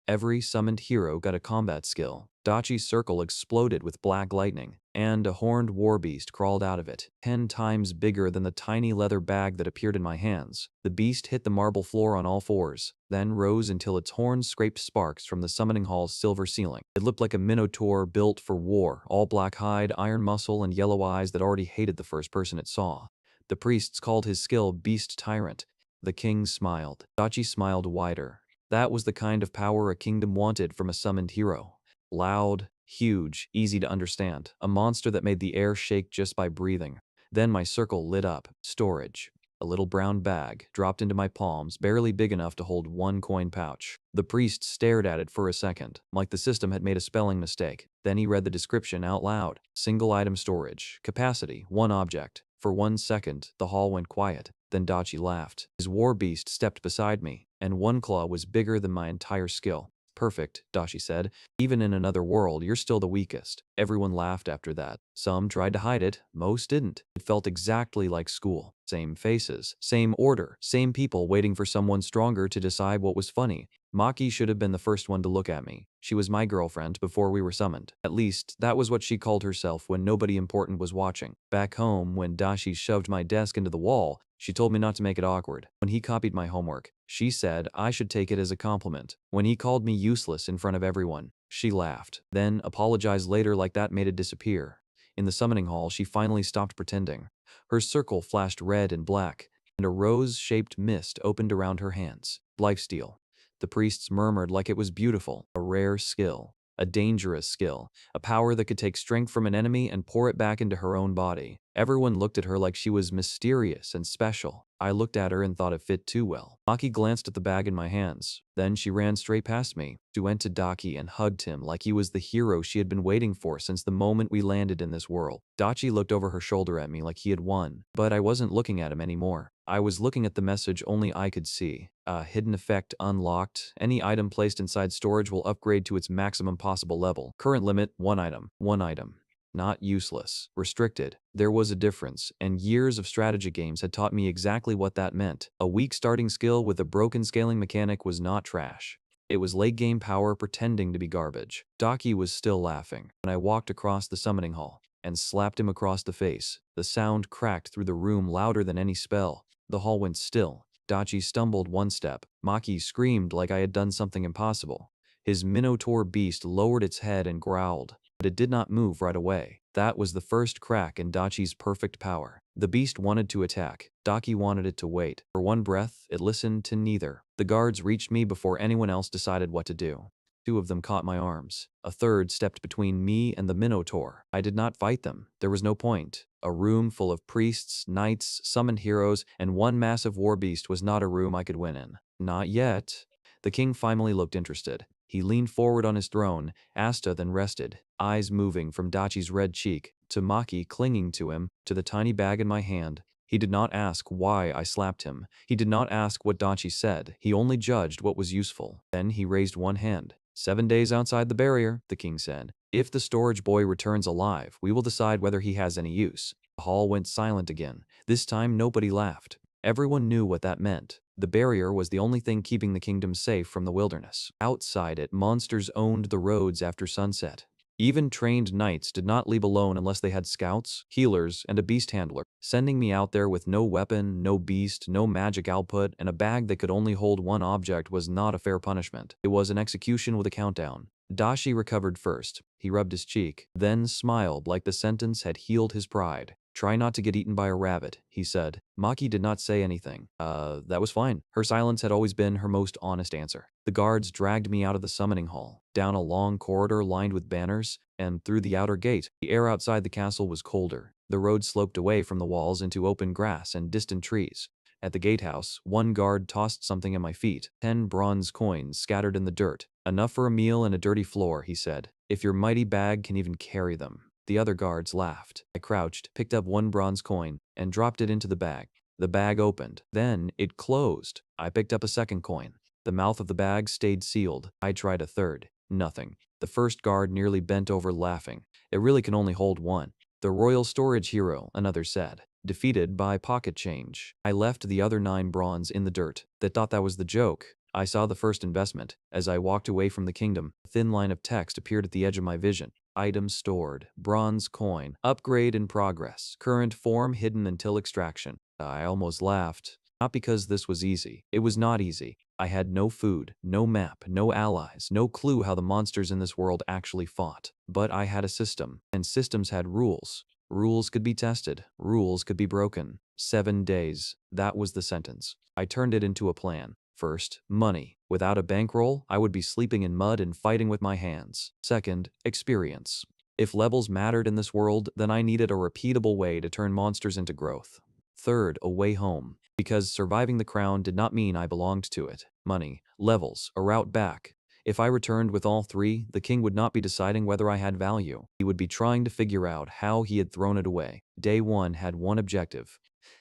Every summoned hero got a combat skill. Dachi's circle exploded with black lightning, and a horned war beast crawled out of it, 10 times bigger than the tiny leather bag that appeared in my hands. The beast hit the marble floor on all fours, then rose until its horns scraped sparks from the summoning hall's silver ceiling. It looked like a minotaur built for war, all black hide, iron muscle, and yellow eyes that already hated the first person it saw. The priests called his skill Beast Tyrant. The king smiled. Dachi smiled wider. That was the kind of power a kingdom wanted from a summoned hero. Loud, huge, easy to understand. A monster that made the air shake just by breathing. Then my circle lit up. Storage. A little brown bag dropped into my palms, barely big enough to hold one coin pouch. The priest stared at it for a second, like the system had made a spelling mistake. Then he read the description out loud. Single item storage. Capacity, 1 object. For 1 second, the hall went quiet. Then Dachi laughed. His war beast stepped beside me, and one claw was bigger than my entire skill. Perfect, Dashi said. Even in another world, you're still the weakest. Everyone laughed after that. Some tried to hide it, most didn't. It felt exactly like school. Same faces, same order, same people waiting for someone stronger to decide what was funny. Maki should have been the first one to look at me. She was my girlfriend before we were summoned. At least, that was what she called herself when nobody important was watching. Back home, when Dashi shoved my desk into the wall, she told me not to make it awkward. When he copied my homework, she said I should take it as a compliment. When he called me useless in front of everyone, she laughed, then apologized later like that made it disappear. In the summoning hall, she finally stopped pretending. Her circle flashed red and black, and a rose-shaped mist opened around her hands. Lifesteal. The priests murmured like it was beautiful, a rare skill, a dangerous skill, a power that could take strength from an enemy and pour it back into her own body. Everyone looked at her like she was mysterious and special. I looked at her and thought it fit too well. Maki glanced at the bag in my hands. Then she ran straight past me. She went to Dachi and hugged him like he was the hero she had been waiting for since the moment we landed in this world. Dachi looked over her shoulder at me like he had won, but I wasn't looking at him anymore. I was looking at the message only I could see. Hidden effect unlocked. Any item placed inside storage will upgrade to its maximum possible level. Current limit, 1 item. 1 item. Not useless. Restricted. There was a difference, and years of strategy games had taught me exactly what that meant. A weak starting skill with a broken scaling mechanic was not trash. It was late game power pretending to be garbage. Daki was still laughing when I walked across the summoning hall and slapped him across the face. The sound cracked through the room louder than any spell. The hall went still. Dachi stumbled 1 step. Maki screamed like I had done something impossible. His minotaur beast lowered its head and growled, but it did not move right away. That was the first crack in Dachi's perfect power. The beast wanted to attack. Daki wanted it to wait. For 1 breath, it listened to neither. The guards reached me before anyone else decided what to do. 2 of them caught my arms. A third stepped between me and the Minotaur. I did not fight them. There was no point. A room full of priests, knights, summoned heroes, and 1 massive war beast was not a room I could win in. Not yet. The king finally looked interested. He leaned forward on his throne, Asta then rested, eyes moving from Dachi's red cheek, to Maki clinging to him, to the tiny bag in my hand. He did not ask why I slapped him. He did not ask what Dachi said. He only judged what was useful. Then he raised 1 hand. 7 days outside the barrier, the king said. If the storage boy returns alive, we will decide whether he has any use. The hall went silent again. This time nobody laughed. Everyone knew what that meant. The barrier was the only thing keeping the kingdom safe from the wilderness. Outside it, monsters owned the roads after sunset. Even trained knights did not leave alone unless they had scouts, healers, and a beast handler. Sending me out there with no weapon, no beast, no magic output, and a bag that could only hold 1 object was not a fair punishment. It was an execution with a countdown. Dashi recovered first. He rubbed his cheek, then smiled like the sentence had healed his pride. Try not to get eaten by a rabbit, he said. Maki did not say anything. That was fine. Her silence had always been her most honest answer. The guards dragged me out of the summoning hall, down a long corridor lined with banners, and through the outer gate. The air outside the castle was colder. The road sloped away from the walls into open grass and distant trees. At the gatehouse, 1 guard tossed something at my feet. 10 bronze coins scattered in the dirt. Enough for a meal and a dirty floor, he said. If your mighty bag can even carry them. The other guards laughed. I crouched, picked up 1 bronze coin, and dropped it into the bag. The bag opened. Then it closed. I picked up a 2nd coin. The mouth of the bag stayed sealed. I tried a 3rd. Nothing. The first guard nearly bent over laughing. It really can only hold 1. The royal storage hero, another said. Defeated by pocket change. I left the other 9 bronze in the dirt. They thought that was the joke. I saw the first investment. As I walked away from the kingdom, a thin line of text appeared at the edge of my vision. Item stored. Bronze coin. Upgrade in progress. Current form hidden until extraction. I almost laughed. Not because this was easy. It was not easy. I had no food, no map, no allies, no clue how the monsters in this world actually fought. But I had a system, and systems had rules. Rules could be tested. Rules could be broken. 7 days. That was the sentence. I turned it into a plan. First, money. Without a bankroll, I would be sleeping in mud and fighting with my hands. Second, experience. If levels mattered in this world, then I needed a repeatable way to turn monsters into growth. Third, a way home. Because surviving the crown did not mean I belonged to it. Money, levels, a route back. If I returned with all three, the king would not be deciding whether I had value. He would be trying to figure out how he had thrown it away. Day one had one objective: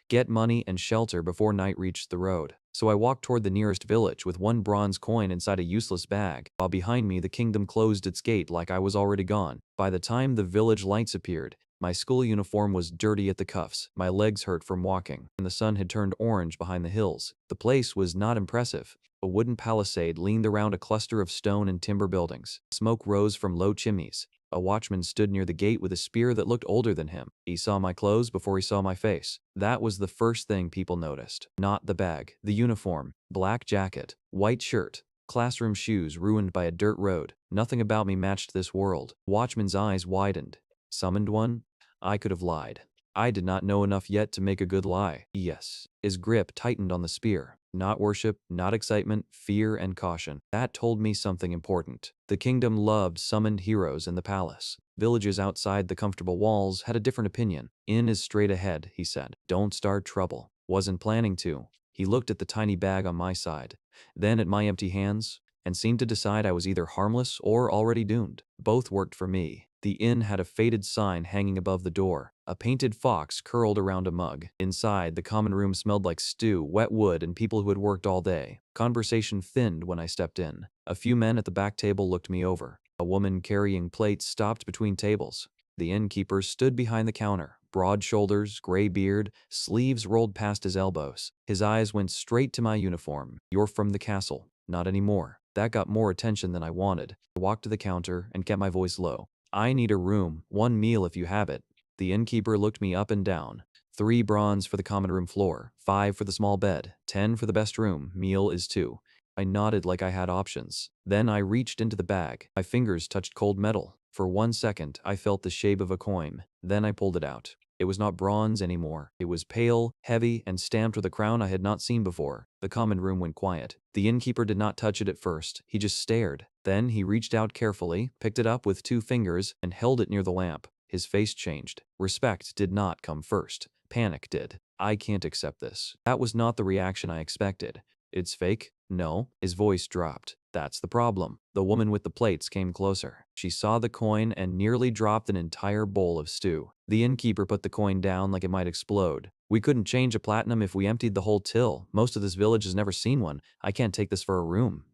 get money and shelter before night reached the road. So I walked toward the nearest village with one bronze coin inside a useless bag, while behind me the kingdom closed its gate like I was already gone. By the time the village lights appeared, my school uniform was dirty at the cuffs, my legs hurt from walking, and the sun had turned orange behind the hills. The place was not impressive. A wooden palisade leaned around a cluster of stone and timber buildings. Smoke rose from low chimneys. A watchman stood near the gate with a spear that looked older than him. He saw my clothes before he saw my face. That was the first thing people noticed. Not the bag, the uniform, black jacket, white shirt, classroom shoes ruined by a dirt road. Nothing about me matched this world. Watchman's eyes widened. Summoned one? I could have lied. I did not know enough yet to make a good lie. Yes. His grip tightened on the spear. Not worship, not excitement, fear and caution. That told me something important. The kingdom loved summoned heroes in the palace. Villages outside the comfortable walls had a different opinion. In is straight ahead, he said. Don't start trouble. Wasn't planning to. He looked at the tiny bag on my side, then at my empty hands, and seemed to decide I was either harmless or already doomed. Both worked for me. The inn had a faded sign hanging above the door. A painted fox curled around a mug. Inside, the common room smelled like stew, wet wood, and people who had worked all day. Conversation thinned when I stepped in. A few men at the back table looked me over. A woman carrying plates stopped between tables. The innkeeper stood behind the counter. Broad shoulders, gray beard, sleeves rolled past his elbows. His eyes went straight to my uniform. You're from the castle. Not anymore. That got more attention than I wanted. I walked to the counter and kept my voice low. I need a room, 1 meal if you have it. The innkeeper looked me up and down. 3 bronze for the common room floor, 5 for the small bed, 10 for the best room, meal is 2. I nodded like I had options. Then I reached into the bag. My fingers touched cold metal. For 1 second, I felt the shape of a coin. Then I pulled it out. It was not bronze anymore. It was pale, heavy, and stamped with a crown I had not seen before. The common room went quiet. The innkeeper did not touch it at first. He just stared. Then he reached out carefully, picked it up with 2 fingers, and held it near the lamp. His face changed. Respect did not come first. Panic did. I can't accept this. That was not the reaction I expected. It's fake? No. His voice dropped. That's the problem. The woman with the plates came closer. She saw the coin and nearly dropped an entire bowl of stew. The innkeeper put the coin down like it might explode. We couldn't change a platinum if we emptied the whole till. Most of this village has never seen one. I can't take this for a room.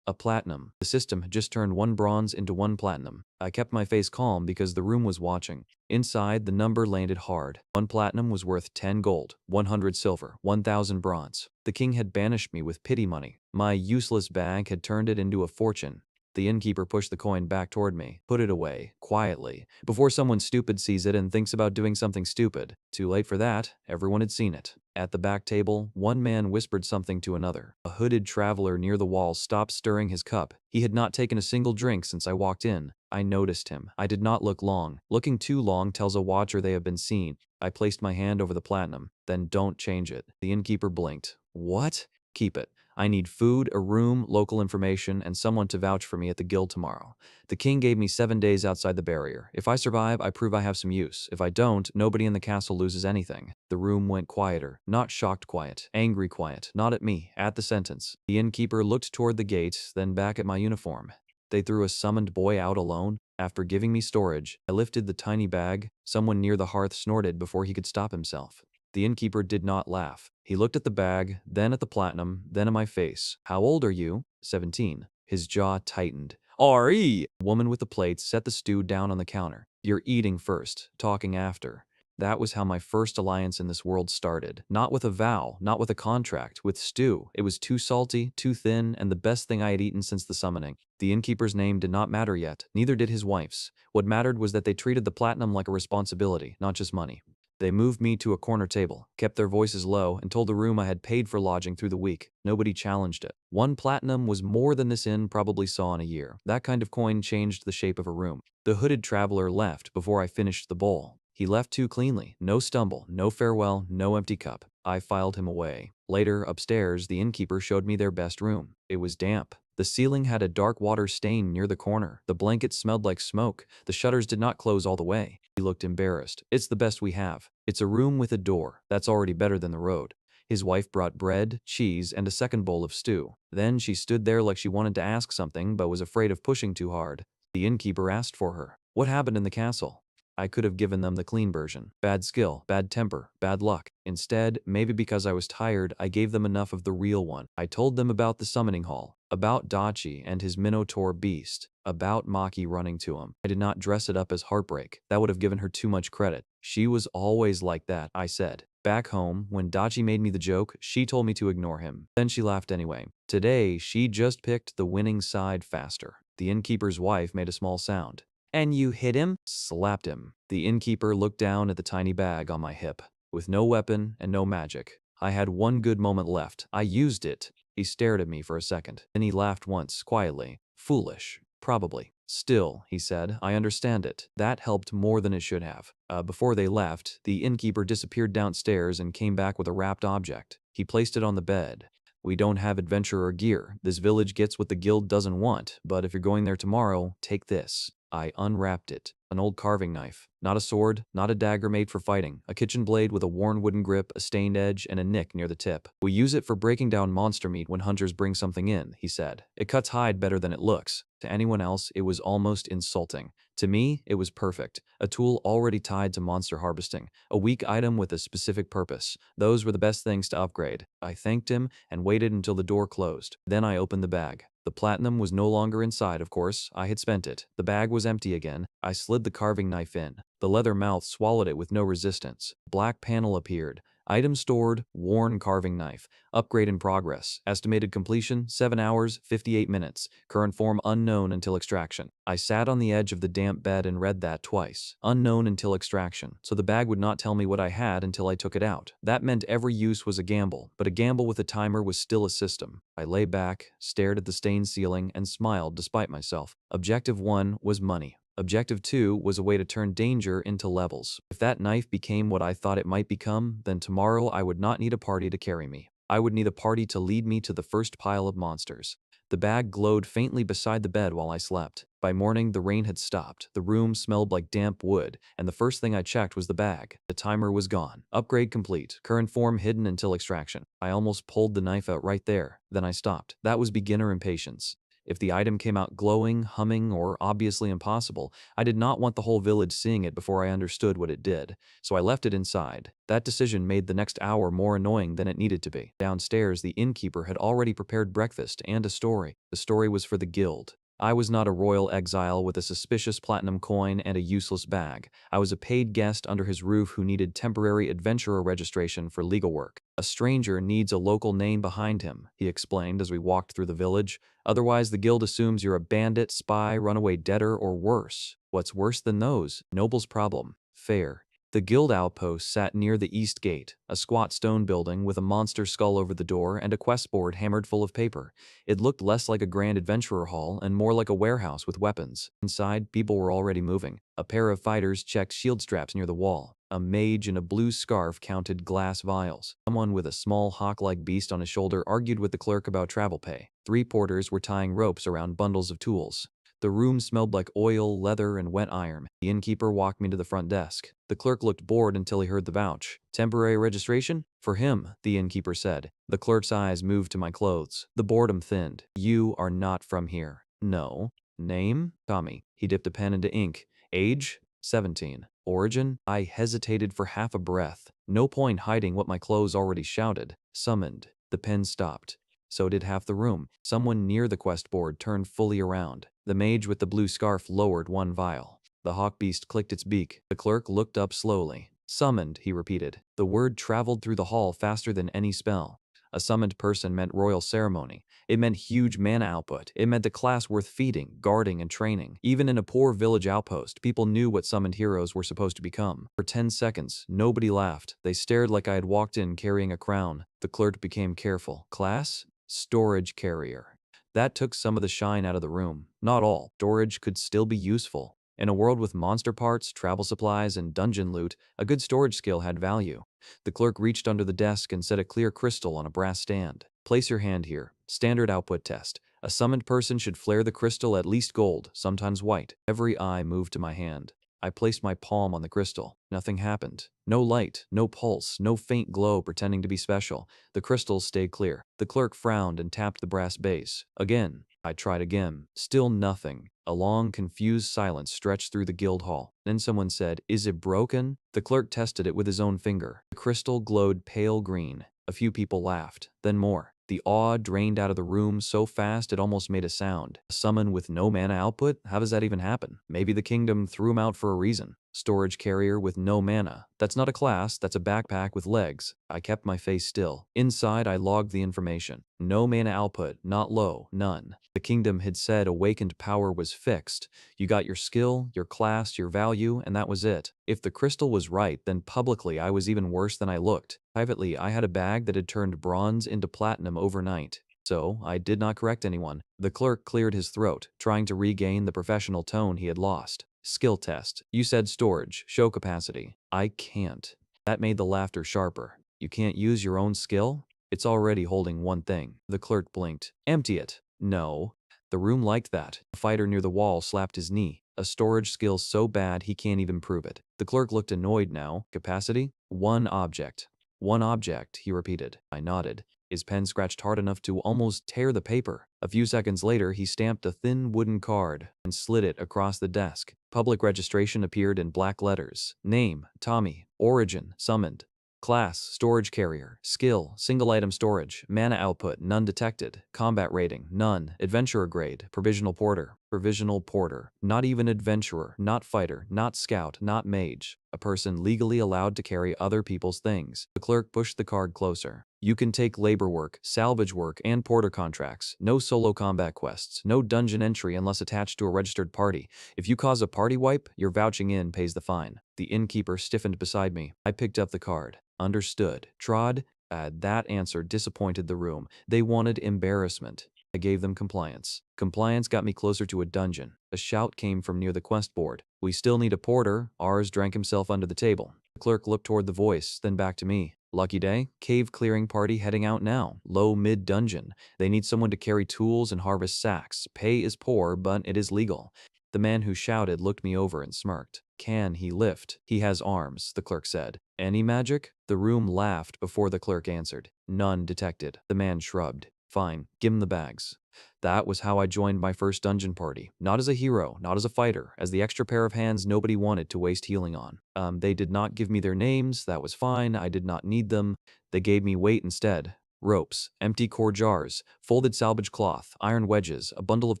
A platinum. The system had just turned 1 bronze into 1 platinum. I kept my face calm because the room was watching. Inside, the number landed hard. 1 platinum was worth 10 gold, 100 silver, 1,000 bronze. The king had banished me with pity money. My useless bag had turned it into a fortune. The innkeeper pushed the coin back toward me. Put it away, quietly, before someone stupid sees it and thinks about doing something stupid. Too late for that. Everyone had seen it. At the back table, one man whispered something to another. A hooded traveler near the wall stopped stirring his cup. He had not taken a single drink since I walked in. I noticed him. I did not look long. Looking too long tells a watcher they have been seen. I placed my hand over the platinum. Then don't change it. The innkeeper blinked. What? Keep it. I need food, a room, local information, and someone to vouch for me at the guild tomorrow. The king gave me 7 days outside the barrier. If I survive, I prove I have some use. If I don't, nobody in the castle loses anything. The room went quieter. Not shocked quiet. Angry quiet. Not at me. At the sentence. The innkeeper looked toward the gate, then back at my uniform. They threw a summoned boy out alone. After giving me storage, I lifted the tiny bag. Someone near the hearth snorted before he could stop himself. The innkeeper did not laugh. He looked at the bag, then at the platinum, then at my face. How old are you? 17. His jaw tightened. R.E. The woman with the plates set the stew down on the counter. You're eating first, talking after. That was how my first alliance in this world started. Not with a vow, not with a contract, with stew. It was too salty, too thin, and the best thing I had eaten since the summoning. The innkeeper's name did not matter yet, neither did his wife's. What mattered was that they treated the platinum like a responsibility, not just money. They moved me to a corner table, kept their voices low, and told the room I had paid for lodging through the week. Nobody challenged it. 1 platinum was more than this inn probably saw in a year. That kind of coin changed the shape of a room. The hooded traveler left before I finished the bowl. He left too cleanly. No stumble, no farewell, no empty cup. I filed him away. Later, upstairs, the innkeeper showed me their best room. It was damp. The ceiling had a dark water stain near the corner. The blanket smelled like smoke. The shutters did not close all the way. He looked embarrassed. It's the best we have. It's a room with a door. That's already better than the road. His wife brought bread, cheese, and a second bowl of stew. Then she stood there like she wanted to ask something but was afraid of pushing too hard. The innkeeper asked for her. What happened in the castle? I could have given them the clean version. Bad skill, bad temper, bad luck. Instead, maybe because I was tired, I gave them enough of the real one. I told them about the summoning hall, about Dachi and his minotaur beast, about Maki running to him. I did not dress it up as heartbreak. That would have given her too much credit. She was always like that, I said. Back home, when Dachi made me the joke, she told me to ignore him. Then she laughed anyway. Today, she just picked the winning side faster. The innkeeper's wife made a small sound. And you hit him? Slapped him. The innkeeper looked down at the tiny bag on my hip. With no weapon and no magic. I had one good moment left. I used it. He stared at me for a second. Then he laughed once, quietly. Foolish. Probably. Still, he said, I understand it. That helped more than it should have. Before they left, the innkeeper disappeared downstairs and came back with a wrapped object. He placed it on the bed. We don't have adventurer gear. This village gets what the guild doesn't want, but if you're going there tomorrow, take this. I unwrapped it. An old carving knife. Not a sword, not a dagger made for fighting. A kitchen blade with a worn wooden grip, a stained edge, and a nick near the tip. We use it for breaking down monster meat when hunters bring something in, he said. It cuts hide better than it looks. To anyone else, it was almost insulting. To me, it was perfect. A tool already tied to monster harvesting. A weak item with a specific purpose. Those were the best things to upgrade. I thanked him and waited until the door closed. Then I opened the bag. The platinum was no longer inside, of course. I had spent it. The bag was empty again. I slid the carving knife in. The leather mouth swallowed it with no resistance. Black panel appeared. Item stored, worn carving knife. Upgrade in progress. Estimated completion, 7 hours, 58 minutes. Current form unknown until extraction. I sat on the edge of the damp bed and read that twice. Unknown until extraction. So the bag would not tell me what I had until I took it out. That meant every use was a gamble, but a gamble with a timer was still a system. I lay back, stared at the stained ceiling, and smiled despite myself. Objective 1 was money. Objective 2 was a way to turn danger into levels. If that knife became what I thought it might become, then tomorrow I would not need a party to carry me. I would need a party to lead me to the first pile of monsters. The bag glowed faintly beside the bed while I slept. By morning, the rain had stopped. The room smelled like damp wood, and the first thing I checked was the bag. The timer was gone. Upgrade complete. Current form hidden until extraction. I almost pulled the knife out right there. Then I stopped. That was beginner impatience. If the item came out glowing, humming, or obviously impossible, I did not want the whole village seeing it before I understood what it did, so I left it inside. That decision made the next hour more annoying than it needed to be. Downstairs, the innkeeper had already prepared breakfast and a story. The story was for the guild. I was not a royal exile with a suspicious platinum coin and a useless bag. I was a paid guest under his roof who needed temporary adventurer registration for legal work. A stranger needs a local name behind him, he explained as we walked through the village. Otherwise, the guild assumes you're a bandit, spy, runaway debtor, or worse. What's worse than those? Noble's problem. Fair. The guild outpost sat near the east gate, a squat stone building with a monster skull over the door and a quest board hammered full of paper. It looked less like a grand adventurer hall and more like a warehouse with weapons. Inside, people were already moving. A pair of fighters checked shield straps near the wall. A mage in a blue scarf counted glass vials. Someone with a small hawk-like beast on his shoulder argued with the clerk about travel pay. 3 porters were tying ropes around bundles of tools. The room smelled like oil, leather, and wet iron. The innkeeper walked me to the front desk. The clerk looked bored until he heard the vouch. Temporary registration? For him, the innkeeper said. The clerk's eyes moved to my clothes. The boredom thinned. You are not from here. No. Name? Tommy. He dipped a pen into ink. Age? 17. Origin? I hesitated for half a breath. No point hiding what my clothes already shouted. Summoned. The pen stopped. So did half the room. Someone near the quest board turned fully around. The mage with the blue scarf lowered 1 vial. The hawk beast clicked its beak. The clerk looked up slowly. Summoned, he repeated. The word traveled through the hall faster than any spell. A summoned person meant royal ceremony. It meant huge mana output. It meant a class worth feeding, guarding, and training. Even in a poor village outpost, people knew what summoned heroes were supposed to become. For 10 seconds, nobody laughed. They stared like I had walked in carrying a crown. The clerk became careful. Class? Storage carrier. That took some of the shine out of the room. Not all. Storage could still be useful. In a world with monster parts, travel supplies, and dungeon loot, a good storage skill had value. The clerk reached under the desk and set a clear crystal on a brass stand. Place your hand here. Standard output test. A summoned person should flare the crystal at least gold, sometimes white. Every eye moved to my hand. I placed my palm on the crystal. Nothing happened. No light, no pulse, no faint glow pretending to be special. The crystal stayed clear. The clerk frowned and tapped the brass base. Again. I tried again. Still nothing. A long, confused silence stretched through the guild hall. Then someone said, "Is it broken?" The clerk tested it with his own finger. The crystal glowed pale green. A few people laughed. Then more. The awe drained out of the room so fast it almost made a sound. A summon with no mana output? How does that even happen? Maybe the kingdom threw him out for a reason. Storage carrier with no mana. That's not a class, that's a backpack with legs. I kept my face still. Inside, I logged the information. No mana output, not low, none. The kingdom had said awakened power was fixed. You got your skill, your class, your value, and that was it. If the crystal was right, then publicly I was even worse than I looked. Privately, I had a bag that had turned bronze into platinum overnight. So, I did not correct anyone. The clerk cleared his throat, trying to regain the professional tone he had lost. Skill test. You said storage, show capacity. I can't. That made the laughter sharper. You can't use your own skill? It's already holding one thing. The clerk blinked. Empty it. No. The room liked that. A fighter near the wall slapped his knee. A storage skill so bad he can't even prove it. The clerk looked annoyed now. Capacity? One object. One object, he repeated. I nodded. His pen scratched hard enough to almost tear the paper. A few seconds later, he stamped a thin wooden card and slid it across the desk. Public registration appeared in black letters. Name, Tommy. Origin, summoned. Class, storage carrier. Skill, single item storage. Mana output, none detected. Combat rating, none. Adventurer grade, provisional porter. Provisional porter. Not even adventurer, not fighter, not scout, not mage. A person legally allowed to carry other people's things. The clerk pushed the card closer. You can take labor work, salvage work, and porter contracts. No solo combat quests. No dungeon entry unless attached to a registered party. If you cause a party wipe, your vouching in pays the fine. The innkeeper stiffened beside me. I picked up the card. Understood. Trod? That answer disappointed the room. They wanted embarrassment. I gave them compliance. Compliance got me closer to a dungeon. A shout came from near the quest board. We still need a porter. Ours drank himself under the table. The clerk looked toward the voice, then back to me. Lucky day. Cave clearing party heading out now. Low mid dungeon. They need someone to carry tools and harvest sacks. Pay is poor, but it is legal. The man who shouted looked me over and smirked. Can he lift? He has arms, the clerk said. Any magic? The room laughed before the clerk answered. None detected. The man shrugged. Fine, give him the bags. That was how I joined my first dungeon party. Not as a hero, not as a fighter, as the extra pair of hands nobody wanted to waste healing on. They did not give me their names, that was fine, I did not need them. They gave me weight instead. Ropes, empty core jars, folded salvage cloth, iron wedges, a bundle of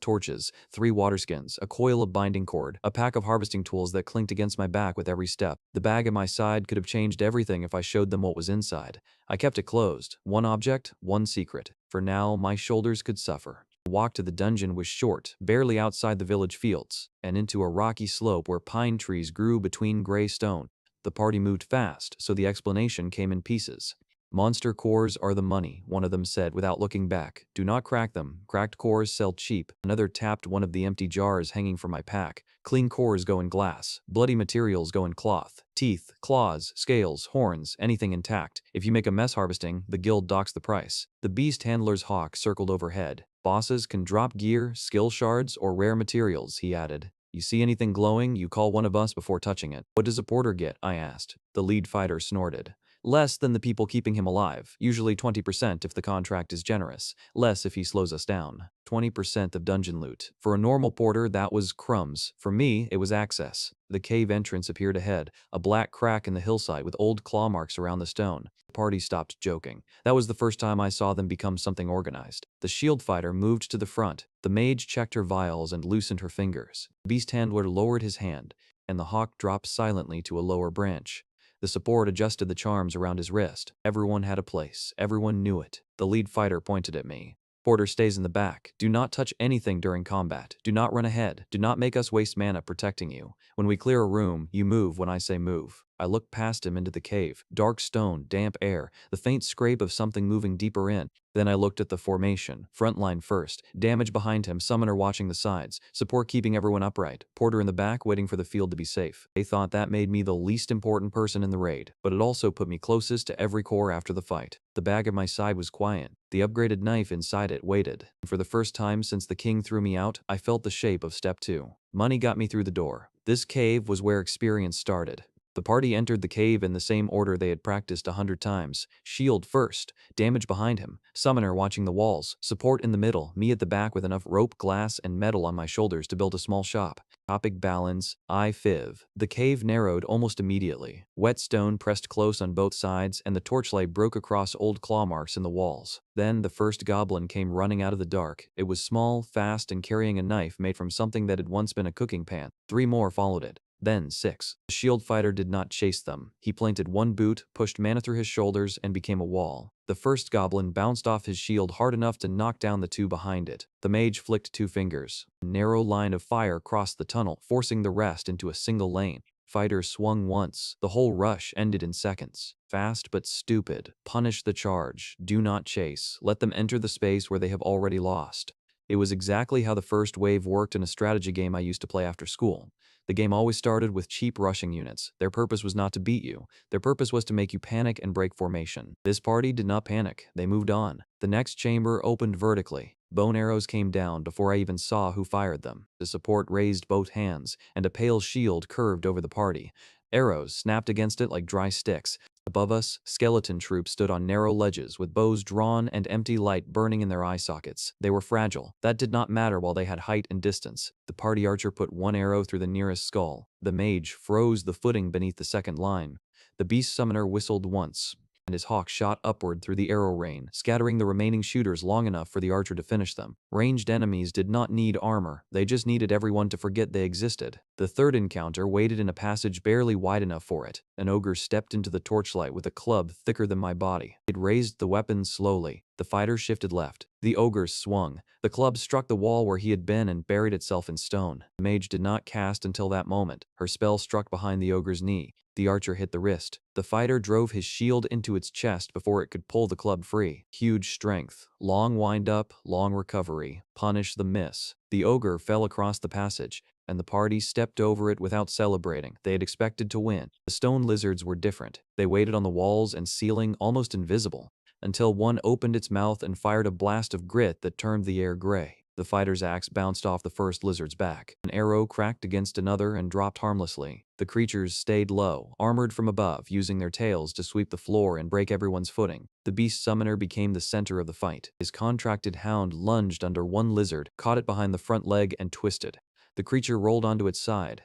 torches, 3 water skins, a coil of binding cord, a pack of harvesting tools that clinked against my back with every step. The bag at my side could have changed everything if I showed them what was inside. I kept it closed. One object, one secret. For now, my shoulders could suffer. The walk to the dungeon was short, barely outside the village fields, and into a rocky slope where pine trees grew between gray stone. The party moved fast, so the explanation came in pieces. Monster cores are the money, one of them said without looking back. Do not crack them. Cracked cores sell cheap. Another tapped one of the empty jars hanging from my pack. Clean cores go in glass. Bloody materials go in cloth. Teeth, claws, scales, horns, anything intact. If you make a mess harvesting, the guild docks the price. The beast handler's hawk circled overhead. Bosses can drop gear, skill shards, or rare materials, he added. You see anything glowing, you call one of us before touching it. What does a porter get? I asked. The lead fighter snorted. Less than the people keeping him alive, usually 20% if the contract is generous, less if he slows us down. 20% of dungeon loot. For a normal porter, that was crumbs. For me, it was access. The cave entrance appeared ahead, a black crack in the hillside with old claw marks around the stone. The party stopped joking. That was the first time I saw them become something organized. The shield fighter moved to the front. The mage checked her vials and loosened her fingers. The beast handler lowered his hand, and the hawk dropped silently to a lower branch. The support adjusted the charms around his wrist. Everyone had a place. Everyone knew it. The lead fighter pointed at me. Porter stays in the back. Do not touch anything during combat. Do not run ahead. Do not make us waste mana protecting you. When we clear a room, you move when I say move. I looked past him into the cave. Dark stone, damp air, the faint scrape of something moving deeper in. Then I looked at the formation. Front line first. Damage behind him, summoner watching the sides. Support keeping everyone upright. Porter in the back waiting for the field to be safe. They thought that made me the least important person in the raid, but it also put me closest to every core after the fight. The bag at my side was quiet. The upgraded knife inside it waited. For the first time since the king threw me out, I felt the shape of step 2. Money got me through the door. This cave was where experience started. The party entered the cave in the same order they had practiced 100 times. Shield first, damage behind him, summoner watching the walls, support in the middle, me at the back with enough rope, glass, and metal on my shoulders to build a small shop. Topic balance, I fiv. The cave narrowed almost immediately. Wet stone pressed close on both sides, and the torchlight broke across old claw marks in the walls. Then the first goblin came running out of the dark. It was small, fast, and carrying a knife made from something that had once been a cooking pan. 3 more followed it. Then 6. The shield fighter did not chase them. He planted one boot, pushed mana through his shoulders, and became a wall. The first goblin bounced off his shield hard enough to knock down the 2 behind it. The mage flicked 2 fingers. A narrow line of fire crossed the tunnel, forcing the rest into a single lane. Fighter swung once. The whole rush ended in seconds. Fast but stupid. Punish the charge. Do not chase. Let them enter the space where they have already lost. It was exactly how the first wave worked in a strategy game I used to play after school. The game always started with cheap rushing units. Their purpose was not to beat you. Their purpose was to make you panic and break formation. This party did not panic. They moved on. The next chamber opened vertically. Bone arrows came down before I even saw who fired them. The support raised both hands, and a pale shield curved over the party. Arrows snapped against it like dry sticks. Above us, skeleton troops stood on narrow ledges with bows drawn and empty light burning in their eye sockets. They were fragile. That did not matter while they had height and distance. The party archer put one arrow through the nearest skull. The mage froze the footing beneath the second line. The beast summoner whistled once, and his hawk shot upward through the arrow rain, scattering the remaining shooters long enough for the archer to finish them. Ranged enemies did not need armor, they just needed everyone to forget they existed. The third encounter waited in a passage barely wide enough for it. An ogre stepped into the torchlight with a club thicker than my body. It raised the weapon slowly. The fighter shifted left. The ogre swung. The club struck the wall where he had been and buried itself in stone. The mage did not cast until that moment. Her spell struck behind the ogre's knee. The archer hit the wrist. The fighter drove his shield into its chest before it could pull the club free. Huge strength. Long wind-up, long recovery. Punish the miss. The ogre fell across the passage, and the party stepped over it without celebrating. They had expected to win. The stone lizards were different. They waited on the walls and ceiling, almost invisible, until one opened its mouth and fired a blast of grit that turned the air gray. The fighter's axe bounced off the first lizard's back. An arrow cracked against another and dropped harmlessly. The creatures stayed low, armored from above, using their tails to sweep the floor and break everyone's footing. The beast summoner became the center of the fight. His contracted hound lunged under one lizard, caught it behind the front leg, and twisted. The creature rolled onto its side.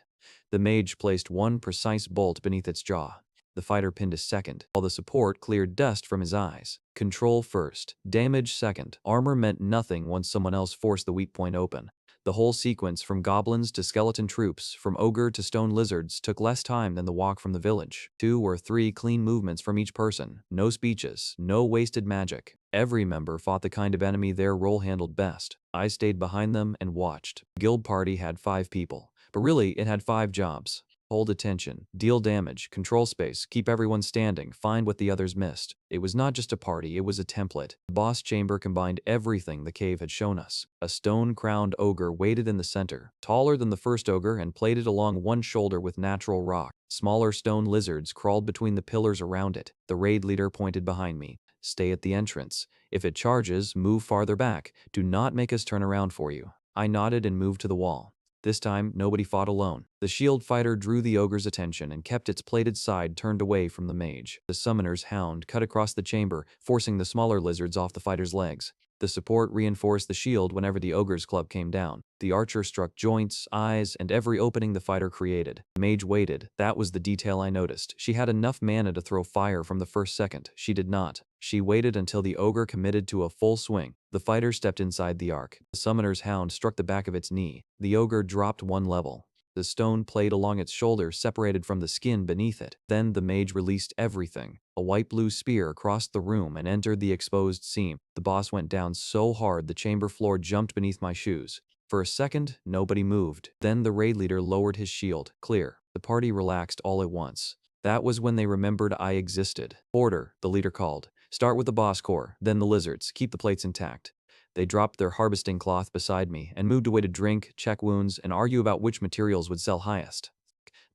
The mage placed one precise bolt beneath its jaw. The fighter pinned a second, while the support cleared dust from his eyes. Control first, damage second. Armor meant nothing once someone else forced the weak point open. The whole sequence, from goblins to skeleton troops, from ogre to stone lizards, took less time than the walk from the village. 2 or 3 clean movements from each person. No speeches, no wasted magic. Every member fought the kind of enemy their role handled best. I stayed behind them and watched. The guild party had 5 people, but really it had 5 jobs. Hold attention, deal damage, control space, keep everyone standing, find what the others missed. It was not just a party, it was a template. The boss chamber combined everything the cave had shown us. A stone-crowned ogre waited in the center, taller than the first ogre and plated along one shoulder with natural rock. Smaller stone lizards crawled between the pillars around it. The raid leader pointed behind me. Stay at the entrance. If it charges, move farther back. Do not make us turn around for you. I nodded and moved to the wall. This time, nobody fought alone. The shield fighter drew the ogre's attention and kept its plated side turned away from the mage. The summoner's hound cut across the chamber, forcing the smaller lizards off the fighter's legs. The support reinforced the shield whenever the ogre's club came down. The archer struck joints, eyes, and every opening the fighter created. The mage waited. That was the detail I noticed. She had enough mana to throw fire from the first second. She did not. She waited until the ogre committed to a full swing. The fighter stepped inside the arc. The summoner's hound struck the back of its knee. The ogre dropped 1 level. The stone plate along its shoulder separated from the skin beneath it. Then the mage released everything. A white-blue spear crossed the room and entered the exposed seam. The boss went down so hard the chamber floor jumped beneath my shoes. For a second, nobody moved. Then the raid leader lowered his shield. Clear. The party relaxed all at once. That was when they remembered I existed. Order, the leader called. Start with the boss core, then the lizards. Keep the plates intact. They dropped their harvesting cloth beside me and moved away to drink, check wounds, and argue about which materials would sell highest.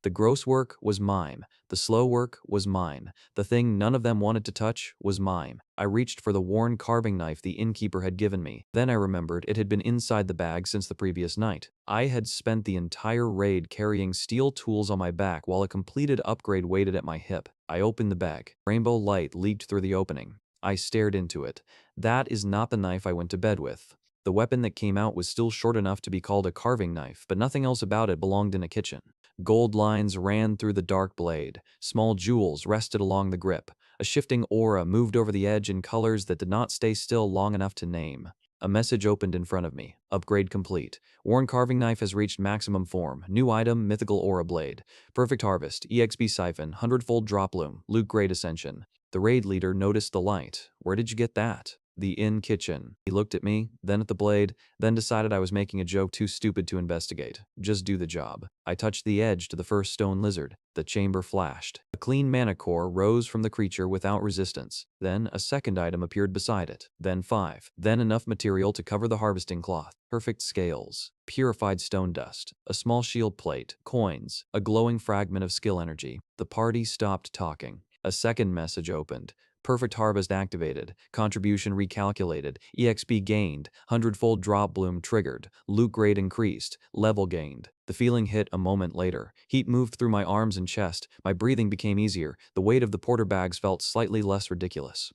The gross work was mine. The slow work was mine. The thing none of them wanted to touch was mine. I reached for the worn carving knife the innkeeper had given me. Then I remembered it had been inside the bag since the previous night. I had spent the entire raid carrying steel tools on my back while a completed upgrade waited at my hip. I opened the bag. Rainbow light leaked through the opening. I stared into it. That is not the knife I went to bed with. The weapon that came out was still short enough to be called a carving knife, but nothing else about it belonged in a kitchen. Gold lines ran through the dark blade. Small jewels rested along the grip. A shifting aura moved over the edge in colors that did not stay still long enough to name. A message opened in front of me. Upgrade complete. Worn carving knife has reached maximum form. New item, mythical aura blade. Perfect harvest, EXP siphon, 100-fold drop loom, loot grade ascension. The raid leader noticed the light. Where did you get that? The inn kitchen. He looked at me, then at the blade, then decided I was making a joke too stupid to investigate. Just do the job. I touched the edge to the first stone lizard. The chamber flashed. A clean mana core rose from the creature without resistance. Then a second item appeared beside it. Then 5. Then enough material to cover the harvesting cloth. Perfect scales. Purified stone dust. A small shield plate. Coins. A glowing fragment of skill energy. The party stopped talking. A second message opened. Perfect harvest activated, contribution recalculated, EXP gained, 100-fold drop bloom triggered, loot grade increased, level gained. The feeling hit a moment later. Heat moved through my arms and chest, my breathing became easier, the weight of the porter bags felt slightly less ridiculous.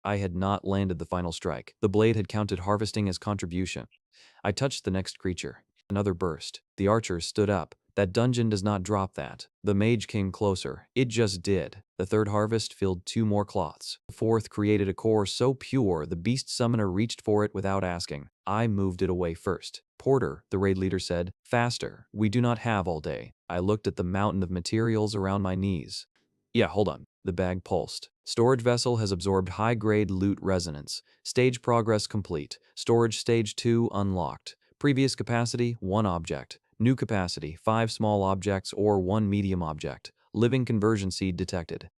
I had not landed the final strike. The blade had counted harvesting as contribution. I touched the next creature. Another burst. The archer stood up. That dungeon does not drop that. The mage came closer. It just did. The third harvest filled 2 more cloths. The fourth created a core so pure the beast summoner reached for it without asking. I moved it away first. Porter, the raid leader said, faster. We do not have all day. I looked at the mountain of materials around my knees. Yeah, hold on. The bag pulsed. Storage vessel has absorbed high-grade loot resonance. Stage progress complete. Storage stage 2 unlocked. Previous capacity, 1 object. New capacity, 5 small objects or 1 medium object. Living conversion seed detected.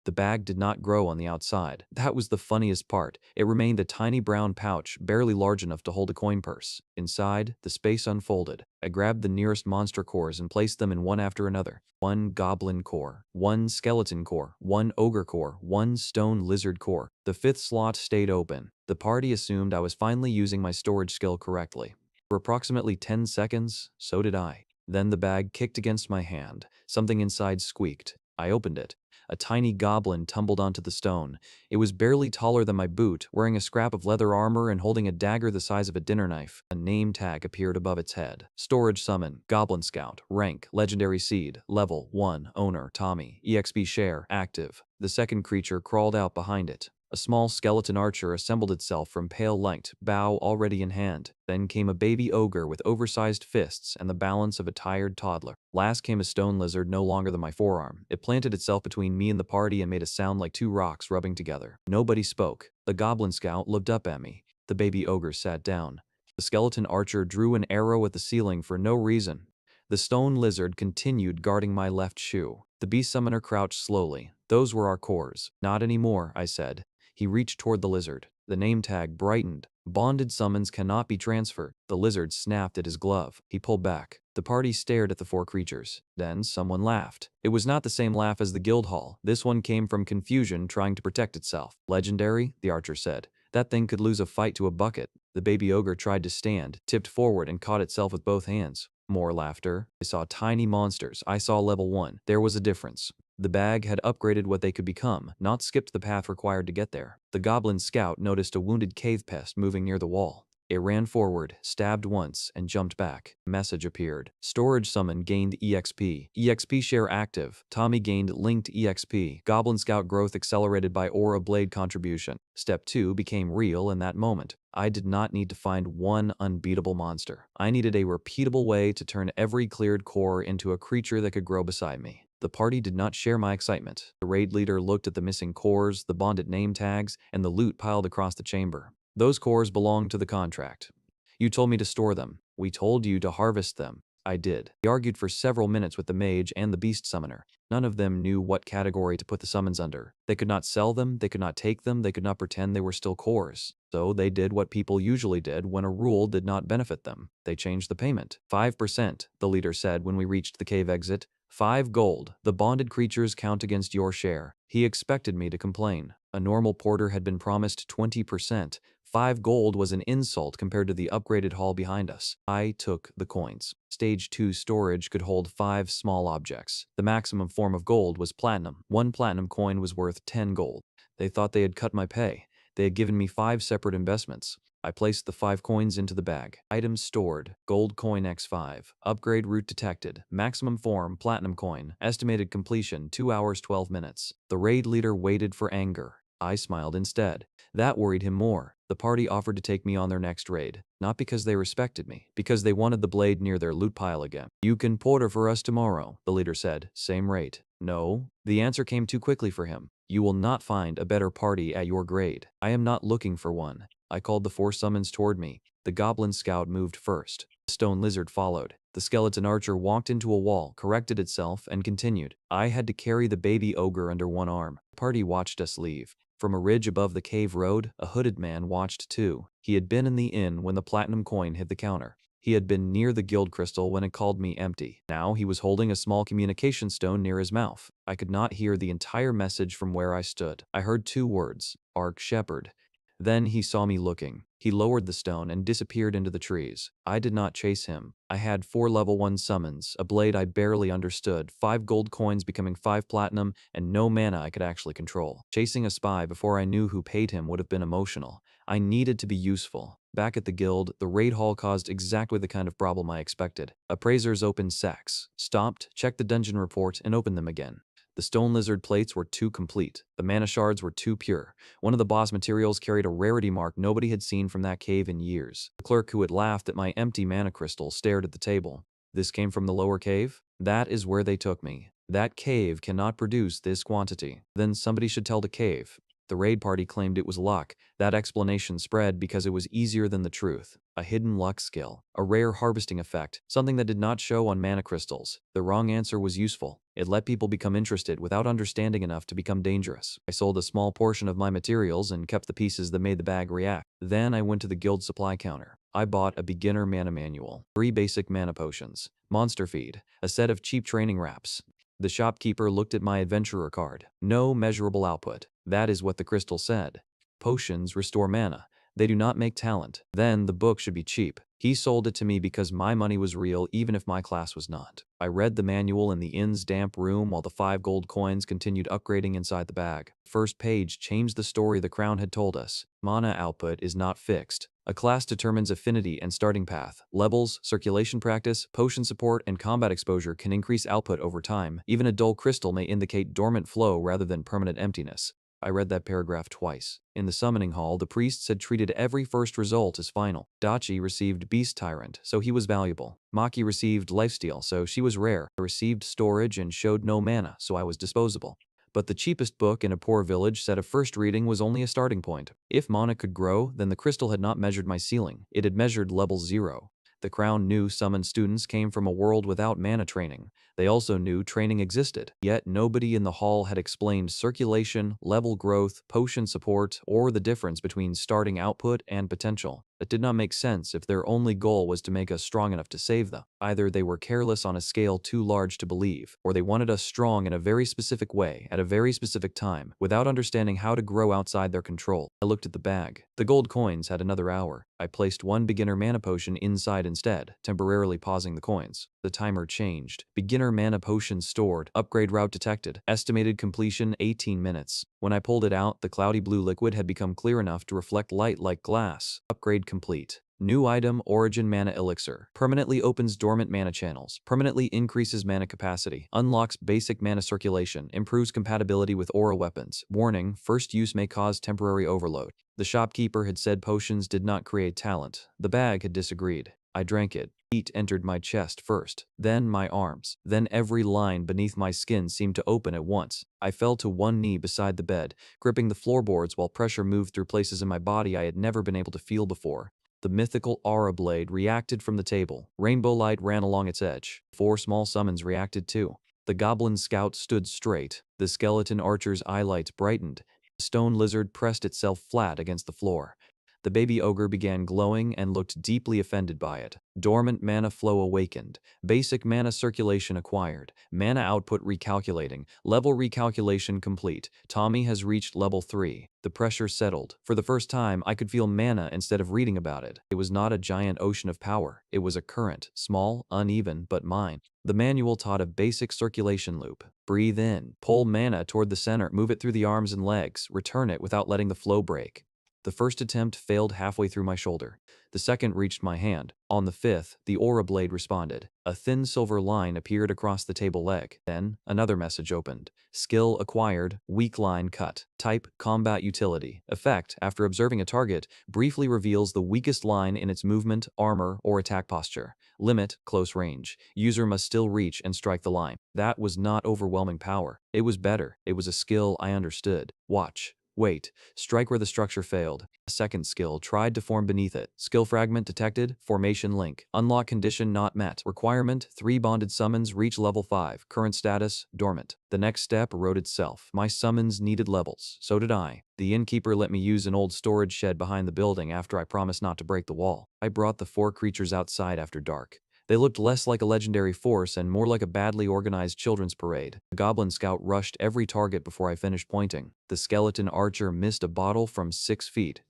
The bag did not grow on the outside. That was the funniest part. It remained a tiny brown pouch, barely large enough to hold a coin purse. Inside, the space unfolded. I grabbed the nearest monster cores and placed them in one after another. 1 goblin core, 1 skeleton core, 1 ogre core, 1 stone lizard core. The 5th slot stayed open. The party assumed I was finally using my storage skill correctly. For approximately 10 seconds, so did I. Then the bag kicked against my hand. Something inside squeaked. I opened it. A tiny goblin tumbled onto the stone. It was barely taller than my boot, wearing a scrap of leather armor and holding a dagger the size of a dinner knife. A name tag appeared above its head. Storage summon, Goblin Scout, rank, legendary seed, level 1, owner, Tommy, EXP share, active. The second creature crawled out behind it. A small skeleton archer assembled itself from pale light, bow already in hand. Then came a baby ogre with oversized fists and the balance of a tired toddler. Last came a stone lizard no longer than my forearm. It planted itself between me and the party and made a sound like 2 rocks rubbing together. Nobody spoke. The goblin scout looked up at me. The baby ogre sat down. The skeleton archer drew an arrow at the ceiling for no reason. The stone lizard continued guarding my left shoe. The beast summoner crouched slowly. Those were our cores. Not anymore, I said. He reached toward the lizard. The name tag brightened. Bonded summons cannot be transferred. The lizard snapped at his glove. He pulled back. The party stared at the 4 creatures. Then someone laughed. It was not the same laugh as the guild hall. This one came from confusion trying to protect itself. Legendary, the archer said. That thing could lose a fight to a bucket. The baby ogre tried to stand, tipped forward and caught itself with both hands. More laughter. I saw tiny monsters. I saw level 1. There was a difference. The bag had upgraded what they could become, not skipped the path required to get there. The goblin scout noticed a wounded cave pest moving near the wall. It ran forward, stabbed once, and jumped back. Message appeared. Storage summon gained EXP. EXP share active. Tommy gained linked EXP. Goblin Scout growth accelerated by Aura Blade contribution. Step 2 became real in that moment. I did not need to find one unbeatable monster. I needed a repeatable way to turn every cleared core into a creature that could grow beside me. The party did not share my excitement. The raid leader looked at the missing cores, the bonded name tags, and the loot piled across the chamber. Those cores belonged to the contract. You told me to store them. We told you to harvest them. I did. He argued for several minutes with the mage and the beast summoner. None of them knew what category to put the summons under. They could not sell them, they could not take them, they could not pretend they were still cores. So they did what people usually did when a rule did not benefit them. They changed the payment. 5%, the leader said when we reached the cave exit. 5 gold. The bonded creatures count against your share. He expected me to complain. A normal porter had been promised 20%. 5 gold was an insult compared to the upgraded hall behind us. I took the coins. Stage 2 storage could hold 5 small objects. The maximum form of gold was platinum. 1 platinum coin was worth 10 gold. They thought they had cut my pay. They had given me 5 separate investments. I placed the 5 coins into the bag. Items stored. Gold coin X5. Upgrade route detected. Maximum form, platinum coin. Estimated completion, 2 hours 12 minutes. The raid leader waited for anger. I smiled instead. That worried him more. The party offered to take me on their next raid. Not because they respected me, because they wanted the blade near their loot pile again. You can porter for us tomorrow, the leader said. Same rate. No. The answer came too quickly for him. You will not find a better party at your grade. I am not looking for one. I called the 4 summons toward me. The goblin scout moved first. The stone lizard followed. The skeleton archer walked into a wall, corrected itself, and continued. I had to carry the baby ogre under one arm. The party watched us leave. From a ridge above the cave road, a hooded man watched too. He had been in the inn when the platinum coin hit the counter. He had been near the guild crystal when it called me empty. Now he was holding a small communication stone near his mouth. I could not hear the entire message from where I stood. I heard 2 words, Ark Shepherd. Then he saw me looking. He lowered the stone and disappeared into the trees. I did not chase him. I had 4 level 1 summons, a blade I barely understood, 5 gold coins becoming 5 platinum, and no mana I could actually control. Chasing a spy before I knew who paid him would have been emotional. I needed to be useful. Back at the guild, the raid hall caused exactly the kind of problem I expected. Appraisers opened sacks, stopped, checked the dungeon report, and opened them again. The stone lizard plates were too complete. The mana shards were too pure. One of the boss materials carried a rarity mark nobody had seen from that cave in years. The clerk who had laughed at my empty mana crystal stared at the table. This came from the lower cave? That is where they took me. That cave cannot produce this quantity. Then somebody should tell the cave. The raid party claimed it was luck. That explanation spread because it was easier than the truth. A hidden luck skill. A rare harvesting effect. Something that did not show on mana crystals. The wrong answer was useful. It let people become interested without understanding enough to become dangerous. I sold a small portion of my materials and kept the pieces that made the bag react. Then I went to the guild supply counter. I bought a beginner mana manual, 3 basic mana potions, monster feed, a set of cheap training wraps. The shopkeeper looked at my adventurer card. No measurable output. That is what the crystal said. Potions restore mana. They do not make talent. Then the book should be cheap. He sold it to me because my money was real even if my class was not. I read the manual in the inn's damp room while the 5 gold coins continued upgrading inside the bag. The first page changed the story the crown had told us. Mana output is not fixed. A class determines affinity and starting path. Levels, circulation practice, potion support, and combat exposure can increase output over time. Even a dull crystal may indicate dormant flow rather than permanent emptiness. I read that paragraph twice. In the summoning hall, the priests had treated every first result as final. Dachi received Beast Tyrant, so he was valuable. Maki received Lifesteal, so she was rare. I received Storage and showed no mana, so I was disposable. But the cheapest book in a poor village said a first reading was only a starting point. If mana could grow, then the crystal had not measured my ceiling. It had measured level 0. The crown knew summoned students came from a world without mana training. They also knew training existed. Yet nobody in the hall had explained circulation, level growth, potion support, or the difference between starting output and potential. That did not make sense if their only goal was to make us strong enough to save them. Either they were careless on a scale too large to believe, or they wanted us strong in a very specific way, at a very specific time, without understanding how to grow outside their control. I looked at the bag. The gold coins had another hour. I placed 1 beginner mana potion inside instead, temporarily pausing the coins. The timer changed. Beginner mana potion stored. Upgrade route detected. Estimated completion 18 minutes. When I pulled it out, the cloudy blue liquid had become clear enough to reflect light like glass. Upgrade complete. New item Origin Mana Elixir. Permanently opens dormant mana channels. Permanently increases mana capacity. Unlocks basic mana circulation. Improves compatibility with aura weapons. Warning, first use may cause temporary overload. The shopkeeper had said potions did not create talent. The bag had disagreed. I drank it. Heat entered my chest first, then my arms. Then every line beneath my skin seemed to open at once. I fell to one knee beside the bed, gripping the floorboards while pressure moved through places in my body I had never been able to feel before. The mythical aura blade reacted from the table. Rainbow light ran along its edge. 4 small summons reacted too. The goblin scout stood straight. The skeleton archer's eyelights brightened. The stone lizard pressed itself flat against the floor. The baby ogre began glowing and looked deeply offended by it. Dormant mana flow awakened. Basic mana circulation acquired. Mana output recalculating. Level recalculation complete. Tommy has reached level 3. The pressure settled. For the first time, I could feel mana instead of reading about it. It was not a giant ocean of power. It was a current. Small, uneven, but mine. The manual taught a basic circulation loop. Breathe in. Pull mana toward the center. Move it through the arms and legs. Return it without letting the flow break. The first attempt failed halfway through my shoulder. The second reached my hand. On the fifth, the aura blade responded. A thin silver line appeared across the table leg. Then, another message opened. Skill acquired, weak line cut. Type, combat utility. Effect, after observing a target, briefly reveals the weakest line in its movement, armor, or attack posture. Limit, close range. User must still reach and strike the line. That was not overwhelming power. It was better. It was a skill I understood. Watch. Wait. Strike where the structure failed. A second skill tried to form beneath it. Skill fragment detected. Formation link. Unlock condition not met. Requirement 3 bonded summons reach level 5. Current status dormant. The next step wrote itself. My summons needed levels. So did I. The innkeeper let me use an old storage shed behind the building after I promised not to break the wall. I brought the 4 creatures outside after dark. They looked less like a legendary force and more like a badly organized children's parade. The goblin scout rushed every target before I finished pointing. The skeleton archer missed a bottle from 6 feet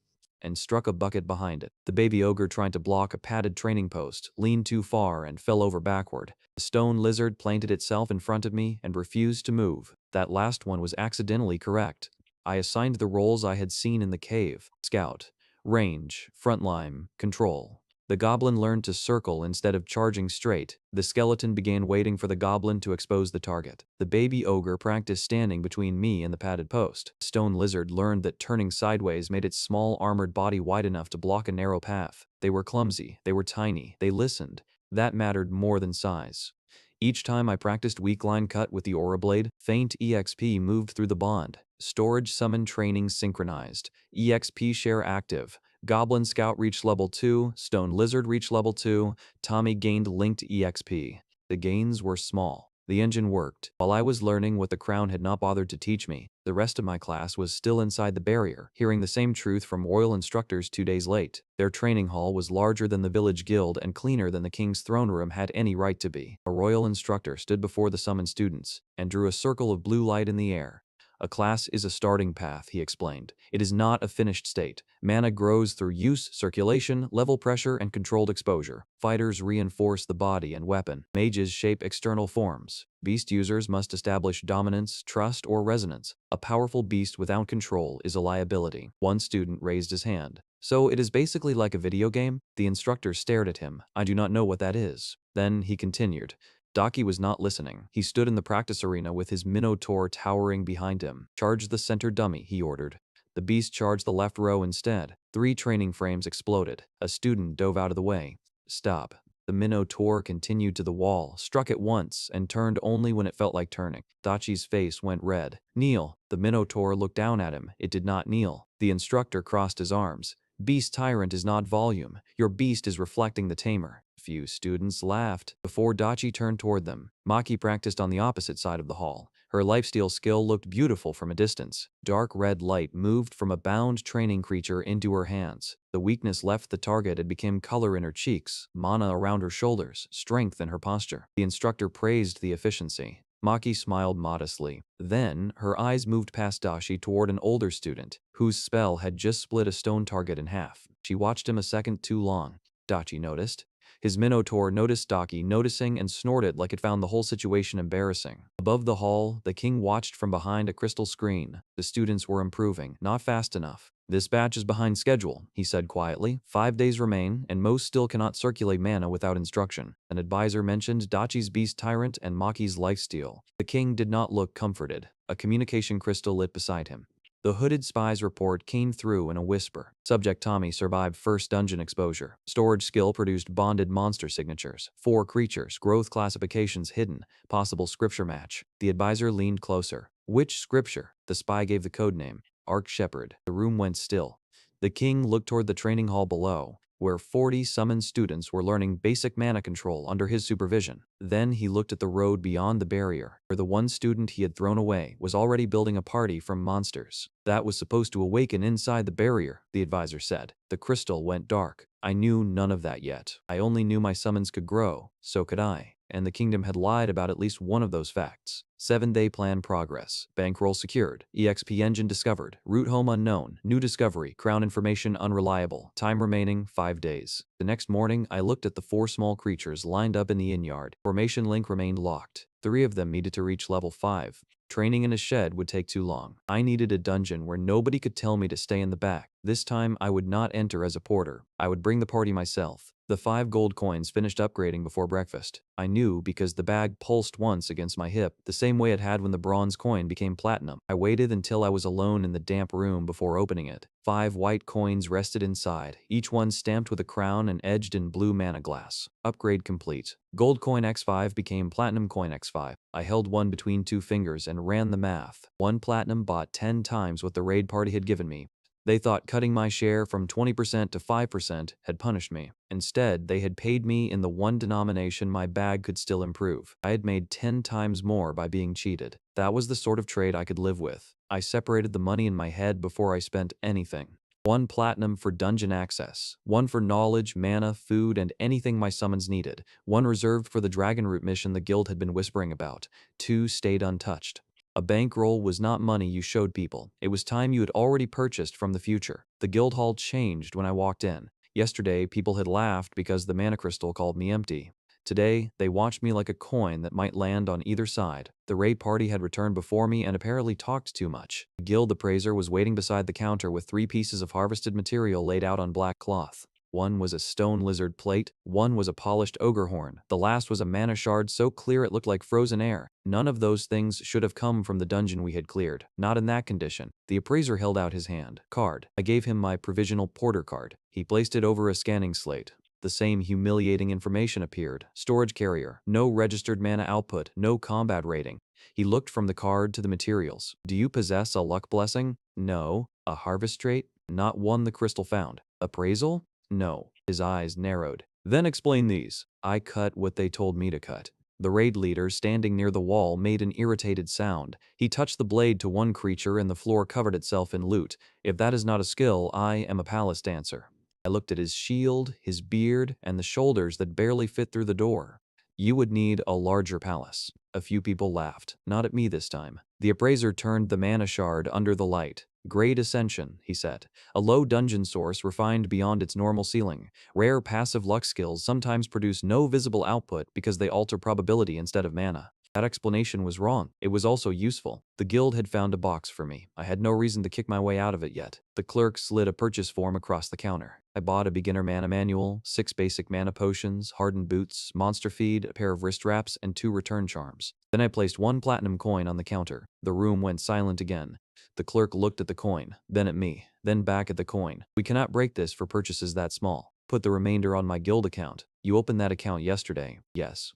and struck a bucket behind it. The baby ogre tried to block a padded training post, leaned too far, and fell over backward. The stone lizard planted itself in front of me and refused to move. That last one was accidentally correct. I assigned the roles I had seen in the cave. Scout, range, frontline, control. The goblin learned to circle instead of charging straight. The skeleton began waiting for the goblin to expose the target. The baby ogre practiced standing between me and the padded post. Stone lizard learned that turning sideways made its small armored body wide enough to block a narrow path. They were clumsy. They were tiny. They listened. That mattered more than size. Each time I practiced weak line cut with the aura blade, faint EXP moved through the bond. Storage summon training synchronized. EXP share active. Goblin Scout reached level 2, Stone Lizard reached level 2, Tommy gained linked EXP. The gains were small. The engine worked. While I was learning what the crown had not bothered to teach me, the rest of my class was still inside the barrier, hearing the same truth from royal instructors 2 days late. Their training hall was larger than the village guild and cleaner than the king's throne room had any right to be. A royal instructor stood before the summoned students and drew a circle of blue light in the air. A class is a starting path, he explained. It is not a finished state. Mana grows through use, circulation, level pressure, and controlled exposure. Fighters reinforce the body and weapon. Mages shape external forms. Beast users must establish dominance, trust, or resonance. A powerful beast without control is a liability. One student raised his hand. So it is basically like a video game? The instructor stared at him. I do not know what that is. Then he continued. Daki was not listening. He stood in the practice arena with his minotaur towering behind him. Charge the center dummy, he ordered. The beast charged the left row instead. 3 training frames exploded. A student dove out of the way. Stop. The minotaur continued to the wall, struck it once, and turned only when it felt like turning. Dachi's face went red. Kneel. The minotaur looked down at him. It did not kneel. The instructor crossed his arms. Beast Tyrant is not volume. Your beast is reflecting the tamer. Few students laughed. Before Dachi turned toward them, Maki practiced on the opposite side of the hall. Her lifesteal skill looked beautiful from a distance. Dark red light moved from a bound training creature into her hands. The weakness left the target and became color in her cheeks, mana around her shoulders, strength in her posture. The instructor praised the efficiency. Maki smiled modestly. Then, her eyes moved past Dashi toward an older student, whose spell had just split a stone target in half. She watched him a second too long. Dachi noticed. His minotaur noticed Daki noticing and snorted like it found the whole situation embarrassing. Above the hall, the king watched from behind a crystal screen. The students were improving, not fast enough. This batch is behind schedule, he said quietly. 5 days remain, and most still cannot circulate mana without instruction. An advisor mentioned Dachi's beast tyrant and Maki's lifesteal. The king did not look comforted. A communication crystal lit beside him. The hooded spy's report came through in a whisper. Subject Tommy survived first dungeon exposure. Storage skill produced bonded monster signatures. 4 creatures, growth classifications hidden. Possible scripture match. The advisor leaned closer. Which scripture? The spy gave the code name. Arc Shepherd. The room went still. The king looked toward the training hall below, where 40 summoned students were learning basic mana control under his supervision. Then he looked at the road beyond the barrier, where the one student he had thrown away was already building a party from monsters. That was supposed to awaken inside the barrier, the advisor said. The crystal went dark. I knew none of that yet. I only knew my summons could grow, so could I. And the kingdom had lied about at least one of those facts. 7-day plan progress. Bankroll secured. EXP engine discovered. Route home unknown. New discovery. Crown information unreliable. Time remaining 5 days. The next morning, I looked at the 4 small creatures lined up in the inn yard. Formation link remained locked. 3 of them needed to reach level 5. Training in a shed would take too long. I needed a dungeon where nobody could tell me to stay in the back. This time, I would not enter as a porter. I would bring the party myself. The 5 gold coins finished upgrading before breakfast. I knew because the bag pulsed once against my hip, the same way it had when the bronze coin became platinum. I waited until I was alone in the damp room before opening it. 5 white coins rested inside, each one stamped with a crown and edged in blue mana glass. Upgrade complete. Gold coin X5 became platinum coin X5. I held one between 2 fingers and ran the math. 1 platinum bought 10 times what the raid party had given me. They thought cutting my share from 20% to 5% had punished me. Instead, they had paid me in the one denomination my bag could still improve. I had made 10 times more by being cheated. That was the sort of trade I could live with. I separated the money in my head before I spent anything. 1 platinum for dungeon access, 1 for knowledge, mana, food, and anything my summons needed, 1 reserved for the dragon root mission the guild had been whispering about, 2 stayed untouched. A bankroll was not money you showed people. It was time you had already purchased from the future. The guild hall changed when I walked in. Yesterday, people had laughed because the mana crystal called me empty. Today, they watched me like a coin that might land on either side. The raid party had returned before me and apparently talked too much. The guild appraiser was waiting beside the counter with 3 pieces of harvested material laid out on black cloth. One was a stone lizard plate, one was a polished ogre horn, the last was a mana shard so clear it looked like frozen air. None of those things should have come from the dungeon we had cleared, not in that condition. The appraiser held out his hand. Card. I gave him my provisional porter card. He placed it over a scanning slate. The same humiliating information appeared. Storage carrier. No registered mana output. No combat rating. He looked from the card to the materials. Do you possess a luck blessing? No. A harvest trait? Not one the crystal found. Appraisal? No. His eyes narrowed. Then explain these. I cut what they told me to cut. The raid leader, standing near the wall, made an irritated sound. He touched the blade to one creature and the floor covered itself in loot. If that is not a skill, I am a palace dancer. I looked at his shield, his beard, and the shoulders that barely fit through the door. You would need a larger palace. A few people laughed. Not at me this time. The appraiser turned the mana shard under the light. Great Ascension, he said. A low dungeon source refined beyond its normal ceiling. Rare passive luck skills sometimes produce no visible output because they alter probability instead of mana. That explanation was wrong. It was also useful. The guild had found a box for me. I had no reason to kick my way out of it yet. The clerk slid a purchase form across the counter. I bought a beginner mana manual, 6 basic mana potions, hardened boots, monster feed, a pair of wrist wraps, and 2 return charms. Then I placed 1 platinum coin on the counter. The room went silent again. The clerk looked at the coin, then at me, then back at the coin. We cannot break this for purchases that small. Put the remainder on my guild account. You opened that account yesterday. Yes.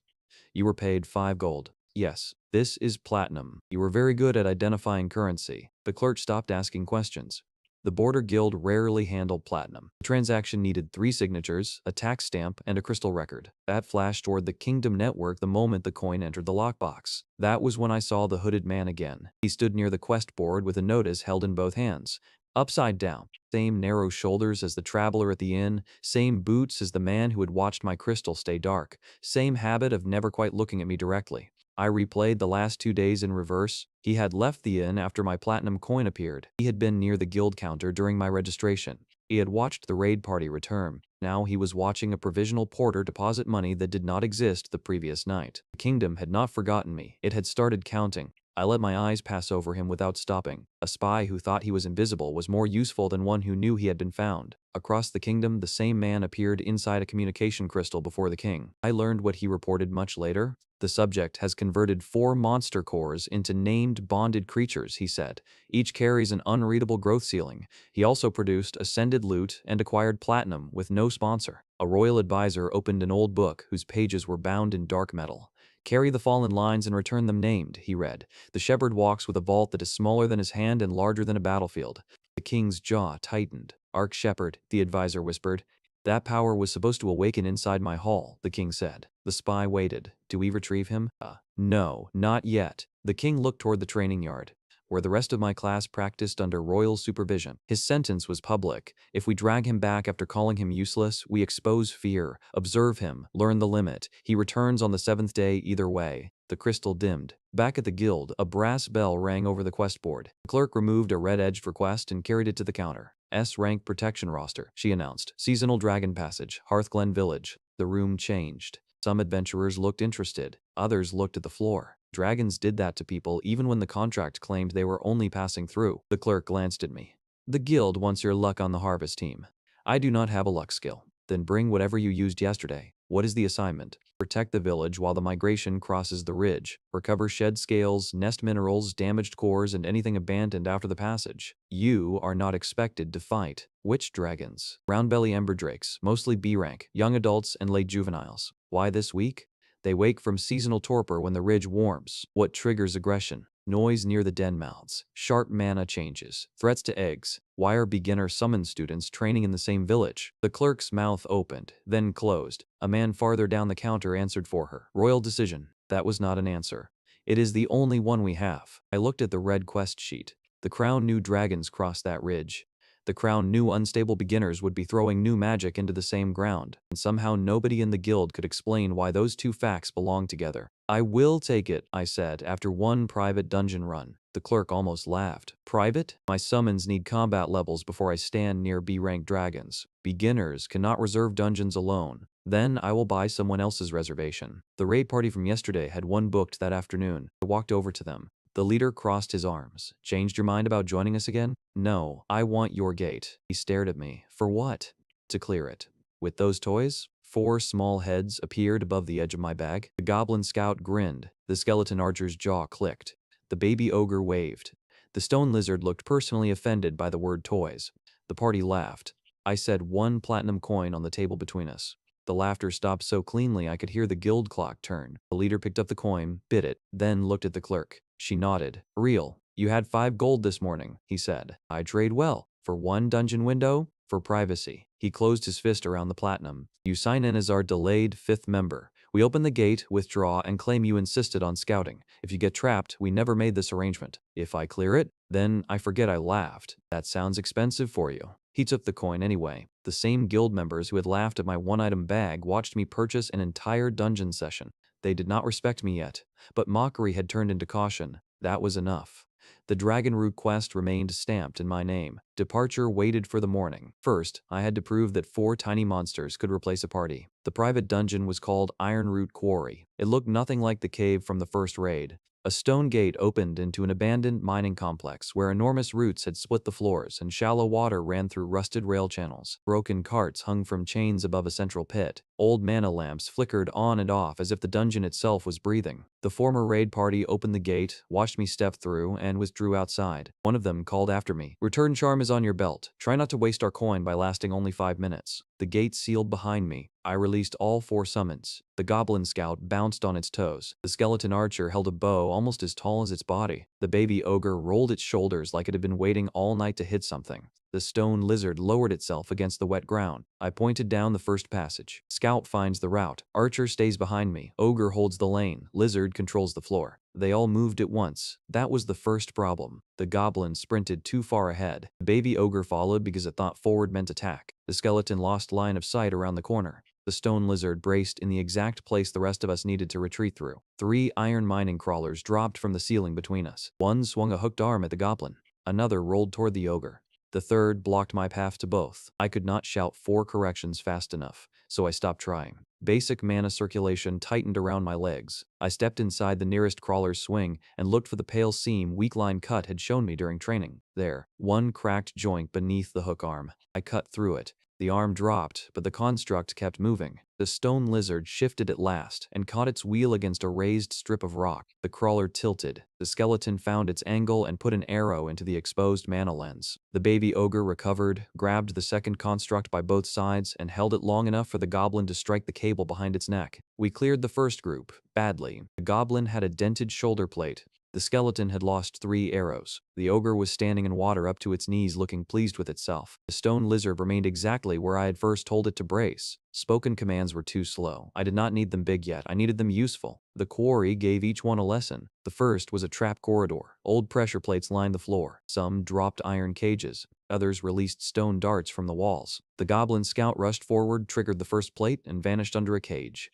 You were paid 5 gold. Yes. This is platinum. You were very good at identifying currency. The clerk stopped asking questions. The Border Guild rarely handled platinum. The transaction needed 3 signatures, a tax stamp, and a crystal record. That flashed toward the Kingdom network the moment the coin entered the lockbox. That was when I saw the hooded man again. He stood near the quest board with a notice held in both hands. Upside down. Same narrow shoulders as the traveler at the inn, same boots as the man who had watched my crystal stay dark, same habit of never quite looking at me directly. I replayed the last 2 days in reverse. He had left the inn after my platinum coin appeared. He had been near the guild counter during my registration. He had watched the raid party return. Now he was watching a provisional porter deposit money that did not exist the previous night. The kingdom had not forgotten me. It had started counting. I let my eyes pass over him without stopping. A spy who thought he was invisible was more useful than one who knew he had been found. Across the kingdom, the same man appeared inside a communication crystal before the king. I learned what he reported much later. The subject has converted 4 monster cores into named bonded creatures, he said. Each carries an unreadable growth ceiling. He also produced ascended loot and acquired platinum with no sponsor. A royal advisor opened an old book whose pages were bound in dark metal. Carry the fallen lines and return them named, he read. The shepherd walks with a vault that is smaller than his hand and larger than a battlefield. The king's jaw tightened. Arch Shepherd, the advisor whispered. That power was supposed to awaken inside my hall, the king said. The spy waited. Do we retrieve him? No, not yet. The king looked toward the training yard, where the rest of my class practiced under royal supervision. His sentence was public. If we drag him back after calling him useless, we expose fear. Observe him. Learn the limit. He returns on the 7th day either way. The crystal dimmed. Back at the guild, a brass bell rang over the quest board. The clerk removed a red-edged request and carried it to the counter. S-rank protection roster, she announced. Seasonal Dragon Passage, Hearthglen Village. The room changed. Some adventurers looked interested. Others looked at the floor. Dragons did that to people even when the contract claimed they were only passing through. The clerk glanced at me. The guild wants your luck on the harvest team. I do not have a luck skill. Then bring whatever you used yesterday. What is the assignment? Protect the village while the migration crosses the ridge. Recover shed scales, nest minerals, damaged cores, and anything abandoned after the passage. You are not expected to fight. Which dragons? Roundbelly ember drakes, mostly B rank, young adults and late juveniles. Why this week? They wake from seasonal torpor when the ridge warms. What triggers aggression? Noise near the den mouths, sharp mana changes, threats to eggs. Why are beginner summon students training in the same village? The clerk's mouth opened, then closed. A man farther down the counter answered for her. Royal decision. That was not an answer. It is the only one we have. I looked at the red quest sheet. The crown knew dragons crossed that ridge. The crown knew unstable beginners would be throwing new magic into the same ground, and somehow nobody in the guild could explain why those two facts belonged together. I will take it, I said, after one private dungeon run. The clerk almost laughed. Private? My summons need combat levels before I stand near B-rank dragons. Beginners cannot reserve dungeons alone. Then I will buy someone else's reservation. The raid party from yesterday had one booked that afternoon. I walked over to them. The leader crossed his arms. Changed your mind about joining us again? No, I want your gate. He stared at me. For what? To clear it. With those toys? 4 small heads appeared above the edge of my bag. The goblin scout grinned. The skeleton archer's jaw clicked. The baby ogre waved. The stone lizard looked personally offended by the word toys. The party laughed. I said 1 platinum coin on the table between us. The laughter stopped so cleanly I could hear the guild clock turn. The leader picked up the coin, bit it, then looked at the clerk. She nodded. Real. You had 5 gold this morning, he said. I trade well. For 1 dungeon window? For privacy. He closed his fist around the platinum. You sign in as our delayed 5th member. We open the gate, withdraw, and claim you insisted on scouting. If you get trapped, we never made this arrangement. If I clear it, then I forget I laughed. That sounds expensive for you. He took the coin anyway. The same guild members who had laughed at my 1-item bag watched me purchase an entire dungeon session. They did not respect me yet, but mockery had turned into caution. That was enough. The Dragon Root quest remained stamped in my name. Departure waited for the morning. First, I had to prove that 4 tiny monsters could replace a party. The private dungeon was called Iron Root Quarry. It looked nothing like the cave from the first raid. A stone gate opened into an abandoned mining complex where enormous roots had split the floors and shallow water ran through rusted rail channels. Broken carts hung from chains above a central pit. Old mana lamps flickered on and off as if the dungeon itself was breathing. The former raid party opened the gate, watched me step through, and withdrew outside. One of them called after me. Return charm is on your belt. Try not to waste our coin by lasting only 5 minutes. The gate sealed behind me. I released all 4 summons. The goblin scout bounced on its toes. The skeleton archer held a bow almost as tall as its body. The baby ogre rolled its shoulders like it had been waiting all night to hit something. The stone lizard lowered itself against the wet ground. I pointed down the first passage. Scout finds the route. Archer stays behind me. Ogre holds the lane. Lizard controls the floor. They all moved at once. That was the first problem. The goblin sprinted too far ahead. The baby ogre followed because it thought forward meant attack. The skeleton lost line of sight around the corner. The stone lizard braced in the exact place the rest of us needed to retreat through. 3 iron mining crawlers dropped from the ceiling between us. One swung a hooked arm at the goblin. Another rolled toward the ogre. The third blocked my path to both. I could not shout 4 corrections fast enough, so I stopped trying. Basic mana circulation tightened around my legs. I stepped inside the nearest crawler's swing and looked for the pale seam weak-line cut had shown me during training. There, one cracked joint beneath the hook arm. I cut through it. The arm dropped, but the construct kept moving. The stone lizard shifted at last and caught its wheel against a raised strip of rock. The crawler tilted. The skeleton found its angle and put an arrow into the exposed mana lens. The baby ogre recovered, grabbed the second construct by both sides, and held it long enough for the goblin to strike the cable behind its neck. We cleared the first group, badly. The goblin had a dented shoulder plate. The skeleton had lost 3 arrows. The ogre was standing in water up to its knees looking pleased with itself. The stone lizard remained exactly where I had first told it to brace. Spoken commands were too slow. I did not need them big yet, I needed them useful. The quarry gave each one a lesson. The first was a trap corridor. Old pressure plates lined the floor. Some dropped iron cages. Others released stone darts from the walls. The goblin scout rushed forward, triggered the first plate, and vanished under a cage.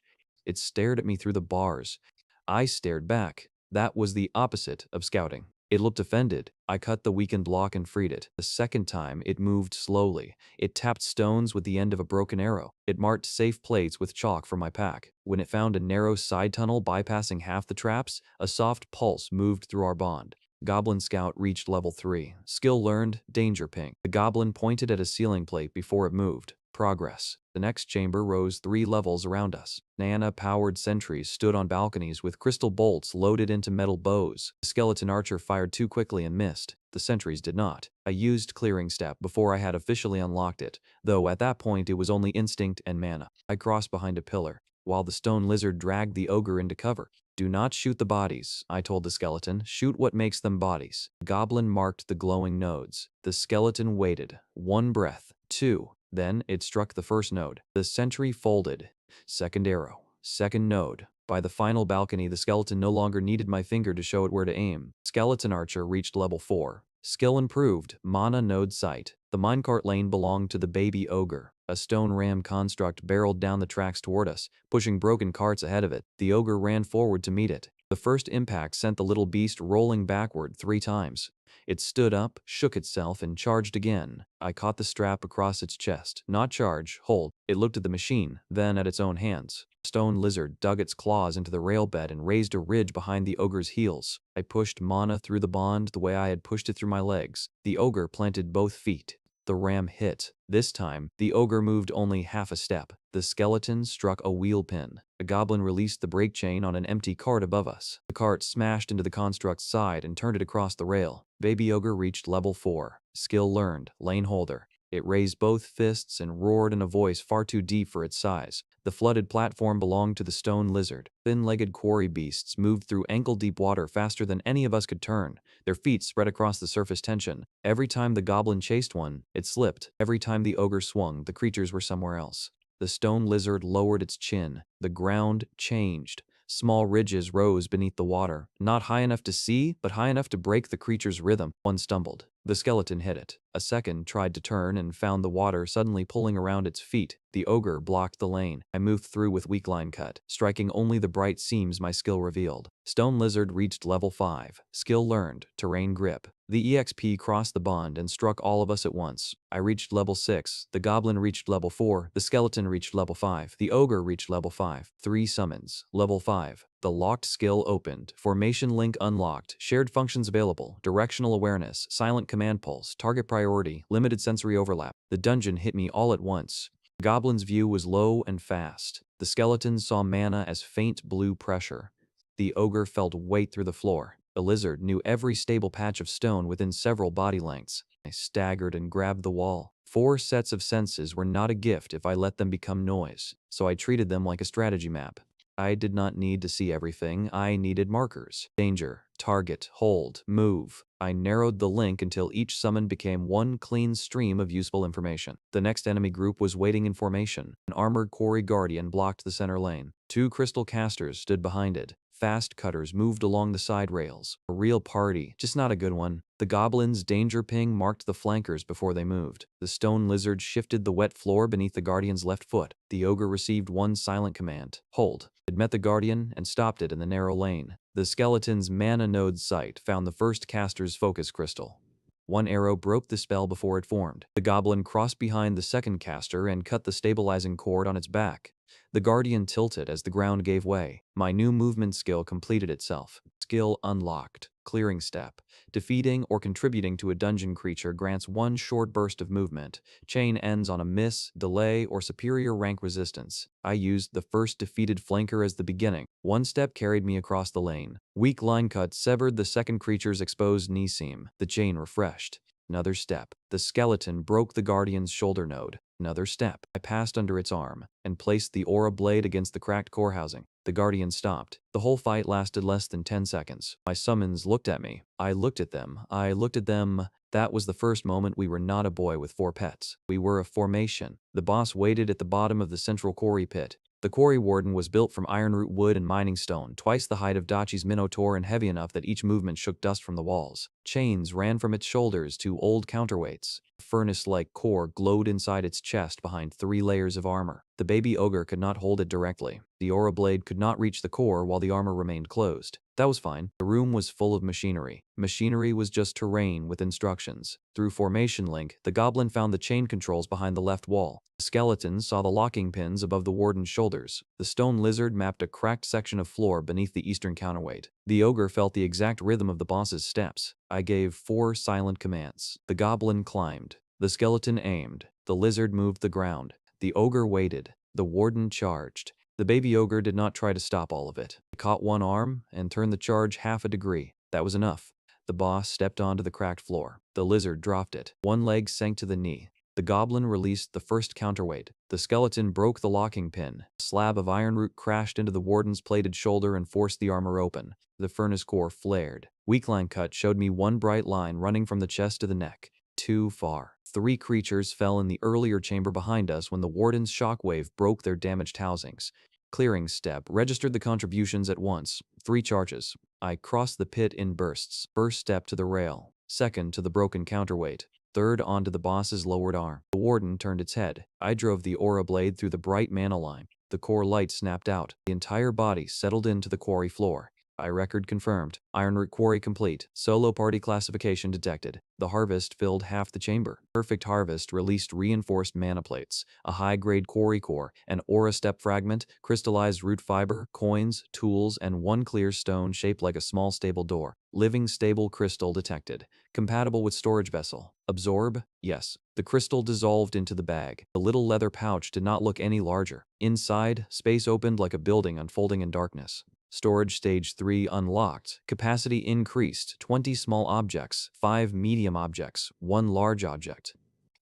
It stared at me through the bars. I stared back. That was the opposite of scouting. It looked offended. I cut the weakened block and freed it. The second time, it moved slowly. It tapped stones with the end of a broken arrow. It marked safe plates with chalk for my pack. When it found a narrow side tunnel bypassing half the traps, a soft pulse moved through our bond. Goblin Scout reached level 3. Skill learned, danger ping. The goblin pointed at a ceiling plate before it moved. Progress. The next chamber rose 3 levels around us. Nana-powered sentries stood on balconies with crystal bolts loaded into metal bows. The skeleton archer fired too quickly and missed. The sentries did not. I used clearing step before I had officially unlocked it, though at that point it was only instinct and mana. I crossed behind a pillar, while the stone lizard dragged the ogre into cover. Do not shoot the bodies, I told the skeleton. Shoot what makes them bodies. The goblin marked the glowing nodes. The skeleton waited. 1 breath. 2. Then it struck the first node. The sentry folded. Second arrow. Second node. By the final balcony, the skeleton no longer needed my finger to show it where to aim. Skeleton archer reached level 4. Skill improved. Mana node sight. The minecart lane belonged to the baby ogre. A stone ram construct barreled down the tracks toward us, pushing broken carts ahead of it. The ogre ran forward to meet it. The first impact sent the little beast rolling backward 3 times. It stood up, shook itself, and charged again. I caught the strap across its chest. Not charge, hold. It looked at the machine, then at its own hands. The stone lizard dug its claws into the rail bed and raised a ridge behind the ogre's heels. I pushed mana through the bond the way I had pushed it through my legs. The ogre planted both feet. The ram hit. This time, the ogre moved only half a step. The skeleton struck a wheel pin. The goblin released the brake chain on an empty cart above us. The cart smashed into the construct's side and turned it across the rail. Baby ogre reached level 4. Skill learned. Lane holder. It raised both fists and roared in a voice far too deep for its size. The flooded platform belonged to the stone lizard. Thin-legged quarry beasts moved through ankle-deep water faster than any of us could turn. Their feet spread across the surface tension. Every time the goblin chased one, it slipped. Every time the ogre swung, the creatures were somewhere else. The stone lizard lowered its chin. The ground changed. Small ridges rose beneath the water, not high enough to see, but high enough to break the creature's rhythm. One stumbled. The skeleton hit it. A second tried to turn and found the water suddenly pulling around its feet. The ogre blocked the lane. I moved through with weak line cut, striking only the bright seams my skill revealed. Stone lizard reached level 5. Skill learned. Terrain grip. The EXP crossed the bond and struck all of us at once. I reached level 6. The goblin reached level 4. The skeleton reached level 5. The ogre reached level 5. 3 summons. Level 5. The locked skill opened. Formation link unlocked. Shared functions available. Directional awareness. Silent command pulse. Target priority. Limited sensory overlap. The dungeon hit me all at once. The goblin's view was low and fast. The skeleton saw mana as faint blue pressure. The ogre felt weight through the floor. The lizard knew every stable patch of stone within several body lengths. I staggered and grabbed the wall. 4 sets of senses were not a gift if I let them become noise, so I treated them like a strategy map. I did not need to see everything, I needed markers. Danger, target, hold, move. I narrowed the link until each summon became one clean stream of useful information. The next enemy group was waiting in formation. An armored quarry guardian blocked the center lane. 2 crystal casters stood behind it. Fast cutters moved along the side rails. A real party, just not a good one. The goblin's danger ping marked the flankers before they moved. The stone lizard shifted the wet floor beneath the guardian's left foot. The ogre received one silent command. Hold. It met the guardian and stopped it in the narrow lane. The skeleton's mana node sight found the first caster's focus crystal. One arrow broke the spell before it formed. The goblin crossed behind the second caster and cut the stabilizing cord on its back. The guardian tilted as the ground gave way. My new movement skill completed itself. Skill unlocked. Clearing step. Defeating or contributing to a dungeon creature grants one short burst of movement. Chain ends on a miss, delay, or superior rank resistance. I used the first defeated flanker as the beginning. One step carried me across the lane. Weak line cut severed the second creature's exposed knee seam. The chain refreshed. Another step. The skeleton broke the guardian's shoulder node. Another step. I passed under its arm and placed the aura blade against the cracked core housing. The guardian stopped. The whole fight lasted less than 10 seconds. My summons looked at me. I looked at them. I looked at them. That was the first moment we were not a boy with 4 pets. We were a formation. The boss waited at the bottom of the central quarry pit. The quarry warden was built from ironroot wood and mining stone, twice the height of Dachi's minotaur and heavy enough that each movement shook dust from the walls. Chains ran from its shoulders to old counterweights. A furnace-like core glowed inside its chest behind 3 layers of armor. The baby ogre could not hold it directly. The aura blade could not reach the core while the armor remained closed. That was fine. The room was full of machinery. Machinery was just terrain with instructions. Through formation link, the goblin found the chain controls behind the left wall. The skeleton saw the locking pins above the warden's shoulders. The stone lizard mapped a cracked section of floor beneath the eastern counterweight. The ogre felt the exact rhythm of the boss's steps. I gave 4 silent commands. The goblin climbed. The skeleton aimed. The lizard moved the ground. The ogre waited. The warden charged. The baby ogre did not try to stop all of it. He caught one arm and turned the charge half a degree. That was enough. The boss stepped onto the cracked floor. The lizard dropped it. One leg sank to the knee. The goblin released the first counterweight. The skeleton broke the locking pin. A slab of ironroot crashed into the warden's plated shoulder and forced the armor open. The furnace core flared. Weak line cut showed me one bright line running from the chest to the neck. Too far. 3 creatures fell in the earlier chamber behind us when the warden's shockwave broke their damaged housings. Clearing step registered the contributions at once. 3 charges. I crossed the pit in bursts. First step to the rail. Second to the broken counterweight. Third onto the boss's lowered arm. The warden turned its head. I drove the aura blade through the bright mana line. The core light snapped out. The entire body settled into the quarry floor. I record confirmed. Ironroot quarry complete. Solo party classification detected. The harvest filled half the chamber. Perfect harvest released reinforced mana plates, a high-grade quarry core, an aura step fragment, crystallized root fiber, coins, tools, and one clear stone shaped like a small stable door. Living stable crystal detected. Compatible with storage vessel. Absorb? Yes. The crystal dissolved into the bag. The little leather pouch did not look any larger. Inside, space opened like a building unfolding in darkness. Storage stage 3 unlocked. Capacity increased. 20 small objects, 5 medium objects, 1 large object.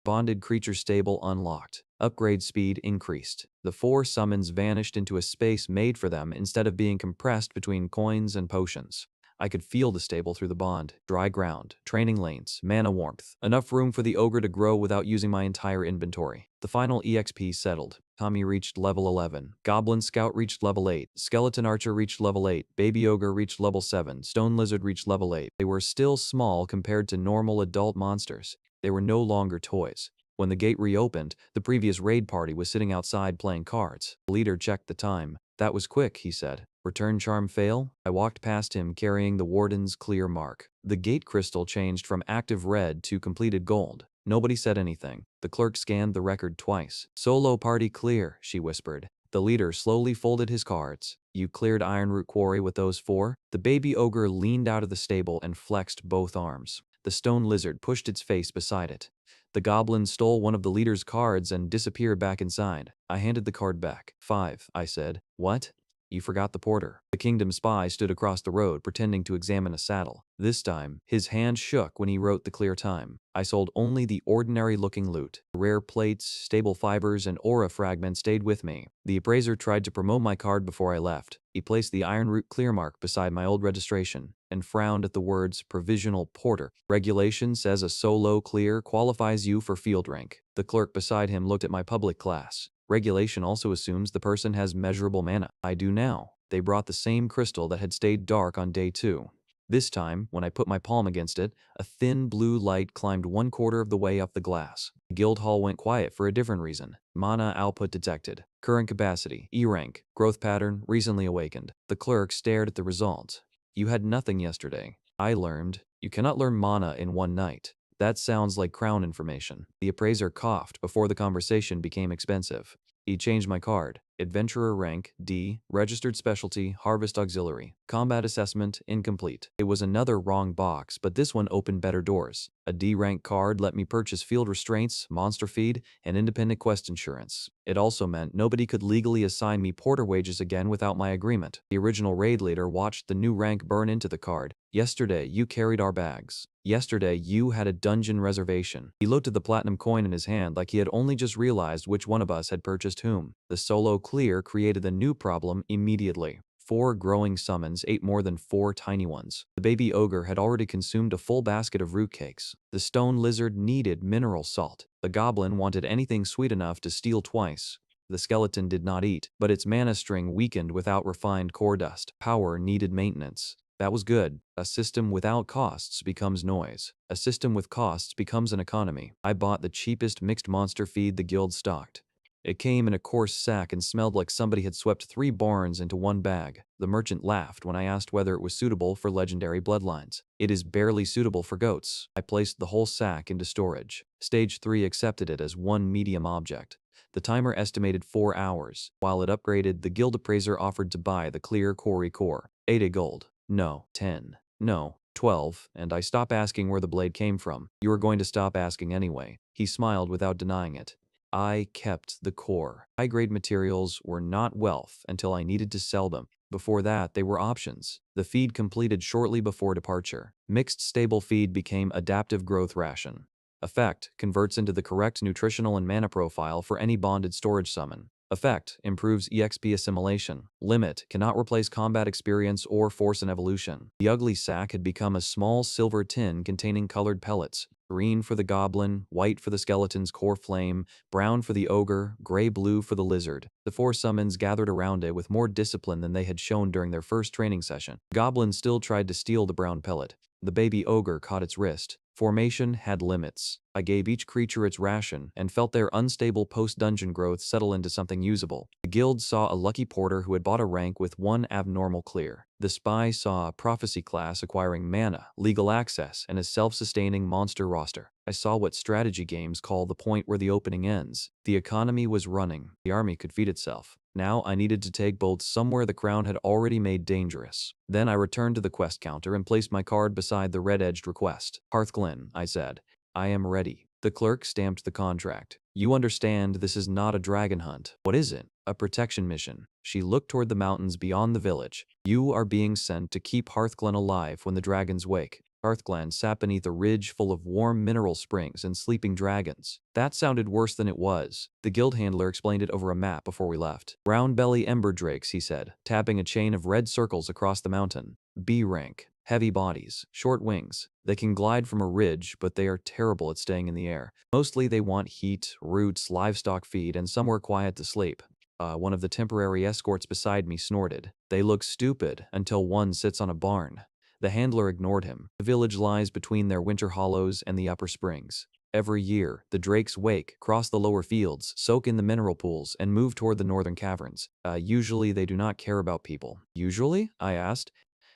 Bonded creature stable unlocked. Upgrade speed increased. The 4 summons vanished into a space made for them instead of being compressed between coins and potions. I could feel the stable through the bond. Dry ground, training lanes, mana warmth. Enough room for the ogre to grow without using my entire inventory. The final EXP settled. Tommy reached level 11. Goblin Scout reached level 8. Skeleton Archer reached level 8. Baby Ogre reached level 7. Stone Lizard reached level 8. They were still small compared to normal adult monsters. They were no longer toys. When the gate reopened, the previous raid party was sitting outside playing cards. The leader checked the time. That was quick, he said. Return charm fail? I walked past him carrying the warden's clear mark. The gate crystal changed from active red to completed gold. Nobody said anything. The clerk scanned the record twice. Solo party clear, she whispered. The leader slowly folded his cards. You cleared Ironroot Quarry with those 4? The baby ogre leaned out of the stable and flexed both arms. The stone lizard pushed its face beside it. The goblin stole one of the leader's cards and disappeared back inside. I handed the card back. 5, I said. What? You forgot the porter. The kingdom spy stood across the road pretending to examine a saddle. This time, his hand shook when he wrote the clear time. I sold only the ordinary-looking loot. Rare plates, stable fibers, and aura fragments stayed with me. The appraiser tried to promote my card before I left. He placed the Ironroot clear mark beside my old registration and frowned at the words provisional porter. Regulation says a solo clear qualifies you for field rank. The clerk beside him looked at my public class. Regulation also assumes the person has measurable mana. I do now. They brought the same crystal that had stayed dark on day 2. This time, when I put my palm against it, a thin blue light climbed 1/4 of the way up the glass. The guild hall went quiet for a different reason. Mana output detected. Current capacity, E rank, growth pattern, recently awakened. The clerk stared at the results. You had nothing yesterday. I learned. You cannot learn mana in one night. That sounds like crown information. The appraiser coughed before the conversation became expensive. He changed my card. Adventurer rank, D, registered specialty, harvest auxiliary. Combat assessment, incomplete. It was another wrong box, but this one opened better doors. A D rank card let me purchase field restraints, monster feed, and independent quest insurance. It also meant nobody could legally assign me porter wages again without my agreement. The original raid leader watched the new rank burn into the card. Yesterday, you carried our bags. Yesterday, you had a dungeon reservation. He looked at the platinum coin in his hand like he had only just realized which one of us had purchased whom. The solo clear created a new problem immediately. 4 growing summons ate more than 4 tiny ones. The baby ogre had already consumed a full basket of root cakes. The stone lizard needed mineral salt. The goblin wanted anything sweet enough to steal twice. The skeleton did not eat, but its mana string weakened without refined core dust. Power needed maintenance. That was good. A system without costs becomes noise. A system with costs becomes an economy. I bought the cheapest mixed monster feed the guild stocked. It came in a coarse sack and smelled like somebody had swept 3 barns into one bag. The merchant laughed when I asked whether it was suitable for legendary bloodlines. It is barely suitable for goats. I placed the whole sack into storage. Stage 3 accepted it as one medium object. The timer estimated 4 hours. While it upgraded, the guild appraiser offered to buy the clear quarry core. 8 gold. No. 10. No. 12, and I stop asking where the blade came from. You are going to stop asking anyway. He smiled without denying it. I kept the core. High-grade materials were not wealth until I needed to sell them. Before that, they were options. The feed completed shortly before departure. Mixed stable feed became adaptive growth ration. Effect converts into the correct nutritional and mana profile for any bonded storage summon. Effect improves EXP assimilation. Limit cannot replace combat experience or force an evolution. The ugly sack had become a small silver tin containing colored pellets. Green for the goblin, white for the skeleton's core flame, brown for the ogre, gray-blue for the lizard. The 4 summons gathered around it with more discipline than they had shown during their first training session. The goblin still tried to steal the brown pellet. The baby ogre caught its wrist. Formation had limits. I gave each creature its ration and felt their unstable post-dungeon growth settle into something usable. The guild saw a lucky porter who had bought a rank with 1 abnormal clear. The spy saw a prophecy class acquiring mana, legal access, and a self-sustaining monster roster. I saw what strategy games call the point where the opening ends. The economy was running. The army could feed itself. Now I needed to take bolts somewhere the crown had already made dangerous. Then I returned to the quest counter and placed my card beside the red-edged request. Hearthglyn, I said. I am ready. The clerk stamped the contract. You understand this is not a dragon hunt. What is it? A protection mission. She looked toward the mountains beyond the village. You are being sent to keep Hearthglen alive when the dragons wake. Hearthglen sat beneath a ridge full of warm mineral springs and sleeping dragons. That sounded worse than it was. The guild handler explained it over a map before we left. Round belly ember drakes, he said, tapping a chain of red circles across the mountain. B rank. Heavy bodies, short wings. They can glide from a ridge, but they are terrible at staying in the air. Mostly they want heat, roots, livestock feed, and somewhere quiet to sleep. One of the temporary escorts beside me snorted. They look stupid until one sits on a barn. The handler ignored him. The village lies between their winter hollows and the upper springs. Every year, the drakes wake, cross the lower fields, soak in the mineral pools, and move toward the northern caverns. Usually they do not care about people. Usually? I asked.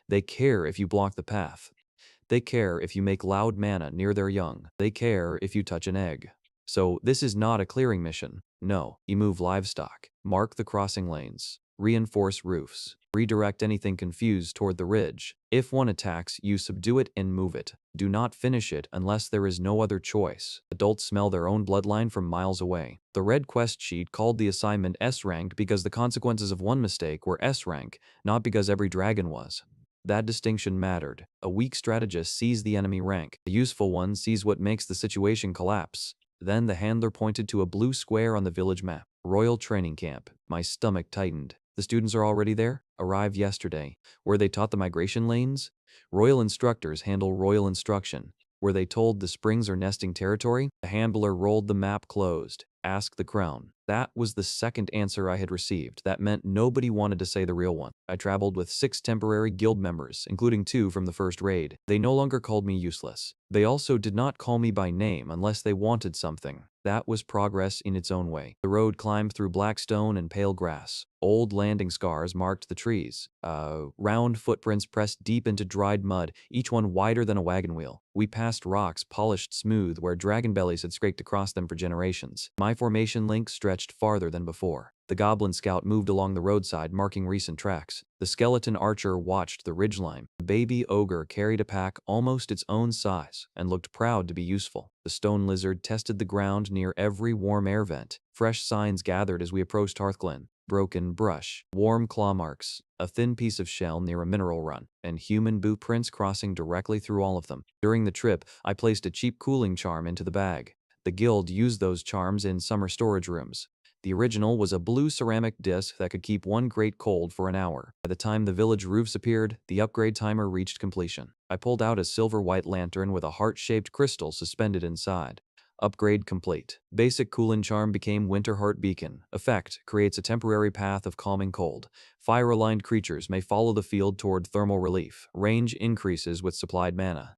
They care if you block the path. They care if you make loud mana near their young. They care if you touch an egg. So this is not a clearing mission. No, you move livestock, mark the crossing lanes, reinforce roofs, redirect anything confused toward the ridge. If one attacks, you subdue it and move it. Do not finish it unless there is no other choice. Adults smell their own bloodline from miles away. The red quest sheet called the assignment S-ranked because the consequences of one mistake were S-rank, not because every dragon was. That distinction mattered. A weak strategist sees the enemy rank. A useful one sees what makes the situation collapse. Then the handler pointed to a blue square on the village map. Royal Training Camp. My stomach tightened. The students are already there? Arrived yesterday. Were they taught the migration lanes? Royal instructors handle royal instruction. Were they told the springs are nesting territory? The handler rolled the map closed. Ask the crown. That was the second answer I had received. That meant nobody wanted to say the real one. I traveled with 6 temporary guild members, including 2 from the first raid. They no longer called me useless. They also did not call me by name unless they wanted something. That was progress in its own way. The road climbed through black stone and pale grass. Old landing scars marked the trees. Round footprints pressed deep into dried mud, each one wider than a wagon wheel. We passed rocks polished smooth where dragon bellies had scraped across them for generations. My formation link stretched farther than before. The goblin scout moved along the roadside, marking recent tracks. The skeleton archer watched the ridgeline. The baby ogre carried a pack almost its own size and looked proud to be useful. The stone lizard tested the ground near every warm air vent. Fresh signs gathered as we approached Hearthglen. Broken brush, warm claw marks, a thin piece of shell near a mineral run, and human boot prints crossing directly through all of them. During the trip, I placed a cheap cooling charm into the bag. The guild used those charms in summer storage rooms. The original was a blue ceramic disc that could keep one great cold for an hour. By the time the village roofs appeared, the upgrade timer reached completion. I pulled out a silver-white lantern with a heart-shaped crystal suspended inside. Upgrade complete. Basic Coolin Charm became Winterheart Beacon. Effect creates a temporary path of calming cold. Fire-aligned creatures may follow the field toward thermal relief. Range increases with supplied mana.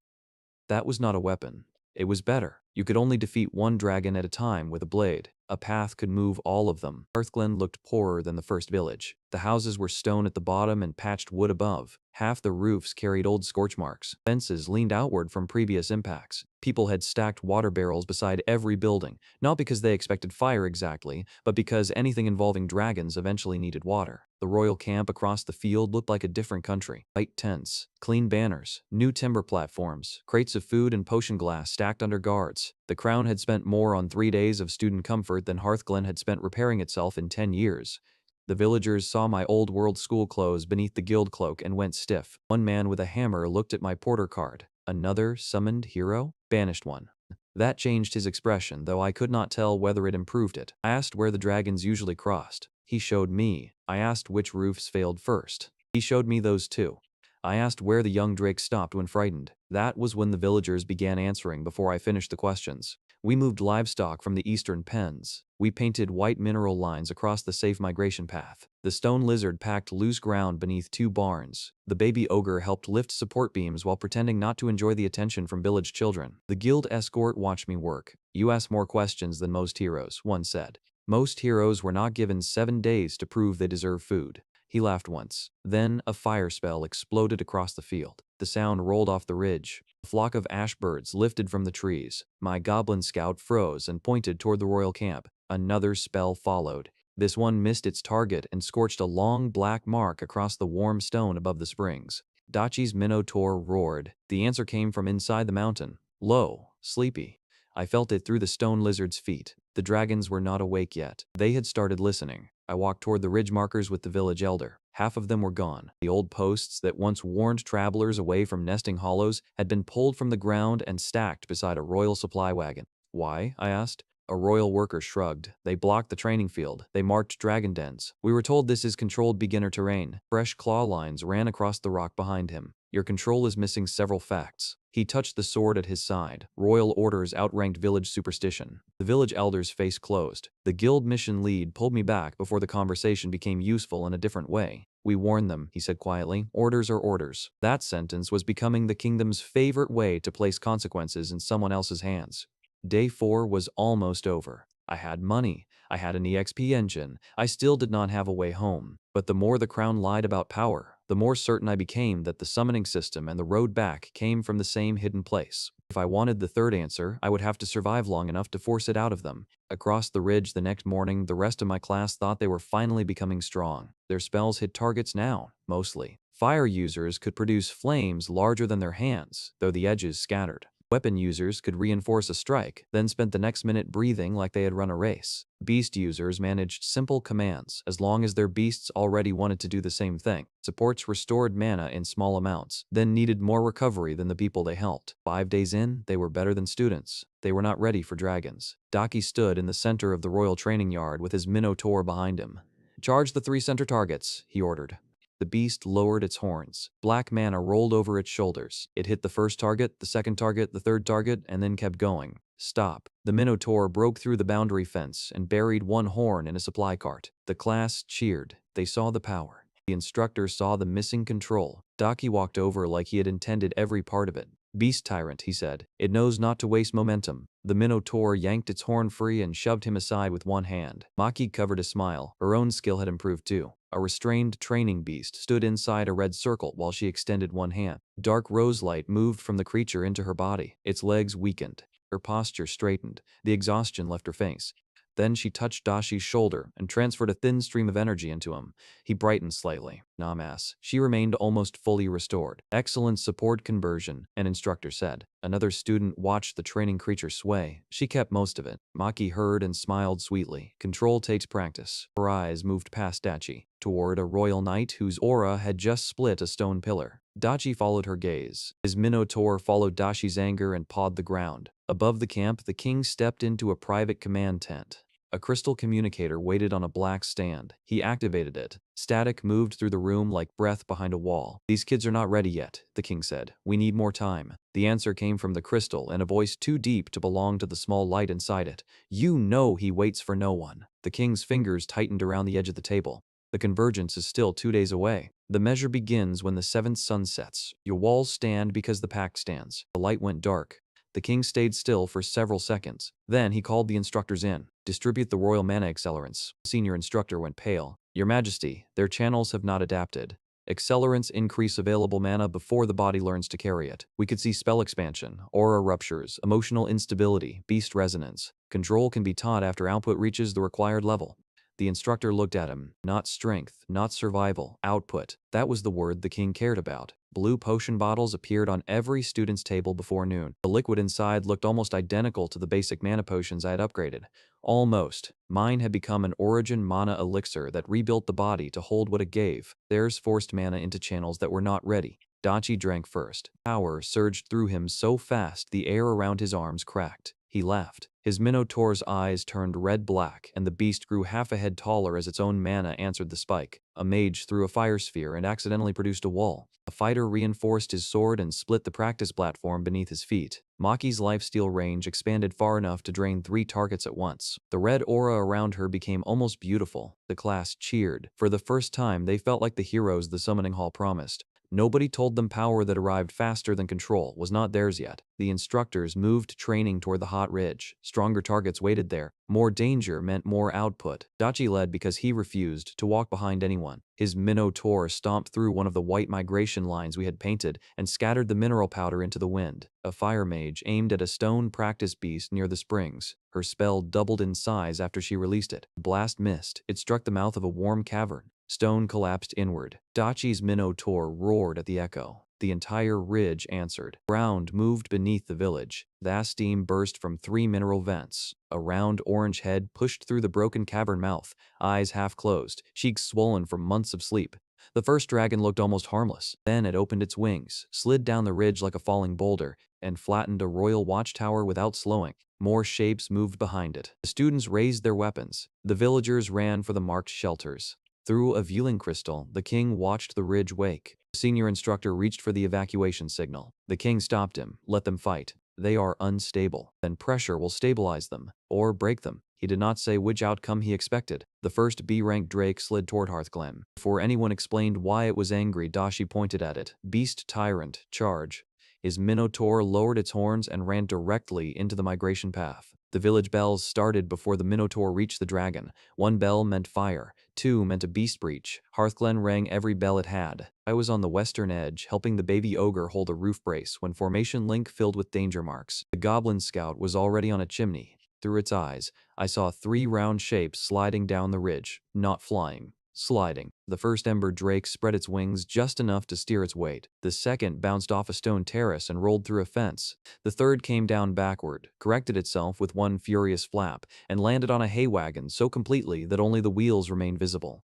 That was not a weapon. It was better. You could only defeat one dragon at a time with a blade. A path could move all of them. Hearthglen looked poorer than the first village. The houses were stone at the bottom and patched wood above. Half the roofs carried old scorch marks. Fences leaned outward from previous impacts. People had stacked water barrels beside every building, not because they expected fire exactly, but because anything involving dragons eventually needed water. The royal camp across the field looked like a different country. White tents, clean banners, new timber platforms, crates of food and potion glass stacked under guards. The crown had spent more on 3 days of student comfort than Hearthglen had spent repairing itself in 10 years. The villagers saw my old world school clothes beneath the guild cloak and went stiff. One man with a hammer looked at my porter card. Another summoned hero? Banished one. That changed his expression, though I could not tell whether it improved it. I asked where the dragons usually crossed. He showed me. I asked which roofs failed first. He showed me those too. I asked where the young drake stopped when frightened. That was when the villagers began answering before I finished the questions. We moved livestock from the eastern pens. We painted white mineral lines across the safe migration path. The stone lizard packed loose ground beneath 2 barns. The baby ogre helped lift support beams while pretending not to enjoy the attention from village children. The guild escort watched me work. You ask more questions than most heroes, one said. Most heroes were not given 7 days to prove they deserve food. He laughed once. Then a fire spell exploded across the field. The sound rolled off the ridge. A flock of ash birds lifted from the trees. My goblin scout froze and pointed toward the royal camp. Another spell followed. This one missed its target and scorched a long black mark across the warm stone above the springs. Dachi's minotaur roared. The answer came from inside the mountain. Low, sleepy. I felt it through the stone lizard's feet. The dragons were not awake yet. They had started listening. I walked toward the ridge markers with the village elder. Half of them were gone. The old posts that once warned travelers away from nesting hollows had been pulled from the ground and stacked beside a royal supply wagon. Why? I asked. A royal worker shrugged. They blocked the training field. They marked dragon dens. We were told this is controlled beginner terrain. Fresh claw lines ran across the rock behind him. Your control is missing several facts. He touched the sword at his side. Royal orders outranked village superstition. The village elder's face closed. The guild mission lead pulled me back before the conversation became useful in a different way. We warn them, he said quietly. Orders are orders. That sentence was becoming the kingdom's favorite way to place consequences in someone else's hands. Day 4 was almost over. I had money. I had an EXP engine. I still did not have a way home. But the more the crown lied about power, the more certain I became that the summoning system and the road back came from the same hidden place. If I wanted the third answer, I would have to survive long enough to force it out of them. Across the ridge the next morning, the rest of my class thought they were finally becoming strong. Their spells hit targets now, mostly. Fire users could produce flames larger than their hands, though the edges scattered. Weapon users could reinforce a strike, then spent the next minute breathing like they had run a race. Beast users managed simple commands, as long as their beasts already wanted to do the same thing. Supports restored mana in small amounts, then needed more recovery than the people they helped. 5 days in, they were better than students. They were not ready for dragons. Daki stood in the center of the royal training yard with his minotaur behind him. Charge the 3 center targets, he ordered. The beast lowered its horns. Black mana rolled over its shoulders. It hit the first target, the second target, the third target, and then kept going. Stop. The minotaur broke through the boundary fence and buried one horn in a supply cart. The class cheered. They saw the power. The instructor saw the missing control. Daki walked over like he had intended every part of it. Beast tyrant, he said. It knows not to waste momentum. The Minotaur yanked its horn free and shoved him aside with one hand. Maki covered a smile. Her own skill had improved too. A restrained training beast stood inside a red circle while she extended one hand. Dark rose light moved from the creature into her body. Its legs weakened. Her posture straightened. The exhaustion left her face. Then she touched Dashi's shoulder and transferred a thin stream of energy into him. He brightened slightly. Namas. She remained almost fully restored. Excellent support conversion, an instructor said. Another student watched the training creature sway. She kept most of it. Maki heard and smiled sweetly. Control takes practice. Her eyes moved past Dachi, toward a royal knight whose aura had just split a stone pillar. Dachi followed her gaze. His Minotaur followed Dashi's anger and pawed the ground. Above the camp, the king stepped into a private command tent. A crystal communicator waited on a black stand. He activated it. Static moved through the room like breath behind a wall. "These kids are not ready yet," the king said. "We need more time." The answer came from the crystal in a voice too deep to belong to the small light inside it. "You know he waits for no one." The king's fingers tightened around the edge of the table. "The convergence is still 2 days away. The measure begins when the 7th sun sets. Your walls stand because the pact stands." The light went dark. The king stayed still for several seconds. Then he called the instructors in. "Distribute the royal mana accelerants." The senior instructor went pale. "Your Majesty, their channels have not adapted. Accelerants increase available mana before the body learns to carry it. We could see spell expansion, aura ruptures, emotional instability, beast resonance. Control can be taught after output reaches the required level." The instructor looked at him. Not strength, not survival, output. That was the word the king cared about. Blue potion bottles appeared on every student's table before noon. The liquid inside looked almost identical to the basic mana potions I had upgraded. Almost. Mine had become an origin mana elixir that rebuilt the body to hold what it gave. Theirs forced mana into channels that were not ready. Dachi drank first. Power surged through him so fast the air around his arms cracked. He laughed. His Minotaur's eyes turned red-black, and the beast grew half a head taller as its own mana answered the spike. A mage threw a fire sphere and accidentally produced a wall. A fighter reinforced his sword and split the practice platform beneath his feet. Maki's lifesteal range expanded far enough to drain 3 targets at once. The red aura around her became almost beautiful. The class cheered. For the first time, they felt like the heroes the summoning hall promised. Nobody told them power that arrived faster than control was not theirs yet. The instructors moved training toward the hot ridge. Stronger targets waited there. More danger meant more output. Dachi led because he refused to walk behind anyone. His Minotaur stomped through one of the white migration lines we had painted and scattered the mineral powder into the wind. A fire mage aimed at a stone practice beast near the springs. Her spell doubled in size after she released it. The blast missed. It struck the mouth of a warm cavern. Stone collapsed inward. Dachi's Minotaur roared at the echo. The entire ridge answered. Ground moved beneath the village. Vast steam burst from 3 mineral vents. A round orange head pushed through the broken cavern mouth, eyes half closed, cheeks swollen from months of sleep. The first dragon looked almost harmless. Then it opened its wings, slid down the ridge like a falling boulder, and flattened a royal watchtower without slowing. More shapes moved behind it. The students raised their weapons. The villagers ran for the marked shelters. Through a viewing crystal, the king watched the ridge wake. The senior instructor reached for the evacuation signal. The king stopped him. "Let them fight. They are unstable. Then pressure will stabilize them, or break them." He did not say which outcome he expected. The first B-rank Drake slid toward Hearthglen. Before anyone explained why it was angry, Dashi pointed at it. "Beast tyrant, charge." His Minotaur lowered its horns and ran directly into the migration path. The village bells started before the Minotaur reached the dragon. 1 bell meant fire, 2 meant a beast breach. Hearthglen rang every bell it had. I was on the western edge, helping the baby ogre hold a roof brace when formation link filled with danger marks. The goblin scout was already on a chimney. Through its eyes, I saw 3 round shapes sliding down the ridge, not flying. Sliding. The first ember drake spread its wings just enough to steer its weight. The second bounced off a stone terrace and rolled through a fence. The third came down backward, corrected itself with one furious flap, and landed on a hay wagon so completely that only the wheels remained visible.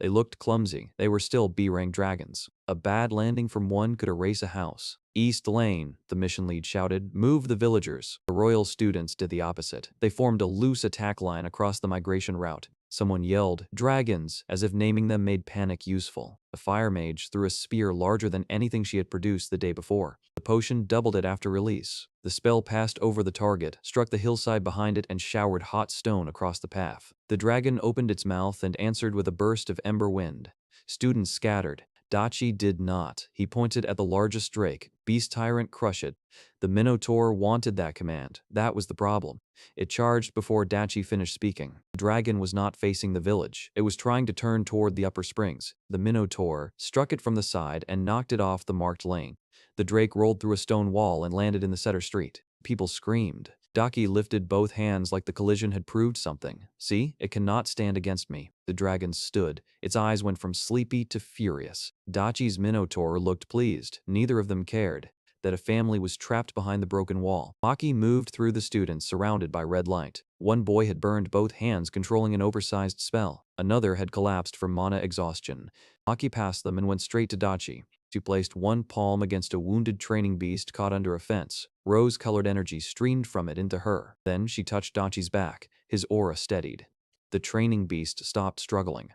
They looked clumsy. They were still B-rank dragons. A bad landing from one could erase a house. "East Lane," the mission lead shouted. "Move the villagers." The royal students did the opposite. They formed a loose attack line across the migration route. Someone yelled, "Dragons," as if naming them made panic useful. The fire mage threw a spear larger than anything she had produced the day before. The potion doubled it after release. The spell passed over the target, struck the hillside behind it, and showered hot stone across the path. The dragon opened its mouth and answered with a burst of ember wind. Students scattered. Dachi did not. He pointed at the largest drake. Beast Tyrant, crush it. The Minotaur wanted that command. That was the problem. It charged before Dachi finished speaking. The dragon was not facing the village. It was trying to turn toward the upper springs. The Minotaur struck it from the side and knocked it off the marked lane. The drake rolled through a stone wall and landed in the center street. People screamed. Daki lifted both hands like the collision had proved something. See, it cannot stand against me. The dragon stood. Its eyes went from sleepy to furious. Dachi's Minotaur looked pleased. Neither of them cared that a family was trapped behind the broken wall. Maki moved through the students surrounded by red light. One boy had burned both hands controlling an oversized spell. Another had collapsed from mana exhaustion. Maki passed them and went straight to Dachi. She placed one palm against a wounded training beast caught under a fence. Rose-colored energy streamed from it into her. Then she touched Dachi's back. His aura steadied. The training beast stopped struggling.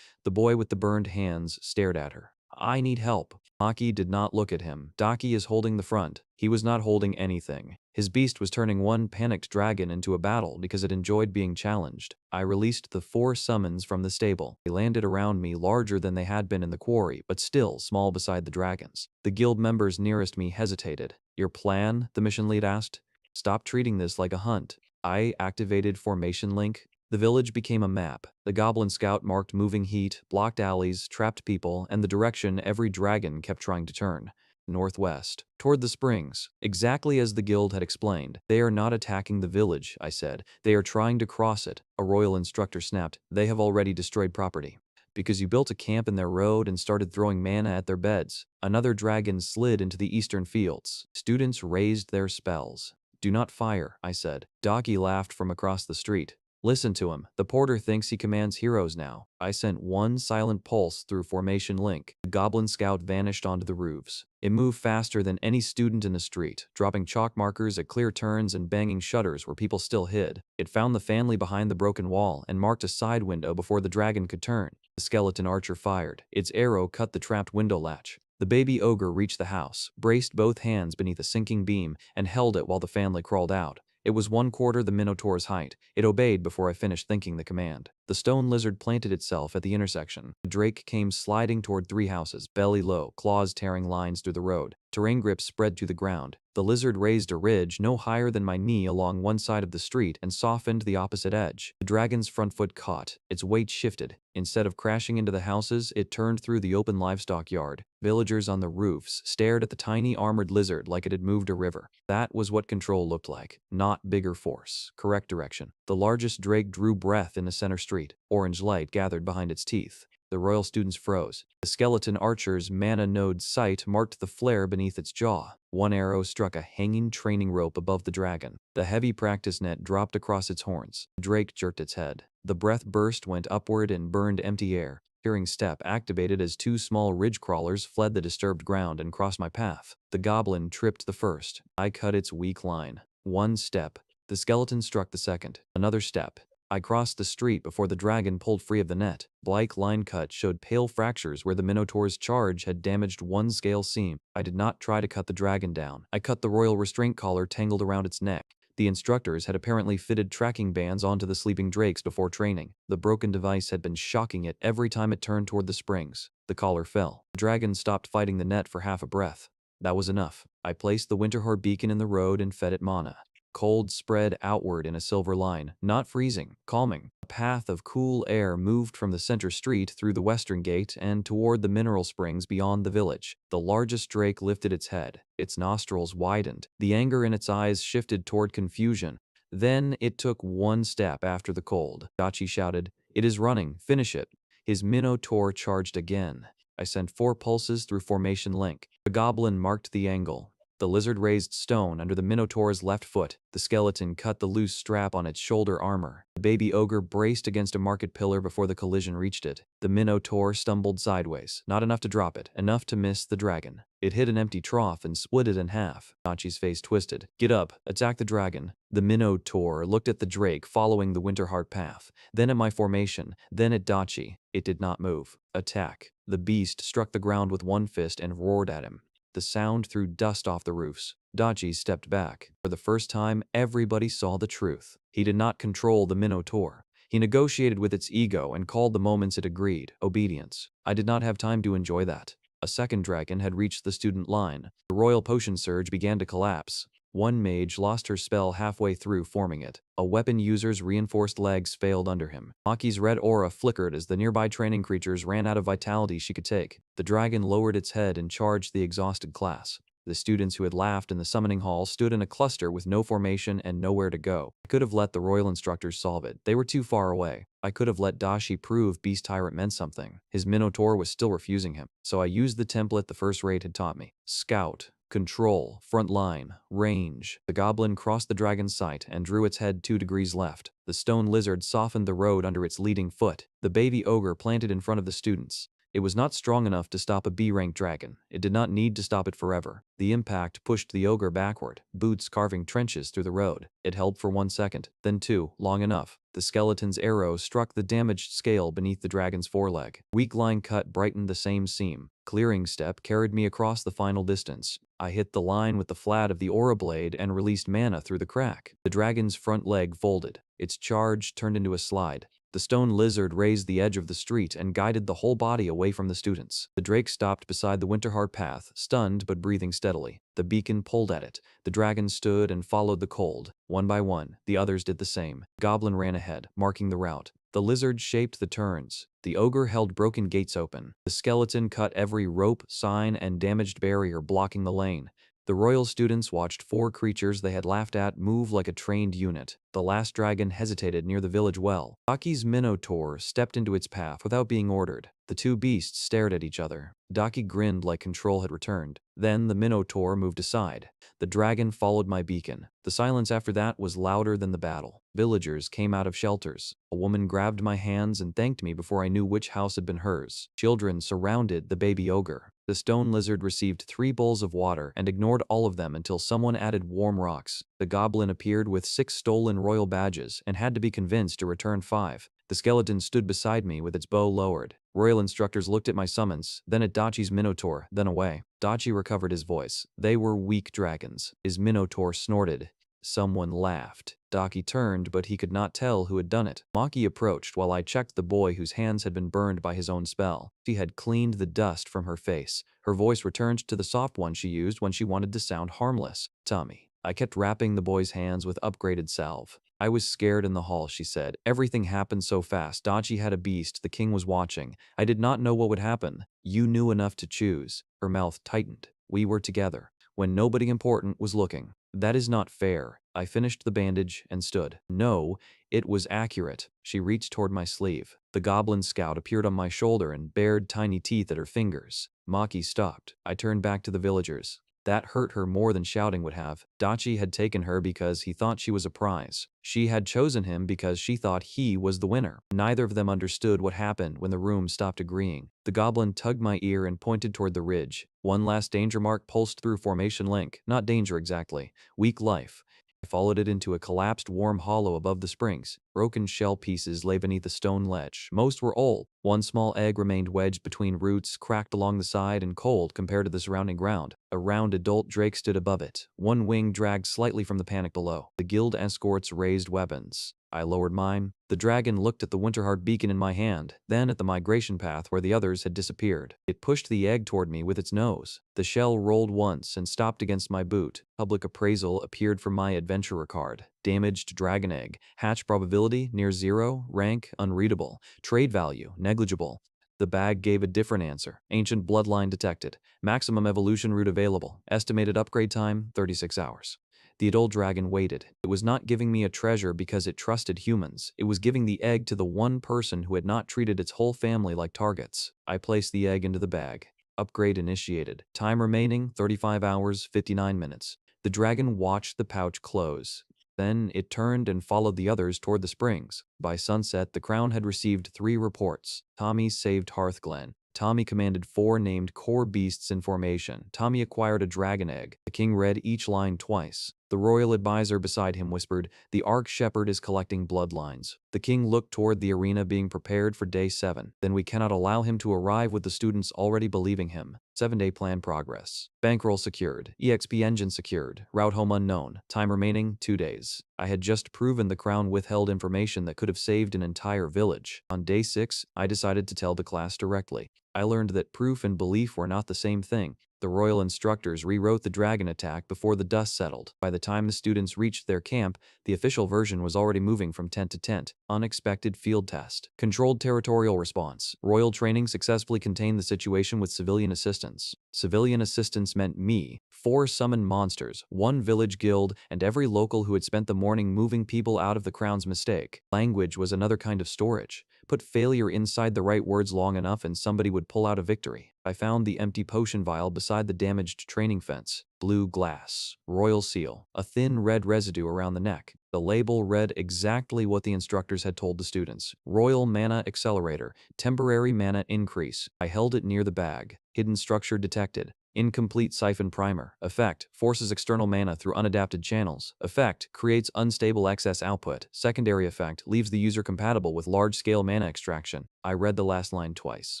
The boy with the burned hands stared at her. I need help. Maki did not look at him. Daki is holding the front. He was not holding anything. His beast was turning one panicked dragon into a battle because it enjoyed being challenged. I released the 4 summons from the stable. They landed around me, larger than they had been in the quarry, but still small beside the dragons. The guild members nearest me hesitated. Your plan? The mission lead asked. Stop treating this like a hunt. I activated formation link. The village became a map. The goblin scout marked moving heat, blocked alleys, trapped people, and the direction every dragon kept trying to turn. Northwest, toward the springs, exactly as the guild had explained. They are not attacking the village, I said. They are trying to cross it. A royal instructor snapped. They have already destroyed property. Because you built a camp in their road and started throwing mana at their beds. Another dragon slid into the eastern fields. Students raised their spells. Do not fire, I said. Daki laughed from across the street. Listen to him. The porter thinks he commands heroes now. I sent one silent pulse through formation link. The goblin scout vanished onto the roofs. It moved faster than any student in the street, dropping chalk markers at clear turns and banging shutters where people still hid. It found the family behind the broken wall and marked a side window before the dragon could turn. The skeleton archer fired. Its arrow cut the trapped window latch. The baby ogre reached the house, braced both hands beneath a sinking beam, and held it while the family crawled out. It was 1/4 the Minotaur's height. It obeyed before I finished thinking the command. The stone lizard planted itself at the intersection. The drake came sliding toward 3 houses, belly low, claws tearing lines through the road. Terrain grips spread to the ground. The lizard raised a ridge no higher than my knee along one side of the street and softened the opposite edge. The dragon's front foot caught. Its weight shifted. Instead of crashing into the houses, it turned through the open livestock yard. Villagers on the roofs stared at the tiny armored lizard like it had moved a river. That was what control looked like. Not bigger force. Correct direction. The largest drake drew breath in the center street. Orange light gathered behind its teeth. The royal students froze. The skeleton archer's mana node sight marked the flare beneath its jaw. One arrow struck a hanging training rope above the dragon. The heavy practice net dropped across its horns. The drake jerked its head. The breath burst went upward and burned empty air. Hearing step activated as 2 small ridge crawlers fled the disturbed ground and crossed my path. The goblin tripped the first. I cut its weak line. 1 step. The skeleton struck the second. Another step. I crossed the street before the dragon pulled free of the net. Black line cut showed pale fractures where the Minotaur's charge had damaged one scale seam. I did not try to cut the dragon down. I cut the royal restraint collar tangled around its neck. The instructors had apparently fitted tracking bands onto the sleeping drakes before training. The broken device had been shocking it every time it turned toward the springs. The collar fell. The dragon stopped fighting the net for half a breath. That was enough. I placed the Winterheart beacon in the road and fed it mana. Cold spread outward in a silver line, not freezing, calming. A path of cool air moved from the center street through the western gate and toward the mineral springs beyond the village. The largest drake lifted its head. Its nostrils widened. The anger in its eyes shifted toward confusion. Then it took 1 step after the cold. Dachi shouted, "It is running, finish it." His Minotaur charged again. I sent 4 pulses through formation link. The goblin marked the angle. The lizard raised stone under the Minotaur's left foot. The skeleton cut the loose strap on its shoulder armor. The baby ogre braced against a market pillar before the collision reached it. The Minotaur stumbled sideways, not enough to drop it, enough to miss the dragon. It hit an empty trough and split it in half. Dachi's face twisted. "Get up, attack the dragon." The Minotaur looked at the drake following the Winterheart path, then at my formation, then at Dachi. It did not move. Attack. The beast struck the ground with 1 fist and roared at him. The sound threw dust off the roofs. Dachi stepped back. For the first time, everybody saw the truth. He did not control the Minotaur. He negotiated with its ego and called the moments it agreed, obedience. I did not have time to enjoy that. A second dragon had reached the student line. The royal potion surge began to collapse. One mage lost her spell halfway through forming it. A weapon user's reinforced legs failed under him. Maki's red aura flickered as the nearby training creatures ran out of vitality she could take. The dragon lowered its head and charged the exhausted class. The students who had laughed in the summoning hall stood in a cluster with no formation and nowhere to go. I could have let the royal instructors solve it. They were too far away. I could have let Dashi prove Beast Tyrant meant something. His Minotaur was still refusing him. So I used the template the first raid had taught me. Scout. Control, front line, range. The goblin crossed the dragon's sight and drew its head 2 degrees left. The stone lizard softened the road under its leading foot. The baby ogre planted in front of the students. It was not strong enough to stop a B-rank dragon. It did not need to stop it forever. The impact pushed the ogre backward, boots carving trenches through the road. It held for 1 second, then 2, long enough. The skeleton's arrow struck the damaged scale beneath the dragon's foreleg. Weak line cut brightened the same seam. Clearing step carried me across the final distance. I hit the line with the flat of the aura blade and released mana through the crack. The dragon's front leg folded. Its charge turned into a slide. The stone lizard raised the edge of the street and guided the whole body away from the students. The drake stopped beside the Winterheart path, stunned but breathing steadily. The beacon pulled at it. The dragon stood and followed the cold. One by one, the others did the same. Goblin ran ahead, marking the route. The lizard shaped the turns. The ogre held broken gates open. The skeleton cut every rope, sign, and damaged barrier blocking the lane. The royal students watched 4 creatures they had laughed at move like a trained unit. The last dragon hesitated near the village well. Daki's Minotaur stepped into its path without being ordered. The 2 beasts stared at each other. Daki grinned like control had returned. Then the Minotaur moved aside. The dragon followed my beacon. The silence after that was louder than the battle. Villagers came out of shelters. A woman grabbed my hands and thanked me before I knew which house had been hers. Children surrounded the baby ogre. The stone lizard received 3 bowls of water and ignored all of them until someone added warm rocks. The goblin appeared with 6 stolen royal badges and had to be convinced to return 5. The skeleton stood beside me with its bow lowered. Royal instructors looked at my summons, then at Dachi's Minotaur, then away. Dachi recovered his voice. They were weak dragons. His Minotaur snorted. Someone laughed. Daki turned, but he could not tell who had done it. Maki approached while I checked the boy whose hands had been burned by his own spell. She had cleaned the dust from her face. Her voice returned to the soft one she used when she wanted to sound harmless. Tommy. I kept wrapping the boy's hands with upgraded salve. I was scared in the hall, she said. Everything happened so fast. Dachi had a beast. The king was watching. I did not know what would happen. You knew enough to choose. Her mouth tightened. We were together when nobody important was looking. That is not fair. I finished the bandage and stood. No, it was accurate. She reached toward my sleeve. The goblin scout appeared on my shoulder and bared tiny teeth at her fingers. Maki stopped. I turned back to the villagers. That hurt her more than shouting would have. Dachi had taken her because he thought she was a prize. She had chosen him because she thought he was the winner. Neither of them understood what happened when the room stopped agreeing. The goblin tugged my ear and pointed toward the ridge. One last danger mark pulsed through formation link. Not danger exactly. Weak life. I followed it into a collapsed warm hollow above the springs. Broken shell pieces lay beneath a stone ledge. Most were old. One small egg remained wedged between roots, cracked along the side and cold compared to the surrounding ground. A round adult drake stood above it. One wing dragged slightly from the panic below. The guild escorts raised weapons. I lowered mine. The dragon looked at the Winterheart beacon in my hand, then at the migration path where the others had disappeared. It pushed the egg toward me with its nose. The shell rolled once and stopped against my boot. Public appraisal appeared for my adventurer card. Damaged dragon egg. Hatch probability near 0. Rank unreadable. Trade value negligible. The bag gave a different answer. Ancient bloodline detected. Maximum evolution route available. Estimated upgrade time 36 hours. The adult dragon waited. It was not giving me a treasure because it trusted humans. It was giving the egg to the one person who had not treated its whole family like targets. I placed the egg into the bag. Upgrade initiated. Time remaining 35 hours, 59 minutes. The dragon watched the pouch close. Then it turned and followed the others toward the springs. By sunset, the crown had received 3 reports. Tommy saved Hearthglen. Tommy commanded 4 named core beasts in formation. Tommy acquired a dragon egg. The king read each line twice. The royal advisor beside him whispered, "The Ark Shepherd is collecting bloodlines." The king looked toward the arena being prepared for day 7. "Then we cannot allow him to arrive with the students already believing him." 7-day plan progress. Bankroll secured. EXP engine secured. Route home unknown. Time remaining 2 days. I had just proven the crown withheld information that could have saved an entire village. On day 6, I decided to tell the class directly. I learned that proof and belief were not the same thing. The royal instructors rewrote the dragon attack before the dust settled. By the time the students reached their camp, the official version was already moving from tent to tent. Unexpected field test. Controlled territorial response. Royal training successfully contained the situation with civilian assistance. Civilian assistance meant me, 4 summoned monsters, 1 village guild, and every local who had spent the morning moving people out of the crown's mistake. Language was another kind of storage. Put failure inside the right words long enough and somebody would pull out a victory. I found the empty potion vial beside the damaged training fence. Blue glass. Royal seal. A thin red residue around the neck. The label read exactly what the instructors had told the students. Royal Mana Accelerator. Temporary mana increase. I held it near the bag. Hidden structure detected. Incomplete siphon primer. Effect: forces external mana through unadapted channels. Effect: creates unstable excess output. Secondary effect: leaves the user compatible with large-scale mana extraction. I read the last line twice.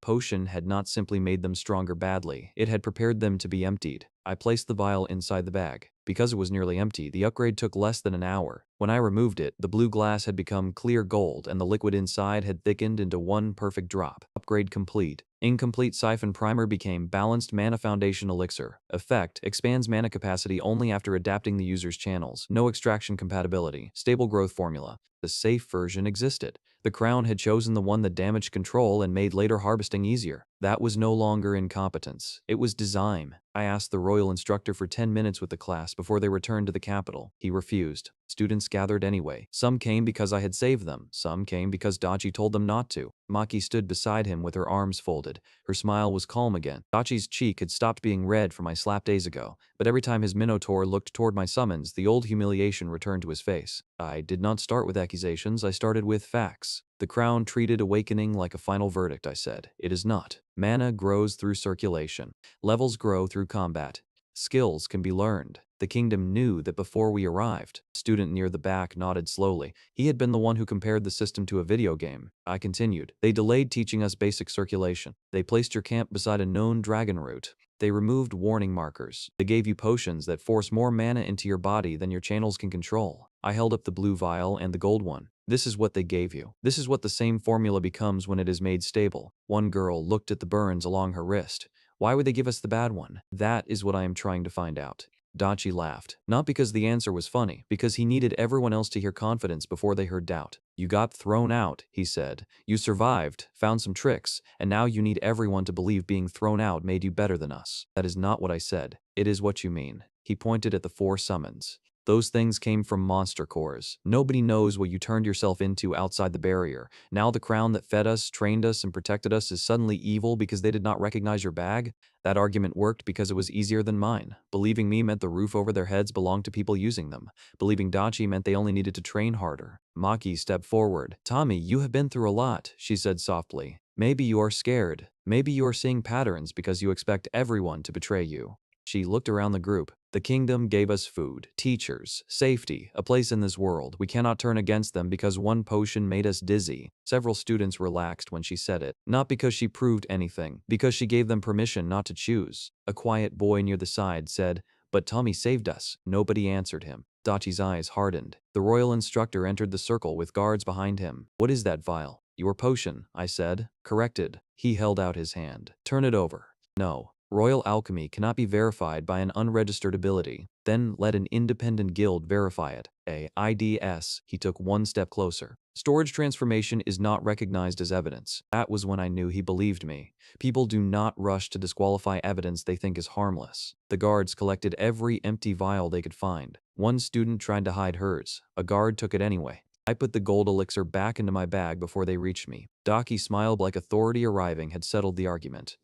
Potion had not simply made them stronger badly, it had prepared them to be emptied. I placed the vial inside the bag. Because it was nearly empty, the upgrade took less than an hour. When I removed it, the blue glass had become clear gold and the liquid inside had thickened into one perfect drop. Upgrade complete. Incomplete siphon primer became balanced mana foundation elixir. Effect: expands mana capacity only after adapting the user's channels. No extraction compatibility. Stable growth formula. The safe version existed. The crown had chosen the one that damaged control and made later harvesting easier. That was no longer incompetence. It was design. I asked the royal instructor for 10 minutes with the class before they returned to the capital. He refused. Students gathered anyway. Some came because I had saved them. Some came because Dachi told them not to. Maki stood beside him with her arms folded. Her smile was calm again. Dachi's cheek had stopped being red from my slap days ago, but every time his minotaur looked toward my summons, the old humiliation returned to his face. I did not start with accusations, I started with facts. The crown treated awakening like a final verdict, I said. It is not. Mana grows through circulation. Levels grow through combat. Skills can be learned. The kingdom knew that before we arrived. Student near the back nodded slowly. He had been the one who compared the system to a video game. I continued. They delayed teaching us basic circulation. They placed your camp beside a known dragon route. They removed warning markers. They gave you potions that force more mana into your body than your channels can control. I held up the blue vial and the gold one. This is what they gave you. This is what the same formula becomes when it is made stable. One girl looked at the burns along her wrist. Why would they give us the bad one? That is what I am trying to find out. Dachi laughed. Not because the answer was funny, because he needed everyone else to hear confidence before they heard doubt. You got thrown out, he said. You survived, found some tricks, and now you need everyone to believe being thrown out made you better than us. That is not what I said. It is what you mean. He pointed at the 4 summons. Those things came from monster cores. Nobody knows what you turned yourself into outside the barrier. Now the crown that fed us, trained us, and protected us is suddenly evil because they did not recognize your bag? That argument worked because it was easier than mine. Believing me meant the roof over their heads belonged to people using them. Believing Dachi meant they only needed to train harder. Maki stepped forward. Tommy, you have been through a lot, she said softly. Maybe you are scared. Maybe you are seeing patterns because you expect everyone to betray you. She looked around the group. The kingdom gave us food, teachers, safety, a place in this world. We cannot turn against them because one potion made us dizzy. Several students relaxed when she said it. Not because she proved anything, because she gave them permission not to choose. A quiet boy near the side said, "But Tommy saved us." Nobody answered him. Dachi's eyes hardened. The royal instructor entered the circle with guards behind him. "What is that vial?" "Your potion," I said. Corrected. He held out his hand. "Turn it over." "No. Royal alchemy cannot be verified by an unregistered ability. Then let an independent guild verify it. IDS. He took one step closer. Storage transformation is not recognized as evidence. That was when I knew he believed me. People do not rush to disqualify evidence they think is harmless. The guards collected every empty vial they could find. One student tried to hide hers. A guard took it anyway. I put the gold elixir back into my bag before they reached me. Dachi smiled like authority arriving had settled the argument.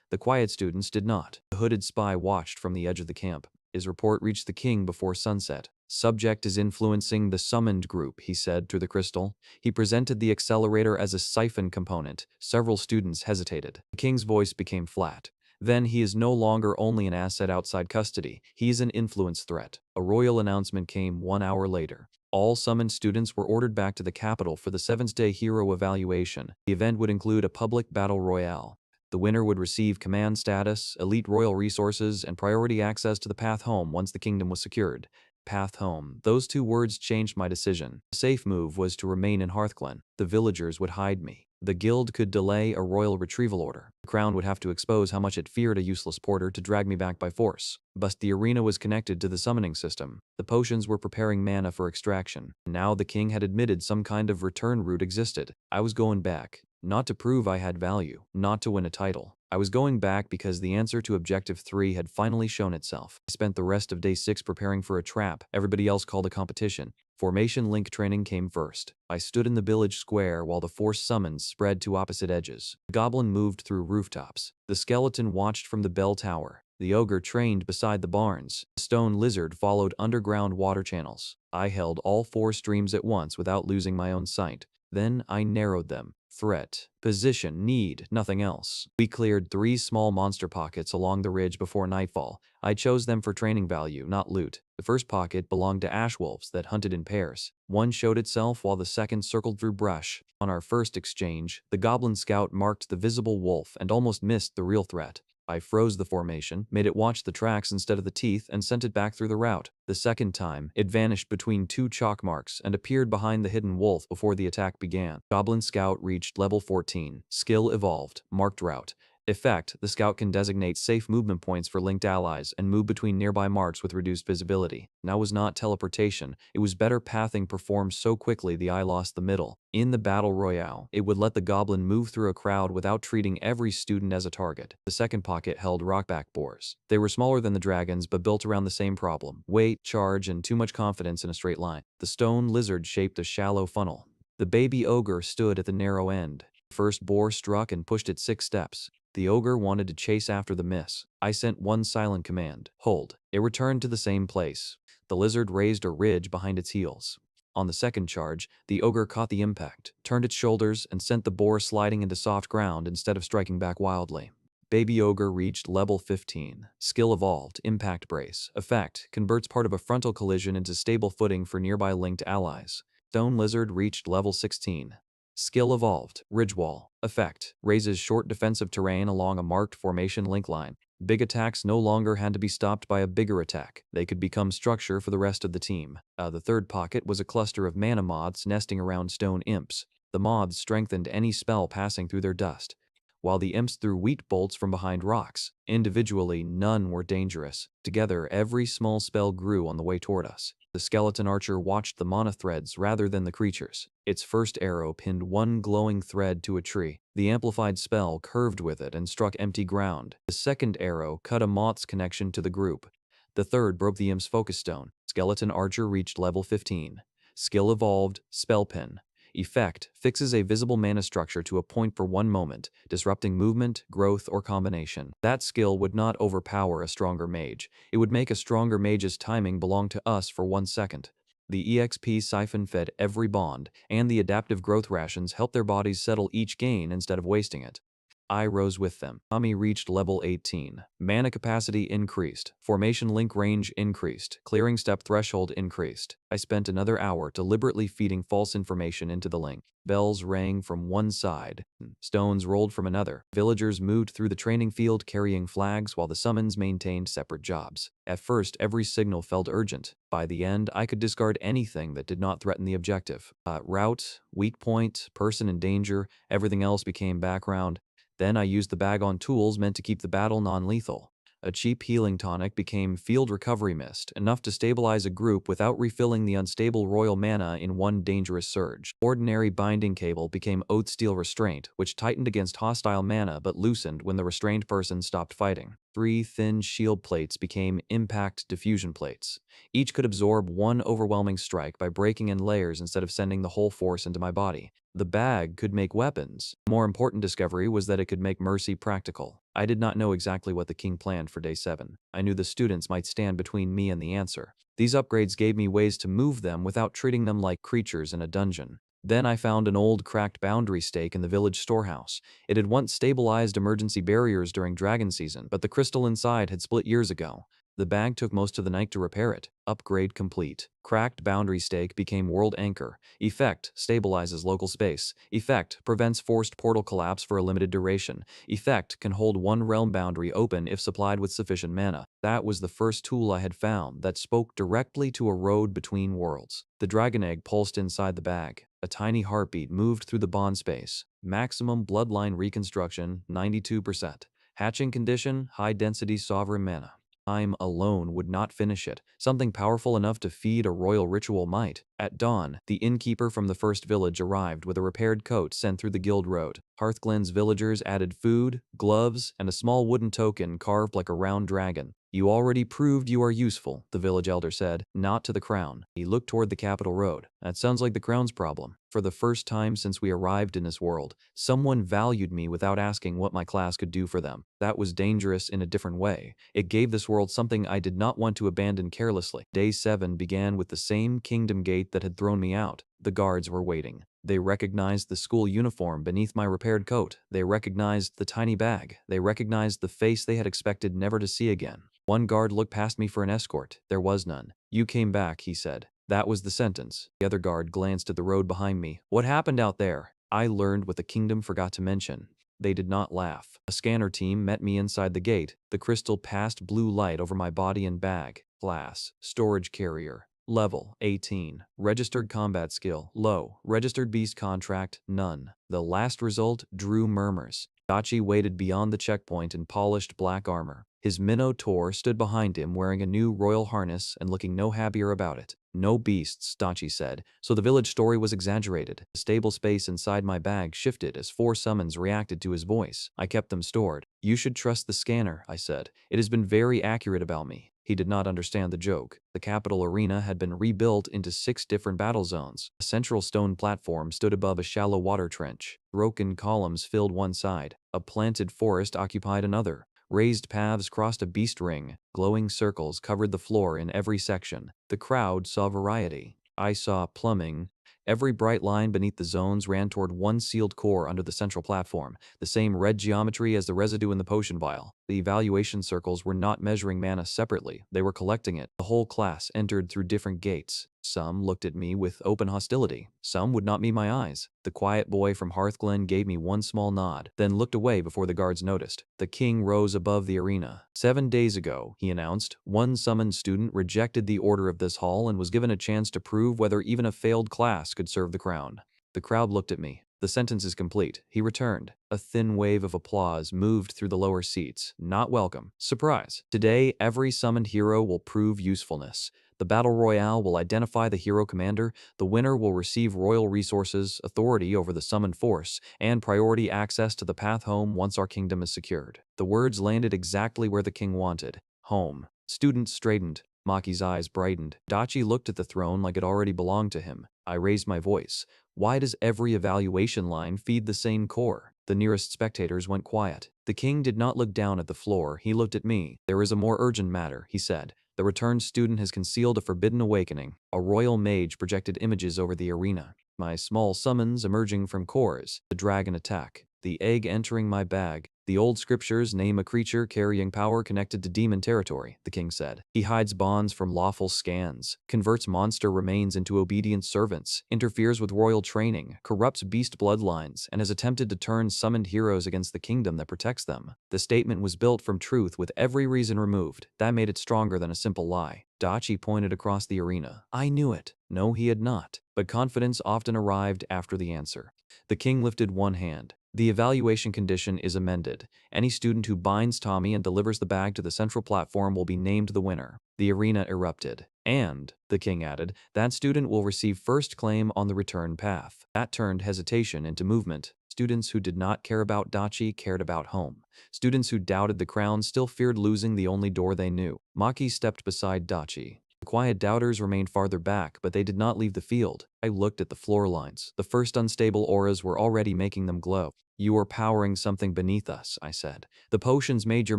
The quiet students did not. The hooded spy watched from the edge of the camp. His report reached the king before sunset. Subject is influencing the summoned group, he said through the crystal. He presented the accelerator as a siphon component. Several students hesitated. The king's voice became flat. Then he is no longer only an asset outside custody, he is an influence threat. A royal announcement came 1 hour later. All summoned students were ordered back to the capital for the 7th-day hero evaluation. The event would include a public battle royale. The winner would receive command status, elite royal resources, and priority access to the path home once the kingdom was secured. Path home. Those two words changed my decision. The safe move was to remain in Hearthglen. The villagers would hide me. The guild could delay a royal retrieval order. The crown would have to expose how much it feared a useless porter to drag me back by force. But the arena was connected to the summoning system. The potions were preparing mana for extraction. Now the king had admitted some kind of return route existed. I was going back. Not to prove I had value, not to win a title. I was going back because the answer to Objective 3 had finally shown itself. I spent the rest of Day 6 preparing for a trap everybody else called a competition. Formation link training came first. I stood in the village square while the force summons spread to opposite edges. The goblin moved through rooftops. The skeleton watched from the bell tower. The ogre trained beside the barns. The stone lizard followed underground water channels. I held all 4 streams at once without losing my own sight. Then I narrowed them. Threat, position, need, nothing else. We cleared 3 small monster pockets along the ridge before nightfall. I chose them for training value, not loot. The first pocket belonged to ashwolves that hunted in pairs. One showed itself while the second circled through brush. On our first exchange, the goblin scout marked the visible wolf and almost missed the real threat. I froze the formation, made it watch the tracks instead of the teeth, and sent it back through the route. The second time, it vanished between 2 chalk marks and appeared behind the hidden wolf before the attack began. Goblin Scout reached level 14. Skill evolved. Marked route. Effect: the scout can designate safe movement points for linked allies and move between nearby marks with reduced visibility. Now was not teleportation, it was better pathing performed so quickly the eye lost the middle. In the battle royale, it would let the goblin move through a crowd without treating every student as a target. The second pocket held rockback boars. They were smaller than the dragons but built around the same problem: weight, charge, and too much confidence in a straight line. The stone lizard shaped a shallow funnel. The baby ogre stood at the narrow end. First boar struck and pushed it 6 steps. The ogre wanted to chase after the miss. I sent one silent command: hold. It returned to the same place. The lizard raised a ridge behind its heels. On the second charge, the ogre caught the impact, turned its shoulders, and sent the boar sliding into soft ground instead of striking back wildly. Baby ogre reached level 15. Skill evolved. Impact brace. Effect: converts part of a frontal collision into stable footing for nearby linked allies. Stone lizard reached level 16. Skill evolved. Ridge wall. Effect: raises short defensive terrain along a marked formation link line. Big attacks no longer had to be stopped by a bigger attack. They could become structure for the rest of the team. The third pocket was a cluster of mana moths nesting around stone imps. The moths strengthened any spell passing through their dust, while the imps threw wheat bolts from behind rocks. Individually, none were dangerous. Together, every small spell grew on the way toward us. The skeleton archer watched the mana threads rather than the creatures. Its first arrow pinned one glowing thread to a tree. The amplified spell curved with it and struck empty ground. The second arrow cut a moth's connection to the group. The third broke the imp's focus stone. Skeleton archer reached level 15. Skill evolved. Spell pin. Effect: fixes a visible mana structure to a point for 1 moment, disrupting movement, growth, or combination. That skill would not overpower a stronger mage. It would make a stronger mage's timing belong to us for 1 second. The EXP siphon fed every bond, and the adaptive growth rations helped their bodies settle each gain instead of wasting it. I rose with them. Ami reached level 18. Mana capacity increased. Formation link range increased. Clearing step threshold increased. I spent another hour deliberately feeding false information into the link. Bells rang from one side. Stones rolled from another. Villagers moved through the training field carrying flags while the summons maintained separate jobs. At first, every signal felt urgent. By the end, I could discard anything that did not threaten the objective. Route, weak point, person in danger, everything else became background. Then I used the bag on tools meant to keep the battle non-lethal. A cheap healing tonic became field recovery mist, enough to stabilize a group without refilling the unstable royal mana in one dangerous surge. Ordinary binding cable became oat steel restraint, which tightened against hostile mana but loosened when the restrained person stopped fighting. 3 thin shield plates became impact diffusion plates. Each could absorb 1 overwhelming strike by breaking in layers instead of sending the whole force into my body. The bag could make weapons. The more important discovery was that it could make mercy practical. I did not know exactly what the king planned for day 7. I knew the students might stand between me and the answer. These upgrades gave me ways to move them without treating them like creatures in a dungeon. Then I found an old cracked boundary stake in the village storehouse. It had once stabilized emergency barriers during dragon season, but the crystal inside had split years ago. The bag took most of the night to repair it. Upgrade complete. Cracked boundary stake became world anchor. Effect stabilizes local space. Effect prevents forced portal collapse for a limited duration. Effect can hold one realm boundary open if supplied with sufficient mana. That was the first tool I had found that spoke directly to a road between worlds. The dragon egg pulsed inside the bag. A tiny heartbeat moved through the bond space. Maximum bloodline reconstruction, 92%. Hatching condition, high density sovereign mana. Time alone would not finish it. Something powerful enough to feed a royal ritual might. At dawn, the innkeeper from the first village arrived with a repaired coat sent through the guild road. Hearthglen's villagers added food, gloves, and a small wooden token carved like a round dragon. You already proved you are useful, the village elder said, not to the crown. He looked toward the capital road. That sounds like the crown's problem. For the first time since we arrived in this world, someone valued me without asking what my class could do for them. That was dangerous in a different way. It gave this world something I did not want to abandon carelessly. Day 7 began with the same kingdom gate that had thrown me out. The guards were waiting. They recognized the school uniform beneath my repaired coat. They recognized the tiny bag. They recognized the face they had expected never to see again. One guard looked past me for an escort. There was none. You came back, he said. That was the sentence. The other guard glanced at the road behind me. What happened out there? I learned what the kingdom forgot to mention. They did not laugh. A scanner team met me inside the gate. The crystal passed blue light over my body and bag. Class, storage carrier. Level, 18. Registered combat skill, low. Registered beast contract, none. The last result drew murmurs. Dachi waited beyond the checkpoint in polished black armor. His minotaur stood behind him wearing a new royal harness and looking no happier about it. No beasts, Dachi said, so the village story was exaggerated. The stable space inside my bag shifted as 4 summons reacted to his voice. I kept them stored. You should trust the scanner, I said. It has been very accurate about me. He did not understand the joke. The capital arena had been rebuilt into 6 different battle zones. A central stone platform stood above a shallow water trench. Broken columns filled one side. A planted forest occupied another. Raised paths crossed a beast ring. Glowing circles covered the floor in every section. The crowd saw variety. I saw plumbing. Every bright line beneath the zones ran toward one sealed core under the central platform, the same red geometry as the residue in the potion vial. The evaluation circles were not measuring mana separately, they were collecting it. The whole class entered through different gates. Some looked at me with open hostility. Some would not meet my eyes. The quiet boy from Hearthglen gave me one small nod, then looked away before the guards noticed. The king rose above the arena. 7 days ago, he announced, one summoned student rejected the order of this hall and was given a chance to prove whether even a failed class could serve the crown. The crowd looked at me. The sentence is complete. He returned. A thin wave of applause moved through the lower seats. Not welcome. Surprise. Today, every summoned hero will prove usefulness. The Battle Royale will identify the hero commander, the winner will receive royal resources, authority over the summoned force, and priority access to the path home once our kingdom is secured. The words landed exactly where the king wanted. Home. Students straightened. Maki's eyes brightened. Dachi looked at the throne like it already belonged to him. I raised my voice. Why does every evaluation line feed the same core? The nearest spectators went quiet. The king did not look down at the floor, he looked at me. There is a more urgent matter, he said. The returned student has concealed a forbidden awakening. A royal mage projected images over the arena. My small summons emerging from cores. The dragon attack. The egg entering my bag. The old scriptures name a creature carrying power connected to demon territory, the king said. He hides bonds from lawful scans, converts monster remains into obedient servants, interferes with royal training, corrupts beast bloodlines, and has attempted to turn summoned heroes against the kingdom that protects them. The statement was built from truth with every reason removed. That made it stronger than a simple lie. Dachi pointed across the arena. I knew it. No, he had not. But confidence often arrived after the answer. The king lifted one hand. The evaluation condition is amended. Any student who binds Tommy and delivers the bag to the central platform will be named the winner. The arena erupted. And, the king added, that student will receive first claim on the return path. That turned hesitation into movement. Students who did not care about Dachi cared about home. Students who doubted the crown still feared losing the only door they knew. Maki stepped beside Dachi. The quiet doubters remained farther back, but they did not leave the field. I looked at the floor lines. The first unstable auras were already making them glow. You are powering something beneath us, I said. The potions made your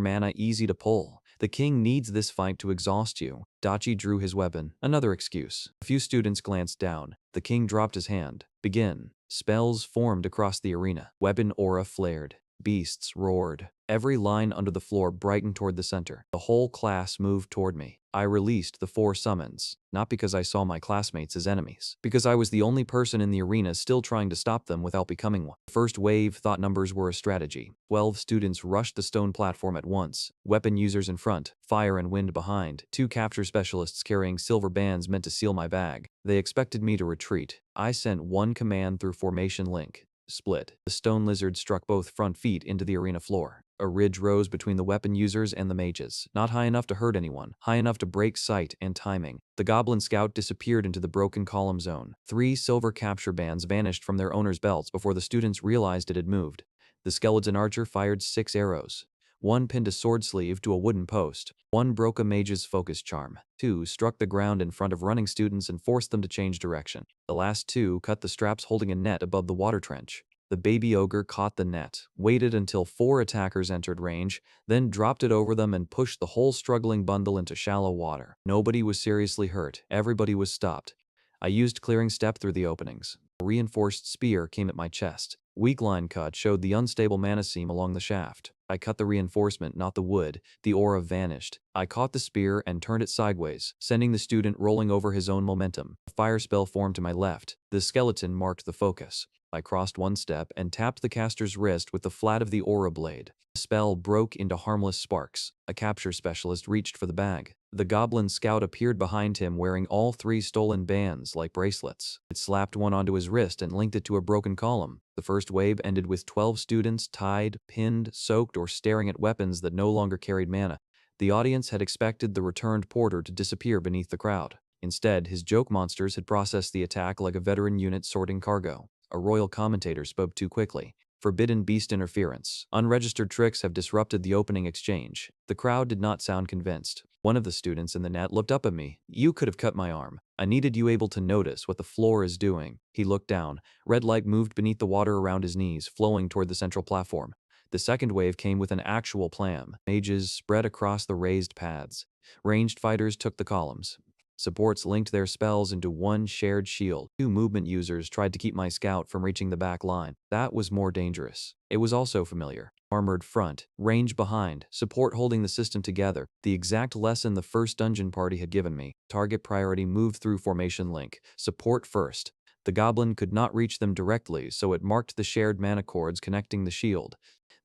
mana easy to pull. The king needs this fight to exhaust you. Dachi drew his weapon, another excuse. A few students glanced down. The king dropped his hand. Begin. Spells formed across the arena. Weapon aura flared. Beasts roared. Every line under the floor brightened toward the center. The whole class moved toward me. I released the 4 summons, not because I saw my classmates as enemies, because I was the only person in the arena still trying to stop them without becoming one. The first wave thought numbers were a strategy. 12 students rushed the stone platform at once, weapon users in front, fire and wind behind, 2 capture specialists carrying silver bands meant to seal my bag. They expected me to retreat. I sent one command through formation link. Split. The stone lizard struck both front feet into the arena floor. A ridge rose between the weapon users and the mages, not high enough to hurt anyone, high enough to break sight and timing. The goblin scout disappeared into the broken column zone. 3 silver capture bands vanished from their owners' belts before the students realized it had moved. The skeleton archer fired 6 arrows. 1 pinned a sword sleeve to a wooden post. 1 broke a mage's focus charm. 2 struck the ground in front of running students and forced them to change direction. The last 2 cut the straps holding a net above the water trench. The baby ogre caught the net, waited until 4 attackers entered range, then dropped it over them and pushed the whole struggling bundle into shallow water. Nobody was seriously hurt. Everybody was stopped. I used clearing step through the openings. A reinforced spear came at my chest. Weak line cut showed the unstable mana seam along the shaft. I cut the reinforcement, not the wood. The aura vanished. I caught the spear and turned it sideways, sending the student rolling over his own momentum. A fire spell formed to my left. The skeleton marked the focus. I crossed 1 step and tapped the caster's wrist with the flat of the aura blade. The spell broke into harmless sparks. A capture specialist reached for the bag. The goblin scout appeared behind him wearing all 3 stolen bands like bracelets. It slapped one onto his wrist and linked it to a broken column. The first wave ended with 12 students tied, pinned, soaked, or staring at weapons that no longer carried mana. The audience had expected the returned porter to disappear beneath the crowd. Instead, his joke monsters had processed the attack like a veteran unit sorting cargo. A royal commentator spoke too quickly. Forbidden beast interference. Unregistered tricks have disrupted the opening exchange. The crowd did not sound convinced. One of the students in the net looked up at me. You could have cut my arm. I needed you able to notice what the floor is doing. He looked down. Red light moved beneath the water around his knees, flowing toward the central platform. The second wave came with an actual plan. Mages spread across the raised paths. Ranged fighters took the columns. Supports linked their spells into 1 shared shield. 2 movement users tried to keep my scout from reaching the back line. That was more dangerous. It was also familiar. Armored front, range behind, support holding the system together. The exact lesson the first dungeon party had given me. Target priority moved through formation link. Support first. The goblin could not reach them directly, so it marked the shared mana cords connecting the shield.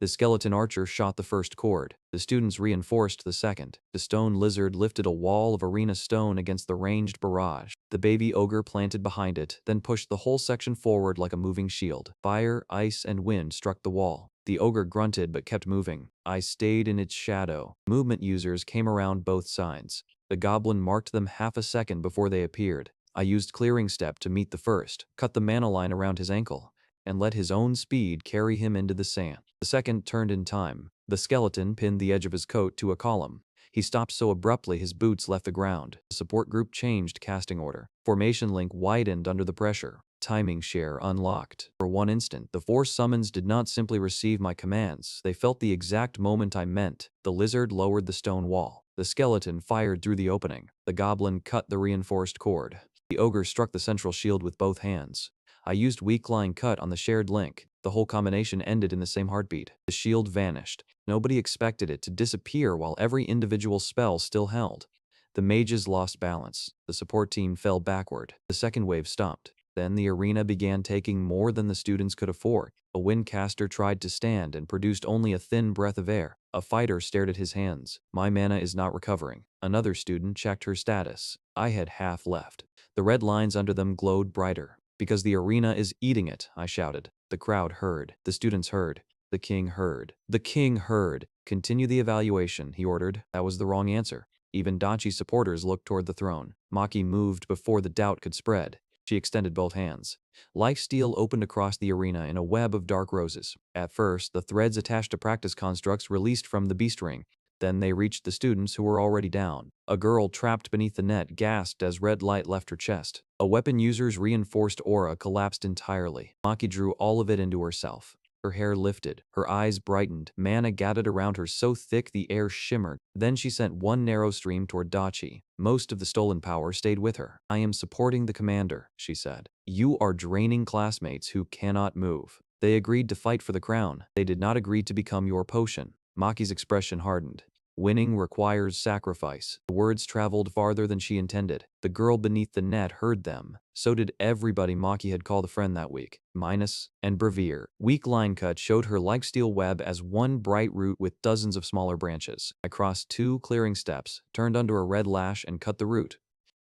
The skeleton archer shot the first cord. The students reinforced the second. The stone lizard lifted a wall of arena stone against the ranged barrage. The baby ogre planted behind it, then pushed the whole section forward like a moving shield. Fire, ice, and wind struck the wall. The ogre grunted but kept moving. I stayed in its shadow. Movement users came around both sides. The goblin marked them half a second before they appeared. I used clearing step to meet the first, cut the mana line around his ankle, and let his own speed carry him into the sand. The second turned in time. The skeleton pinned the edge of his coat to a column. He stopped so abruptly his boots left the ground. The support group changed casting order. Formation link widened under the pressure. Timing share unlocked. For 1 instant, the 4 summons did not simply receive my commands. They felt the exact moment I meant. The lizard lowered the stone wall. The skeleton fired through the opening. The goblin cut the reinforced cord. The ogre struck the central shield with both hands. I used weak line cut on the shared link. The whole combination ended in the same heartbeat. The shield vanished. Nobody expected it to disappear while every individual spell still held. The mages lost balance. The support team fell backward. The second wave stopped. Then the arena began taking more than the students could afford. A windcaster tried to stand and produced only a thin breath of air. A fighter stared at his hands. My mana is not recovering. Another student checked her status. I had half left. The red lines under them glowed brighter. Because the arena is eating it, I shouted. The crowd heard. The students heard. The king heard. The king heard. Continue the evaluation, he ordered. That was the wrong answer. Even Dachi's supporters looked toward the throne. Maki moved before the doubt could spread. She extended both hands. Lifesteal opened across the arena in a web of dark roses. At first, the threads attached to practice constructs released from the beast ring. Then they reached the students who were already down. A girl trapped beneath the net gasped as red light left her chest. A weapon user's reinforced aura collapsed entirely. Maki drew all of it into herself. Her hair lifted, her eyes brightened, mana gathered around her so thick the air shimmered. Then she sent one narrow stream toward Dachi. Most of the stolen power stayed with her. I am supporting the commander, she said. You are draining classmates who cannot move. They agreed to fight for the crown. They did not agree to become your potion. Maki's expression hardened. Winning requires sacrifice. The words traveled farther than she intended. The girl beneath the net heard them. So did everybody Maki had called a friend that week. Minus and Brevere. Weak line cut showed her like steel web as one bright root with dozens of smaller branches. I crossed 2 clearing steps, turned under a red lash and cut the root.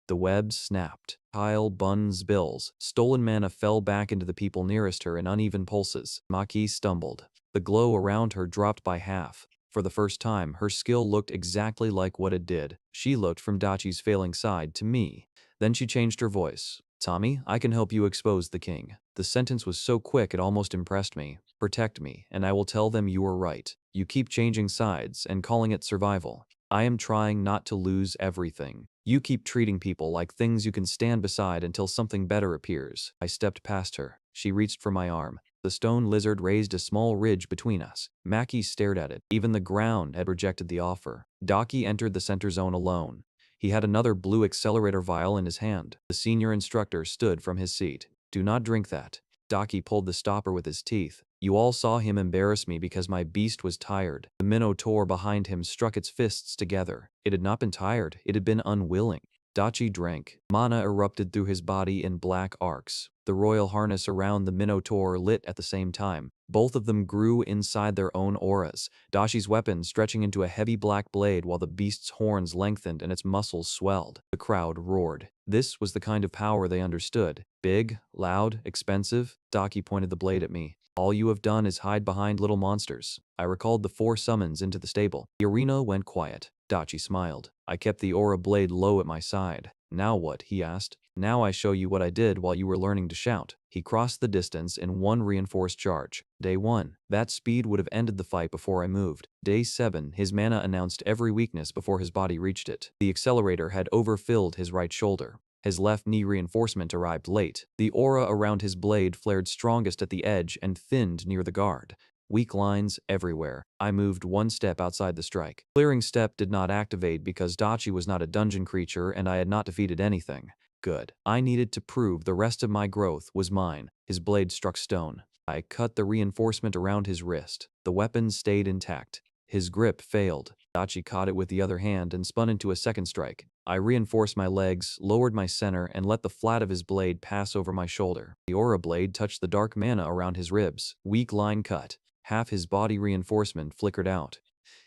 The webs snapped. Tile, buns, bills. Stolen mana fell back into the people nearest her in uneven pulses. Maki stumbled. The glow around her dropped by half. For the first time, her skill looked exactly like what it did. She looked from Dachi's failing side to me. Then she changed her voice. Tommy, I can help you expose the king. The sentence was so quick it almost impressed me. Protect me, and I will tell them you were right. You keep changing sides and calling it survival. I am trying not to lose everything. You keep treating people like things you can stand beside until something better appears. I stepped past her. She reached for my arm. The stone lizard raised a small ridge between us. Maki stared at it. Even the ground had rejected the offer. Daki entered the center zone alone. He had another blue accelerator vial in his hand. The senior instructor stood from his seat. Do not drink that. Daki pulled the stopper with his teeth. You all saw him embarrass me because my beast was tired. The minotaur behind him struck its fists together. It had not been tired, it had been unwilling. Dachi drank. Mana erupted through his body in black arcs. The royal harness around the minotaur lit at the same time. Both of them grew inside their own auras. Dachi's weapon stretching into a heavy black blade while the beast's horns lengthened and its muscles swelled. The crowd roared. This was the kind of power they understood. Big, loud, expensive. Daki pointed the blade at me. All you have done is hide behind little monsters. I recalled the 4 summons into the stable. The arena went quiet. Dachi smiled. I kept the aura blade low at my side. Now what? He asked. Now I show you what I did while you were learning to shout. He crossed the distance in one reinforced charge. Day 1. That speed would have ended the fight before I moved. Day 7. His mana announced every weakness before his body reached it. The accelerator had overfilled his right shoulder. His left knee reinforcement arrived late. The aura around his blade flared strongest at the edge and thinned near the guard. Weak lines everywhere. I moved 1 step outside the strike. Clearing step did not activate because Dachi was not a dungeon creature and I had not defeated anything. Good. I needed to prove the rest of my growth was mine. His blade struck stone. I cut the reinforcement around his wrist. The weapon stayed intact. His grip failed. Dachi caught it with the other hand and spun into a second strike. I reinforced my legs, lowered my center, and let the flat of his blade pass over my shoulder. The aura blade touched the dark mana around his ribs. Weak line cut. Half his body reinforcement flickered out.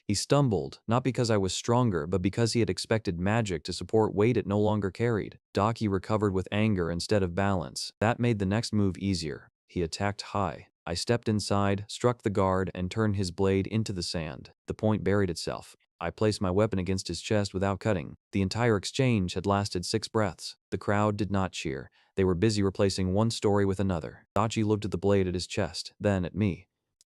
He stumbled, not because I was stronger, but because he had expected magic to support weight it no longer carried. Daki recovered with anger instead of balance. That made the next move easier. He attacked high. I stepped inside, struck the guard, and turned his blade into the sand. The point buried itself. I placed my weapon against his chest without cutting. The entire exchange had lasted 6 breaths. The crowd did not cheer. They were busy replacing one story with another. Dachi looked at the blade at his chest, then at me.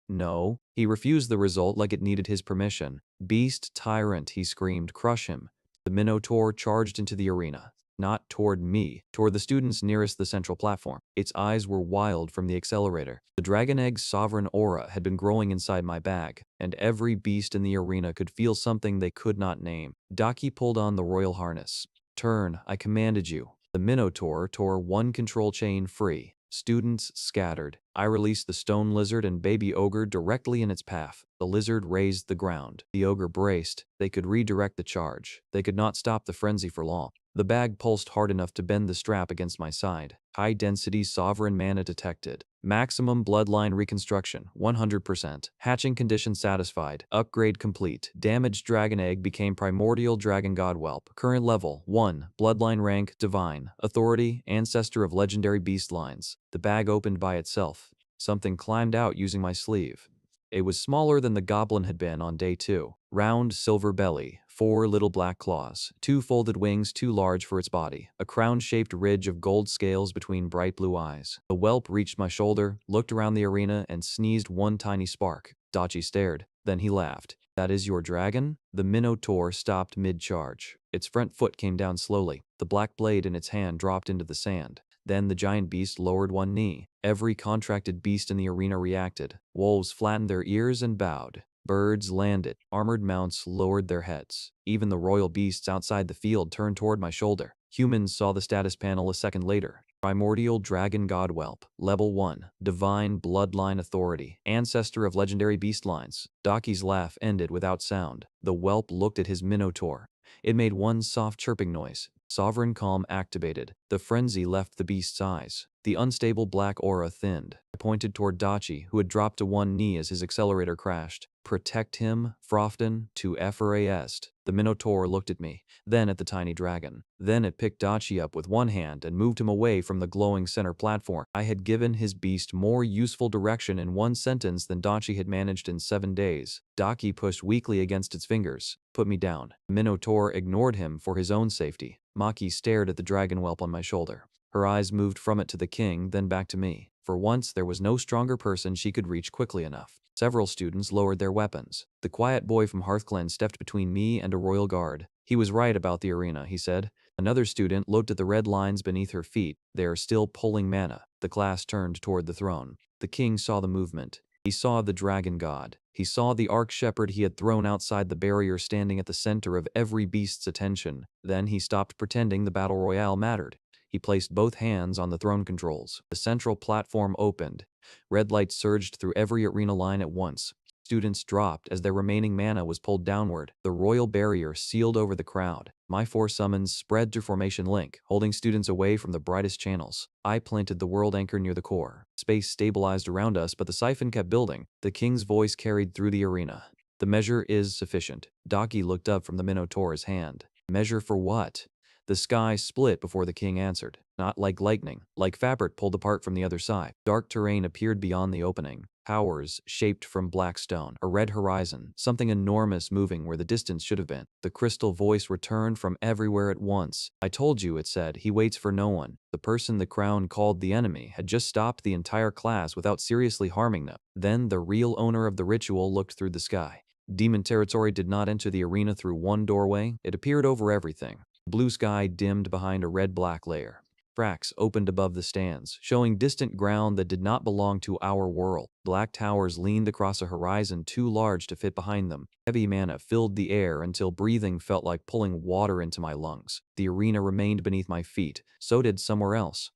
No. He refused the result like it needed his permission. Beast, tyrant, he screamed, crush him. The minotaur charged into the arena. Not toward me, toward the students nearest the central platform. Its eyes were wild from the accelerator. The dragon egg's sovereign aura had been growing inside my bag, and every beast in the arena could feel something they could not name. Daki pulled on the royal harness. Turn, I commanded you. The minotaur tore one control chain free. Students scattered. I released the stone lizard and baby ogre directly in its path. The lizard raised the ground. The ogre braced. They could redirect the charge. They could not stop the frenzy for long. The bag pulsed hard enough to bend the strap against my side. High-density sovereign mana detected. Maximum bloodline reconstruction, 100%. Hatching condition satisfied. Upgrade complete. Damaged dragon egg became primordial dragon god whelp. Current level, 1. Bloodline rank, divine. Authority, ancestor of legendary beast lines. The bag opened by itself. Something climbed out using my sleeve. It was smaller than the goblin had been on day 2. Round silver belly, 4 little black claws, 2 folded wings too large for its body, a crown-shaped ridge of gold scales between bright blue eyes. The whelp reached my shoulder, looked around the arena, and sneezed one tiny spark. Dachi stared. Then he laughed. That is your dragon? The minotaur stopped mid-charge. Its front foot came down slowly. The black blade in its hand dropped into the sand. Then the giant beast lowered one knee. Every contracted beast in the arena reacted. Wolves flattened their ears and bowed. Birds landed. Armored mounts lowered their heads. Even the royal beasts outside the field turned toward my shoulder. Humans saw the status panel a second later. Primordial Dragon God Whelp. Level 1. Divine Bloodline Authority. Ancestor of legendary beast lines. Daki's laugh ended without sound. The whelp looked at his minotaur. It made one soft chirping noise. Sovereign calm activated. The frenzy left the beast's eyes. The unstable black aura thinned. I pointed toward Dachi, who had dropped to one knee as his accelerator crashed. Protect him, Frofton, to Est. The Minotaur looked at me, then at the tiny dragon. Then it picked Dachi up with one hand and moved him away from the glowing center platform. I had given his beast more useful direction in one sentence than Dachi had managed in 7 days. Dachi pushed weakly against its fingers. Put me down. Minotaur ignored him for his own safety. Maki stared at the dragon whelp on my shoulder. Her eyes moved from it to the king, then back to me. For once, there was no stronger person she could reach quickly enough. Several students lowered their weapons. The quiet boy from Hearthclan stepped between me and a royal guard. He was right about the arena, he said. Another student looked at the red lines beneath her feet. They are still pulling mana. The class turned toward the throne. The king saw the movement. He saw the dragon god. He saw the arc shepherd he had thrown outside the barrier standing at the center of every beast's attention. Then he stopped pretending the battle royale mattered. He placed both hands on the throne controls. The central platform opened. Red light surged through every arena line at once. Students dropped as their remaining mana was pulled downward. The royal barrier sealed over the crowd. My 4 summons spread to Formation Link, holding students away from the brightest channels. I planted the world anchor near the core. Space stabilized around us, but the siphon kept building. The king's voice carried through the arena. The measure is sufficient. Daki looked up from the Minotaur's hand. Measure for what? The sky split before the king answered. Not like lightning, like fabric pulled apart from the other side. Dark terrain appeared beyond the opening. Towers shaped from black stone, a red horizon, something enormous moving where the distance should have been. The crystal voice returned from everywhere at once. I told you, it said, he waits for no one. The person the crown called the enemy had just stopped the entire class without seriously harming them. Then the real owner of the ritual looked through the sky. Demon territory did not enter the arena through one doorway. It appeared over everything. Blue sky dimmed behind a red-black layer. Cracks opened above the stands, showing distant ground that did not belong to our world. Black towers leaned across a horizon too large to fit behind them. Heavy mana filled the air until breathing felt like pulling water into my lungs. The arena remained beneath my feet, so did somewhere else.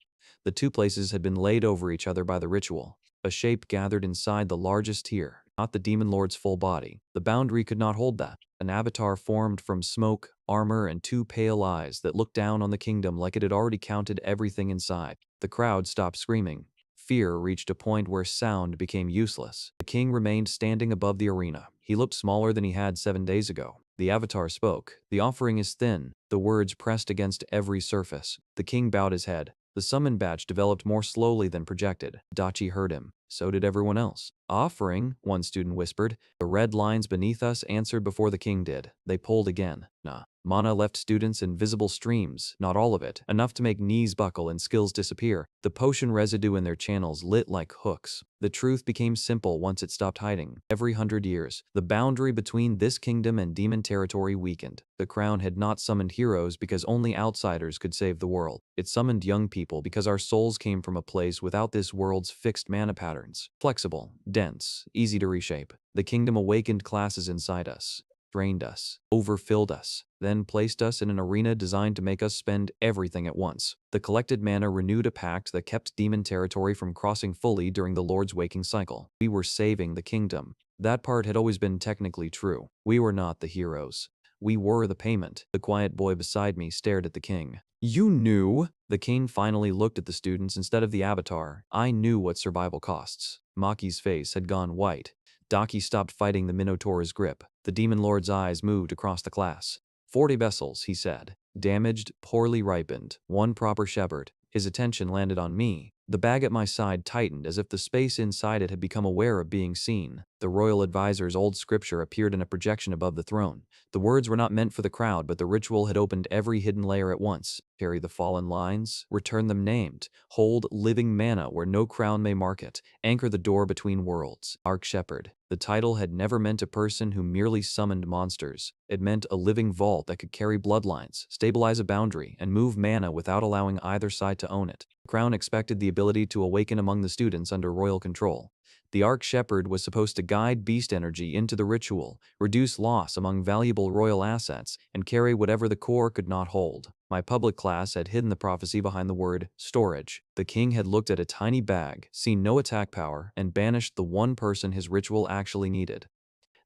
The 2 places had been laid over each other by the ritual. A shape gathered inside the largest tier, not the demon lord's full body. The boundary could not hold that. An avatar formed from smoke, armor, and 2 pale eyes that looked down on the kingdom like it had already counted everything inside. The crowd stopped screaming. Fear reached a point where sound became useless. The king remained standing above the arena. He looked smaller than he had 7 days ago. The avatar spoke. The offering is thin. The words pressed against every surface. The king bowed his head. The summon batch developed more slowly than projected. Dachi heard him. So did everyone else. Offering, one student whispered. The red lines beneath us answered before the king did. They pulled again. Nah. Mana left students in visible streams, not all of it, enough to make knees buckle and skills disappear. The potion residue in their channels lit like hooks. The truth became simple once it stopped hiding. Every 100 years, the boundary between this kingdom and demon territory weakened. The crown had not summoned heroes because only outsiders could save the world. It summoned young people because our souls came from a place without this world's fixed mana patterns. Flexible, dense, easy to reshape. The kingdom awakened classes inside us. Drained us, overfilled us, then placed us in an arena designed to make us spend everything at once. The collected mana renewed a pact that kept demon territory from crossing fully during the Lord's waking cycle. We were saving the kingdom. That part had always been technically true. We were not the heroes. We were the payment. The quiet boy beside me stared at the king. You knew? The king finally looked at the students instead of the avatar. I knew what survival costs. Maki's face had gone white. Daki stopped fighting the Minotaur's grip. The demon lord's eyes moved across the class. 40 vessels, he said. Damaged, poorly ripened. 1 proper shepherd. His attention landed on me. The bag at my side tightened as if the space inside it had become aware of being seen. The royal advisor's old scripture appeared in a projection above the throne. The words were not meant for the crowd, but the ritual had opened every hidden layer at once. Carry the fallen lines, return them named. Hold living mana where no crown may mark it. Anchor the door between worlds. Arc Shepherd. The title had never meant a person who merely summoned monsters. It meant a living vault that could carry bloodlines, stabilize a boundary, and move mana without allowing either side to own it. The crown expected the ability to awaken among the students under royal control. The Arc Shepherd was supposed to guide beast energy into the ritual, reduce loss among valuable royal assets, and carry whatever the core could not hold. My public class had hidden the prophecy behind the word storage. The king had looked at a tiny bag, seen no attack power, and banished the one person his ritual actually needed.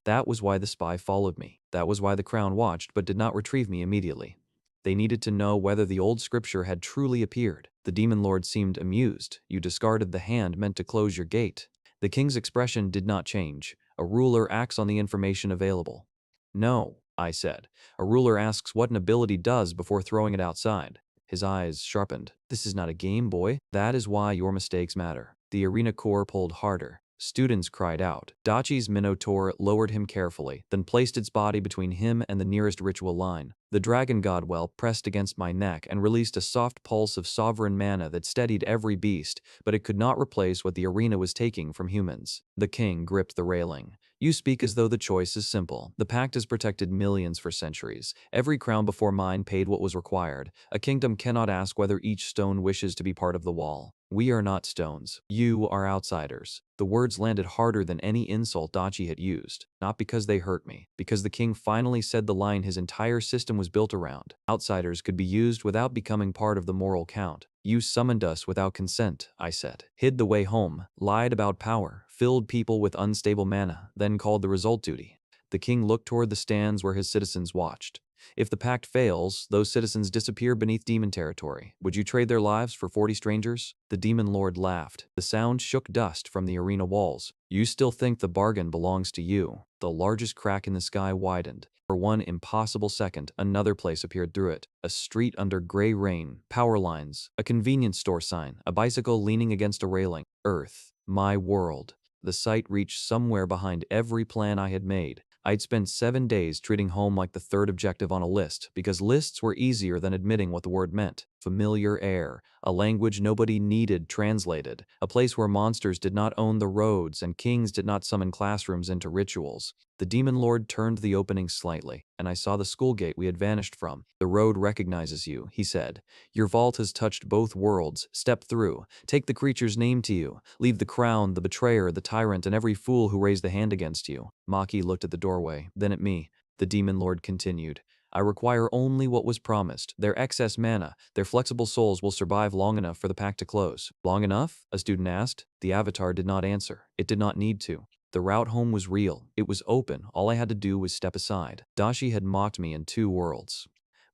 That was why the spy followed me. That was why the crown watched but did not retrieve me immediately. They needed to know whether the old scripture had truly appeared. The demon lord seemed amused. You discarded the hand meant to close your gate. The king's expression did not change. A ruler acts on the information available. No, I said. A ruler asks what an ability does before throwing it outside. His eyes sharpened. This is not a game, boy. That is why your mistakes matter. The arena core pulled harder. Students cried out. Dachi's minotaur lowered him carefully, then placed its body between him and the nearest ritual line. The dragon godwell pressed against my neck and released a soft pulse of sovereign mana that steadied every beast, but it could not replace what the arena was taking from humans. The king gripped the railing. You speak as though the choice is simple. The pact has protected millions for centuries. Every crown before mine paid what was required. A kingdom cannot ask whether each stone wishes to be part of the wall. We are not stones. You are outsiders. The words landed harder than any insult Dachi had used, not because they hurt me, because the king finally said the line his entire system was built around. Outsiders could be used without becoming part of the moral count. You summoned us without consent, I said. Hid the way home, lied about power, filled people with unstable mana, then called the result duty. The king looked toward the stands where his citizens watched. If the pact fails, those citizens disappear beneath demon territory. Would you trade their lives for 40 strangers? The demon lord laughed. The sound shook dust from the arena walls. You still think the bargain belongs to you. The largest crack in the sky widened. For one impossible second, another place appeared through it. A street under gray rain, power lines, a convenience store sign, a bicycle leaning against a railing. Earth, my world. The sight reached somewhere behind every plan I had made. I'd spent 7 days treating home like the third objective on a list, because lists were easier than admitting what the word meant. Familiar air, a language nobody needed translated, a place where monsters did not own the roads and kings did not summon classrooms into rituals. The demon lord turned the opening slightly, and I saw the school gate we had vanished from. The road recognizes you, he said. Your vault has touched both worlds. Step through. Take the creature's name to you. Leave the crown, the betrayer, the tyrant, and every fool who raised the hand against you. Maki looked at the doorway, then at me. The demon lord continued. I require only what was promised. Their excess mana, their flexible souls will survive long enough for the pact to close. Long enough? A student asked. The avatar did not answer. It did not need to. The route home was real. It was open. All I had to do was step aside. Dashi had mocked me in 2 worlds.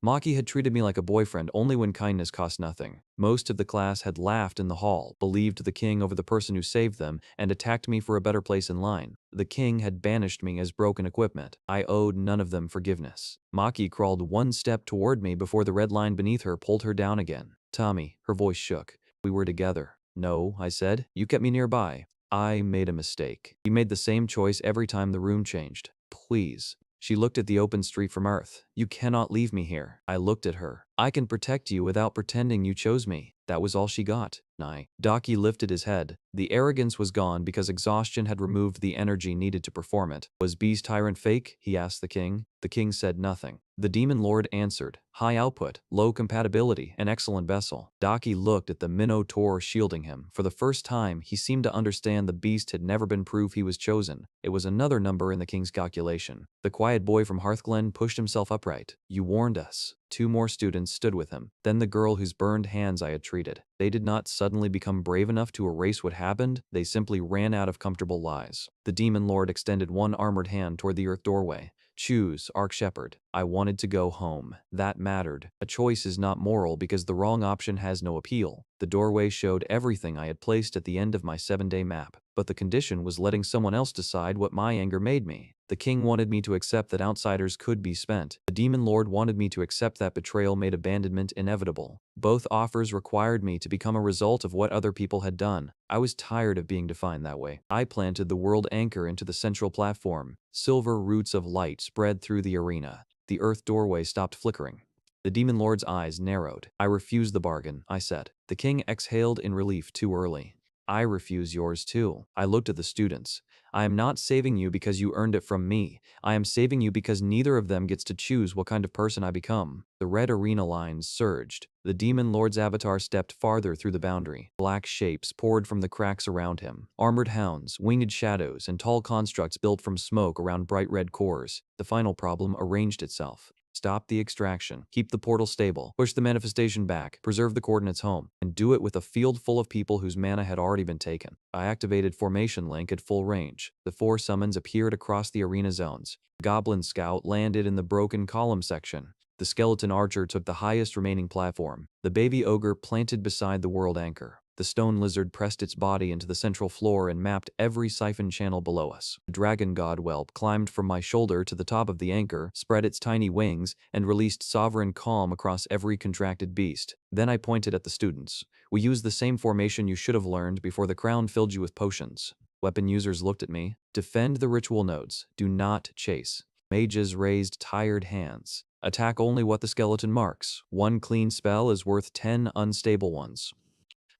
Maki had treated me like a boyfriend only when kindness cost nothing. Most of the class had laughed in the hall, believed the king over the person who saved them, and attacked me for a better place in line. The king had banished me as broken equipment. I owed none of them forgiveness. Maki crawled 1 step toward me before the red line beneath her pulled her down again. Tommy, her voice shook. We were together. No, I said. You kept me nearby. I made a mistake. You made the same choice every time the room changed. Please. She looked at the open street from Earth. You cannot leave me here. I looked at her. I can protect you without pretending you chose me. That was all she got. Daki lifted his head. The arrogance was gone because exhaustion had removed the energy needed to perform it. Was Beast Tyrant fake? He asked the king. The king said nothing. The demon lord answered. High output, low compatibility, an excellent vessel. Daki looked at the minotaur shielding him. For the first time, he seemed to understand the beast had never been proof he was chosen. It was another number in the king's calculation. The quiet boy from Hearthglen pushed himself upright. You warned us. 2 more students stood with him. Then the girl whose burned hands I had treated. They did not suddenly become brave enough to erase what happened. They simply ran out of comfortable lies. The demon lord extended 1 armored hand toward the earth doorway. Choose, Arc Shepherd. I wanted to go home. That mattered. A choice is not moral because the wrong option has no appeal. The doorway showed everything I had placed at the end of my 7-day map. But the condition was letting someone else decide what my anger made me. The king wanted me to accept that outsiders could be spent. The demon lord wanted me to accept that betrayal made abandonment inevitable. Both offers required me to become a result of what other people had done. I was tired of being defined that way. I planted the world anchor into the central platform. Silver roots of light spread through the arena. The earth doorway stopped flickering. The demon lord's eyes narrowed. I refused the bargain, I said. The king exhaled in relief too early. I refuse yours too. I looked at the students. I am not saving you because you earned it from me. I am saving you because neither of them gets to choose what kind of person I become. The red arena lines surged. The demon lord's avatar stepped farther through the boundary. Black shapes poured from the cracks around him. Armored hounds, winged shadows, and tall constructs built from smoke around bright red cores. The final problem arranged itself. Stop the extraction, keep the portal stable, push the manifestation back, preserve the coordinates home, and do it with a field full of people whose mana had already been taken. I activated Formation Link at full range. The 4 summons appeared across the arena zones. Goblin Scout landed in the broken column section. The skeleton archer took the highest remaining platform. The baby ogre planted beside the world anchor. The stone lizard pressed its body into the central floor and mapped every siphon channel below us. The dragon god whelp climbed from my shoulder to the top of the anchor, spread its tiny wings, and released sovereign calm across every contracted beast. Then I pointed at the students. We used the same formation you should have learned before the crown filled you with potions. Weapon users looked at me. Defend the ritual nodes. Do not chase. Mages raised tired hands. Attack only what the skeleton marks. 1 clean spell is worth 10 unstable ones.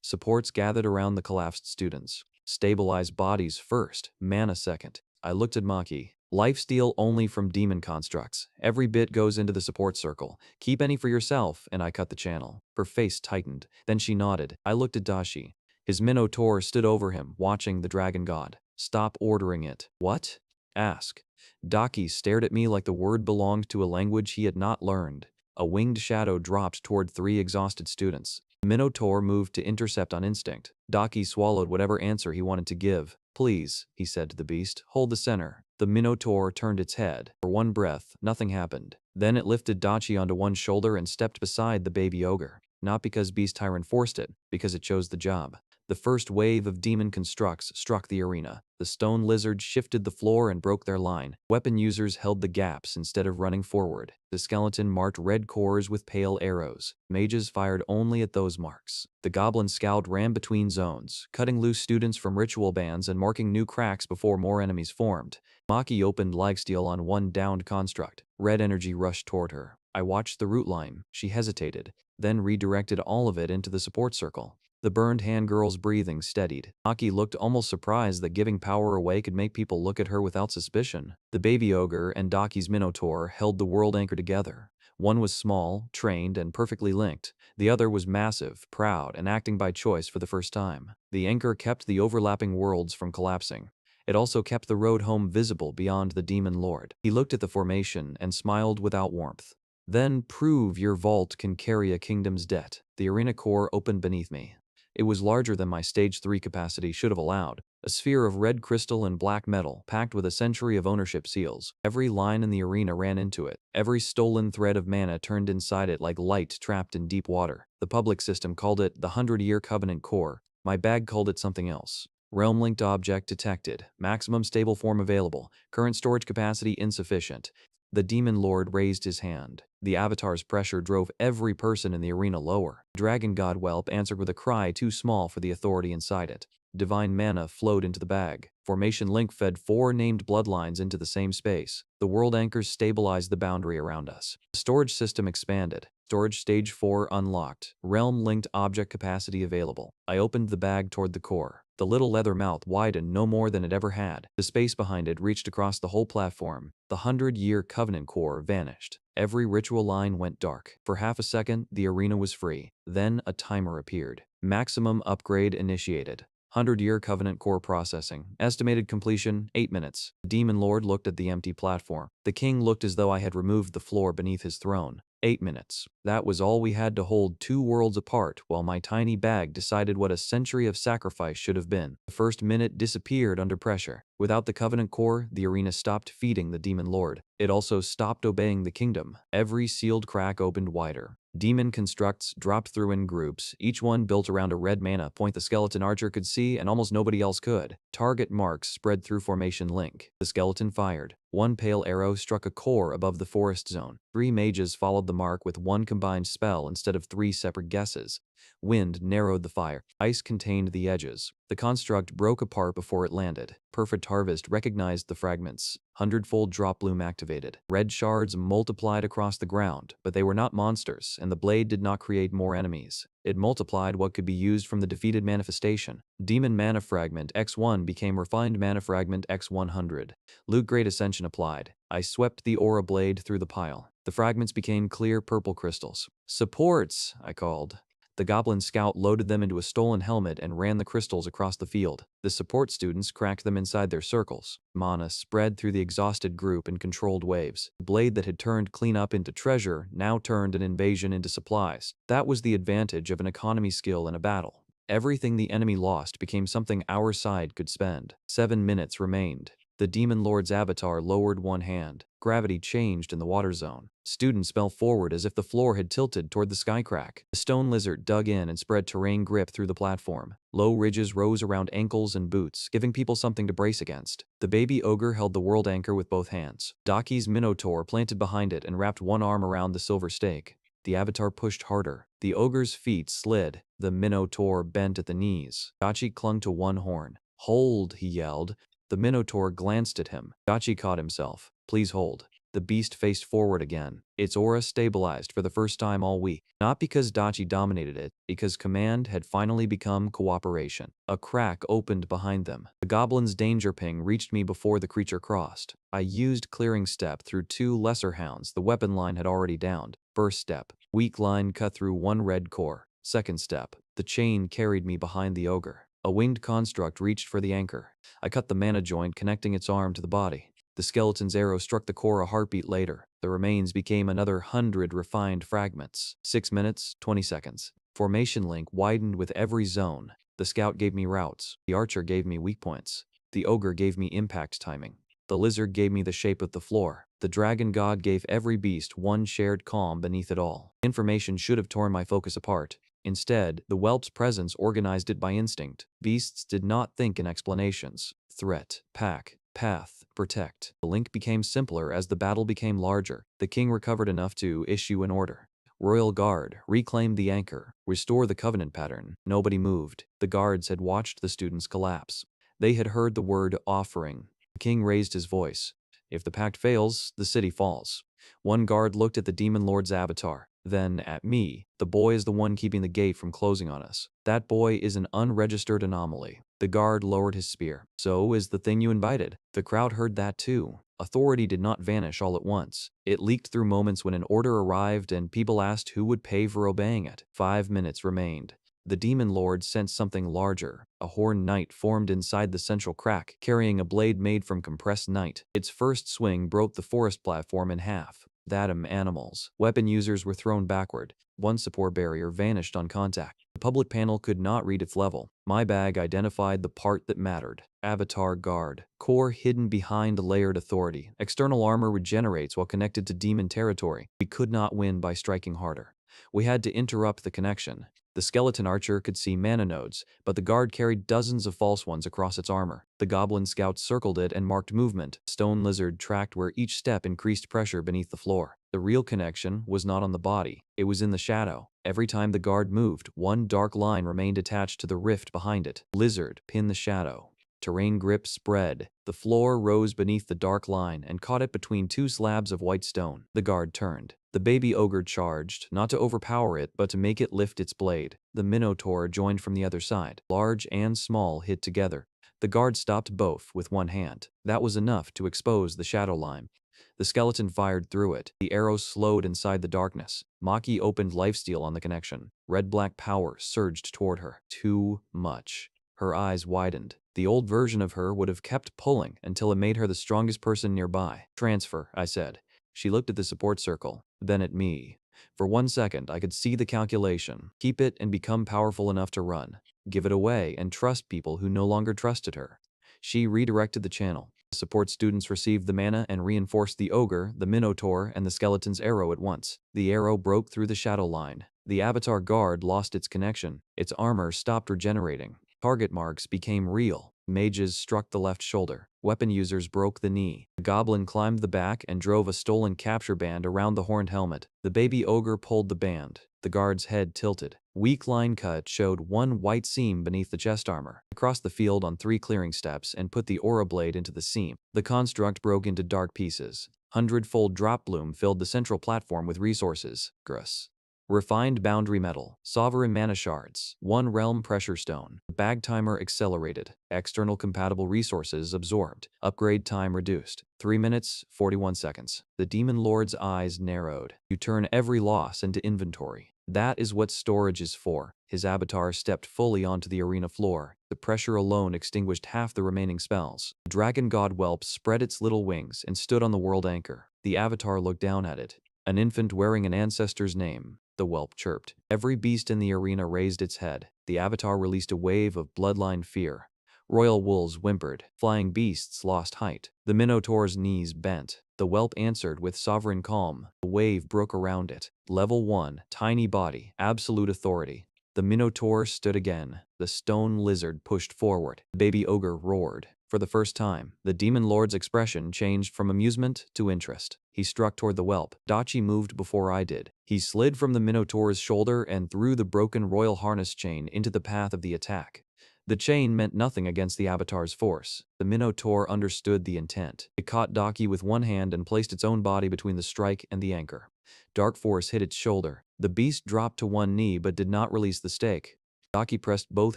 Supports gathered around the collapsed students. Stabilize bodies first, mana second. I looked at Maki. Lifesteal only from demon constructs. Every bit goes into the support circle. Keep any for yourself, and I cut the channel. Her face tightened. Then she nodded. I looked at Dashi. His minotaur stood over him, watching the dragon god. Stop ordering it. What? Ask. Daki stared at me like the word belonged to a language he had not learned. A winged shadow dropped toward 3 exhausted students. Minotaur moved to intercept on instinct. Daki swallowed whatever answer he wanted to give. Please, he said to the beast, hold the center. The Minotaur turned its head. For 1 breath, nothing happened. Then it lifted Dachi onto one shoulder and stepped beside the baby ogre. Not because Beast Tyrant forced it, because it chose the job. The first wave of demon constructs struck the arena. The stone lizards shifted the floor and broke their line. Weapon users held the gaps instead of running forward. The skeleton marked red cores with pale arrows. Mages fired only at those marks. The goblin scout ran between zones, cutting loose students from ritual bands and marking new cracks before more enemies formed. Maki opened lifesteal on 1 downed construct. Red energy rushed toward her. I watched the root line. She hesitated, then redirected all of it into the support circle. The burned hand girl's breathing steadied. Maki looked almost surprised that giving power away could make people look at her without suspicion. The baby ogre and Daki's minotaur held the world anchor together. One was small, trained, and perfectly linked. The other was massive, proud, and acting by choice for the first time. The anchor kept the overlapping worlds from collapsing. It also kept the road home visible beyond the demon lord. He looked at the formation and smiled without warmth. Then prove your vault can carry a kingdom's debt. The arena core opened beneath me. It was larger than my stage 3 capacity should have allowed. A sphere of red crystal and black metal, packed with a century of ownership seals. Every line in the arena ran into it. Every stolen thread of mana turned inside it like light trapped in deep water. The public system called it the 100-year Covenant Core. My bag called it something else. Realm-linked object detected. Maximum stable form available. Current storage capacity insufficient. The demon lord raised his hand. The avatar's pressure drove every person in the arena lower. Dragon god whelp answered with a cry too small for the authority inside it. Divine mana flowed into the bag. Formation Link fed 4 named bloodlines into the same space. The world anchors stabilized the boundary around us. The storage system expanded. Storage stage 4 unlocked. Realm-linked object capacity available. I opened the bag toward the core. The little leather mouth widened no more than it ever had. The space behind it reached across the whole platform. The 100-year Covenant core vanished. Every ritual line went dark. For half a second, the arena was free. Then a timer appeared. Maximum upgrade initiated. 100-year Covenant core processing. Estimated completion, 8 minutes. The demon lord looked at the empty platform. The king looked as though I had removed the floor beneath his throne. 8 minutes. That was all we had to hold 2 worlds apart while my tiny bag decided what a century of sacrifice should have been. The first minute disappeared under pressure. Without the Covenant core, the arena stopped feeding the demon lord. It also stopped obeying the kingdom. Every sealed crack opened wider. Demon constructs dropped through in groups, each one built around a red mana point the skeleton archer could see and almost nobody else could. Target marks spread through Formation Link. The skeleton fired. 1 pale arrow struck a core above the forest zone. 3 mages followed the mark with 1 combined spell instead of 3 separate guesses. Wind narrowed the fire. Ice contained the edges. The construct broke apart before it landed. Perfect Harvest recognized the fragments. Hundredfold Drop Bloom activated. Red shards multiplied across the ground, but they were not monsters, and the blade did not create more enemies. It multiplied what could be used from the defeated manifestation. Demon Mana Fragment X1 became Refined Mana Fragment X100. Luke Great Ascension applied. I swept the aura blade through the pile. The fragments became clear purple crystals. "Supports!" I called. The goblin scout loaded them into a stolen helmet and ran the crystals across the field. The support students cracked them inside their circles. Mana spread through the exhausted group in controlled waves. The blade that had turned cleanup into treasure now turned an invasion into supplies. That was the advantage of an economy skill in a battle. Everything the enemy lost became something our side could spend. 7 minutes remained. The Demon Lord's avatar lowered one hand. Gravity changed in the water zone. Students fell forward as if the floor had tilted toward the skycrack. The stone lizard dug in and spread terrain grip through the platform. Low ridges rose around ankles and boots, giving people something to brace against. The baby ogre held the world anchor with both hands. Daki's minotaur planted behind it and wrapped one arm around the silver stake. The avatar pushed harder. The ogre's feet slid. The minotaur bent at the knees. Dachi clung to one horn. "Hold," he yelled. The minotaur glanced at him. Dachi caught himself. "Please hold." The beast faced forward again. Its aura stabilized for the first time all week. Not because Dachi dominated it, because command had finally become cooperation. A crack opened behind them. The goblin's danger ping reached me before the creature crossed. I used clearing step through 2 lesser hounds the weapon line had already downed. Burst step. Weak line cut through 1 red core. Second step. The chain carried me behind the ogre. A winged construct reached for the anchor. I cut the mana joint connecting its arm to the body. The skeleton's arrow struck the core a heartbeat later. The remains became another 100 refined fragments. 6 minutes, 20 seconds. Formation link widened with every zone. The scout gave me routes. The archer gave me weak points. The ogre gave me impact timing. The lizard gave me the shape of the floor. The dragon god gave every beast one shared calm beneath it all. Information should have torn my focus apart. Instead, the whelp's presence organized it by instinct. Beasts did not think in explanations. Threat, pack, path, protect. The link became simpler as the battle became larger. The king recovered enough to issue an order. Royal Guard, reclaim the anchor, restore the covenant pattern. Nobody moved. The guards had watched the students collapse. They had heard the word offering. The king raised his voice. "If the pact fails, the city falls." One guard looked at the Demon Lord's avatar, then at me. "The boy is the one keeping the gate from closing on us. That boy is an unregistered anomaly." The guard lowered his spear. "So is the thing you invited." The crowd heard that too. Authority did not vanish all at once. It leaked through moments when an order arrived and people asked who would pay for obeying it. 5 minutes remained. The Demon Lord sensed something larger. A horned knight formed inside the central crack, carrying a blade made from compressed night. Its first swing broke the forest platform in half. Animals. Weapon users were thrown backward. One support barrier vanished on contact. The public panel could not read its level. My bag identified the part that mattered. Avatar Guard. Core hidden behind layered authority. External armor regenerates while connected to demon territory. We could not win by striking harder. We had to interrupt the connection. The skeleton archer could see mana nodes, but the guard carried dozens of false ones across its armor. The goblin scouts circled it and marked movement. Stone lizard tracked where each step increased pressure beneath the floor. The real connection was not on the body, it was in the shadow. Every time the guard moved, one dark line remained attached to the rift behind it. Lizard pinned the shadow. Terrain grip spread. The floor rose beneath the dark line and caught it between 2 slabs of white stone. The guard turned. The baby ogre charged, not to overpower it, but to make it lift its blade. The minotaur joined from the other side. Large and small hit together. The guard stopped both with one hand. That was enough to expose the shadow line. The skeleton fired through it. The arrow slowed inside the darkness. Maki opened lifesteal on the connection. Red-black power surged toward her. Too much. Her eyes widened. The old version of her would have kept pulling until it made her the strongest person nearby. "Transfer," I said. She looked at the support circle, then at me. For 1 second, I could see the calculation. Keep it and become powerful enough to run. Give it away and trust people who no longer trusted her. She redirected the channel. The support students received the mana and reinforced the ogre, the minotaur, and the skeleton's arrow at once. The arrow broke through the shadow line. The avatar guard lost its connection. Its armor stopped regenerating. Target marks became real. Mages struck the left shoulder. Weapon users broke the knee. The goblin climbed the back and drove a stolen capture band around the horned helmet. The baby ogre pulled the band. The guard's head tilted. Weak line cut showed one white seam beneath the chest armor. Across the field on 3 clearing steps and put the aura blade into the seam. The construct broke into dark pieces. Hundredfold drop bloom filled the central platform with resources. Grus. Refined boundary metal, sovereign mana shards, 1 realm pressure stone, bag timer accelerated, external compatible resources absorbed, upgrade time reduced, 3 minutes, 41 seconds. The demon lord's eyes narrowed. You turn every loss into inventory. That is what storage is for. His avatar stepped fully onto the arena floor. The pressure alone extinguished half the remaining spells. The dragon god whelp spread its little wings and stood on the world anchor. The avatar looked down at it. An infant wearing an ancestor's name. The whelp chirped. Every beast in the arena raised its head. The avatar released a wave of bloodline fear. Royal wolves whimpered. Flying beasts lost height. The minotaur's knees bent. The whelp answered with sovereign calm. The wave broke around it. Level 1, tiny body, absolute authority. The minotaur stood again. The stone lizard pushed forward. The baby ogre roared. For the first time, the demon lord's expression changed from amusement to interest. He struck toward the whelp. Dachi moved before I did. He slid from the minotaur's shoulder and threw the broken royal harness chain into the path of the attack. The chain meant nothing against the avatar's force. The minotaur understood the intent. It caught Dachi with one hand and placed its own body between the strike and the anchor. Dark force hit its shoulder. The beast dropped to one knee but did not release the stake. Dachi pressed both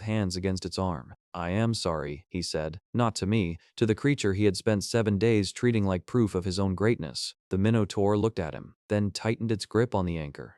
hands against its arm. I am sorry, he said. Not to me, to the creature he had spent 7 days treating like proof of his own greatness. The minotaur looked at him, then tightened its grip on the anchor.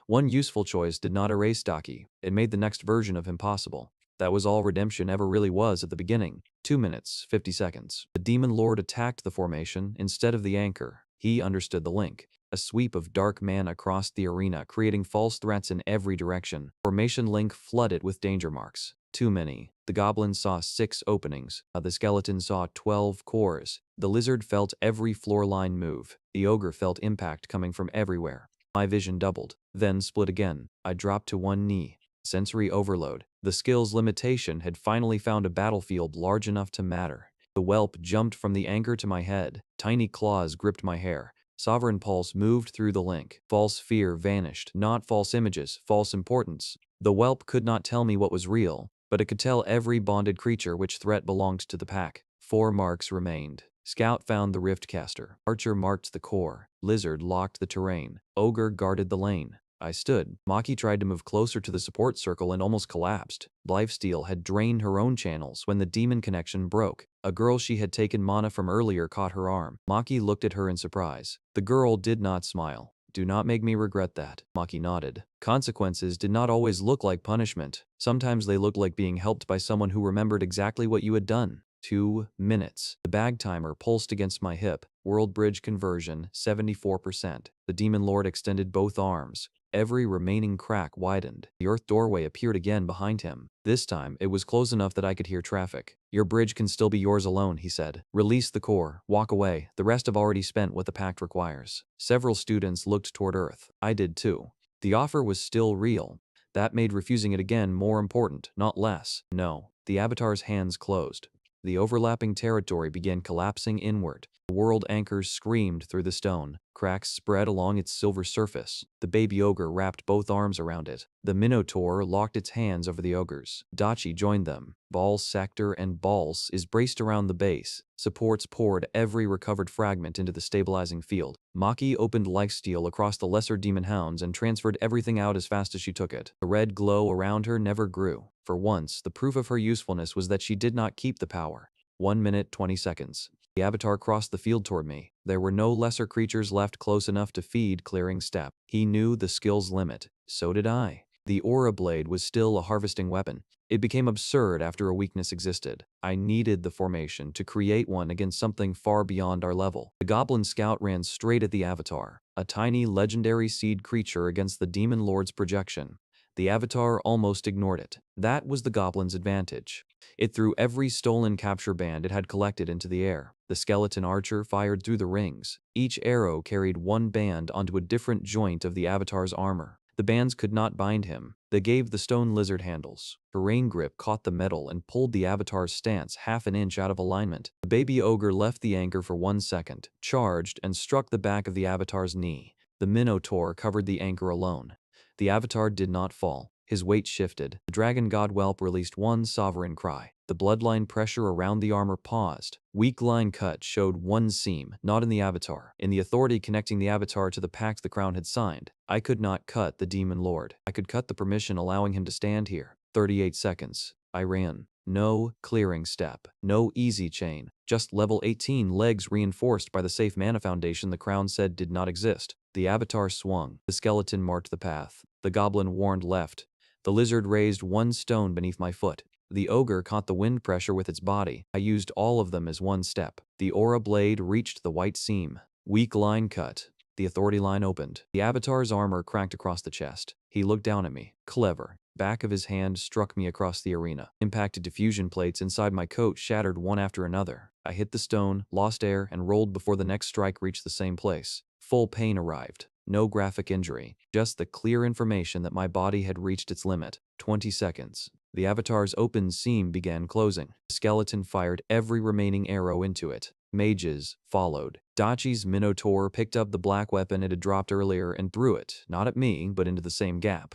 One useful choice did not erase Dachi. It made the next version of him possible. That was all redemption ever really was at the beginning. 2 minutes, 50 seconds. The demon lord attacked the formation instead of the anchor. He understood the link. A sweep of dark mana crossed the arena, creating false threats in every direction. Formation link flooded with danger marks. Too many. The goblin saw 6 openings. The skeleton saw 12 cores. The lizard felt every floor line move. The ogre felt impact coming from everywhere. My vision doubled, then split again. I dropped to one knee. Sensory overload. The skill's limitation had finally found a battlefield large enough to matter. The whelp jumped from the anchor to my head. Tiny claws gripped my hair. Sovereign pulse moved through the link. False fear vanished. Not false images, false importance. The whelp could not tell me what was real, but it could tell every bonded creature which threat belonged to the pack. 4 marks remained. Scout found the riftcaster. Archer marked the core. Lizard locked the terrain. Ogre guarded the lane. I stood. Maki tried to move closer to the support circle and almost collapsed. Lifesteal had drained her own channels when the demon connection broke. A girl she had taken mana from earlier caught her arm. Maki looked at her in surprise. The girl did not smile. Do not make me regret that. Maki nodded. Consequences did not always look like punishment. Sometimes they looked like being helped by someone who remembered exactly what you had done. 2 minutes. The bag timer pulsed against my hip. World bridge conversion, 74%. The demon lord extended both arms. Every remaining crack widened. The earth doorway appeared again behind him. This time, it was close enough that I could hear traffic. Your bridge can still be yours alone, he said. Release the core. Walk away. The rest have already spent what the pact requires. Several students looked toward Earth. I did too. The offer was still real. That made refusing it again more important, not less. No. The avatar's hands closed. The overlapping territory began collapsing inward. The world anchors screamed through the stone. Cracks spread along its silver surface. The baby ogre wrapped both arms around it. The minotaur locked its hands over the ogres. Dachi joined them. Ball sector and balls is braced around the base. Supports poured every recovered fragment into the stabilizing field. Maki opened lifesteal across the lesser demon hounds and transferred everything out as fast as she took it. The red glow around her never grew. For once, the proof of her usefulness was that she did not keep the power. 1 minute, 20 seconds. The avatar crossed the field toward me. There were no lesser creatures left close enough to feed clearing step. He knew the skill's limit. So did I. The aura blade was still a harvesting weapon. It became absurd after a weakness existed. I needed the formation to create one against something far beyond our level. The goblin scout ran straight at the avatar, a tiny legendary seed creature against the demon lord's projection. The avatar almost ignored it. That was the goblin's advantage. It threw every stolen capture band it had collected into the air. The skeleton archer fired through the rings. Each arrow carried one band onto a different joint of the avatar's armor. The bands could not bind him. They gave the stone lizard handles. Terrain grip caught the metal and pulled the avatar's stance half an inch out of alignment. The baby ogre left the anchor for 1 second, charged, and struck the back of the avatar's knee. The minotaur covered the anchor alone. The avatar did not fall. His weight shifted. The dragon god whelp released one sovereign cry. The bloodline pressure around the armor paused. Weak line cut showed one seam, not in the avatar. In the authority connecting the avatar to the pact the crown had signed. I could not cut the demon lord. I could cut the permission allowing him to stand here. 38 seconds. I ran. No clearing step. No easy chain. Just level 18 legs reinforced by the safe mana foundation the crown said did not exist. The avatar swung. The skeleton marked the path. The goblin warned left. The lizard raised one stone beneath my foot. The ogre caught the wind pressure with its body. I used all of them as one step. The aura blade reached the white seam. Weak line cut. The authority line opened. The avatar's armor cracked across the chest. He looked down at me. Clever. Back of his hand struck me across the arena. Impacted diffusion plates inside my coat shattered one after another. I hit the stone, lost air, and rolled before the next strike reached the same place. Full pain arrived. No graphic injury. Just the clear information that my body had reached its limit. 20 seconds. The avatar's open seam began closing. The skeleton fired every remaining arrow into it. Mages followed. Dachi's minotaur picked up the black weapon it had dropped earlier and threw it, not at me, but into the same gap.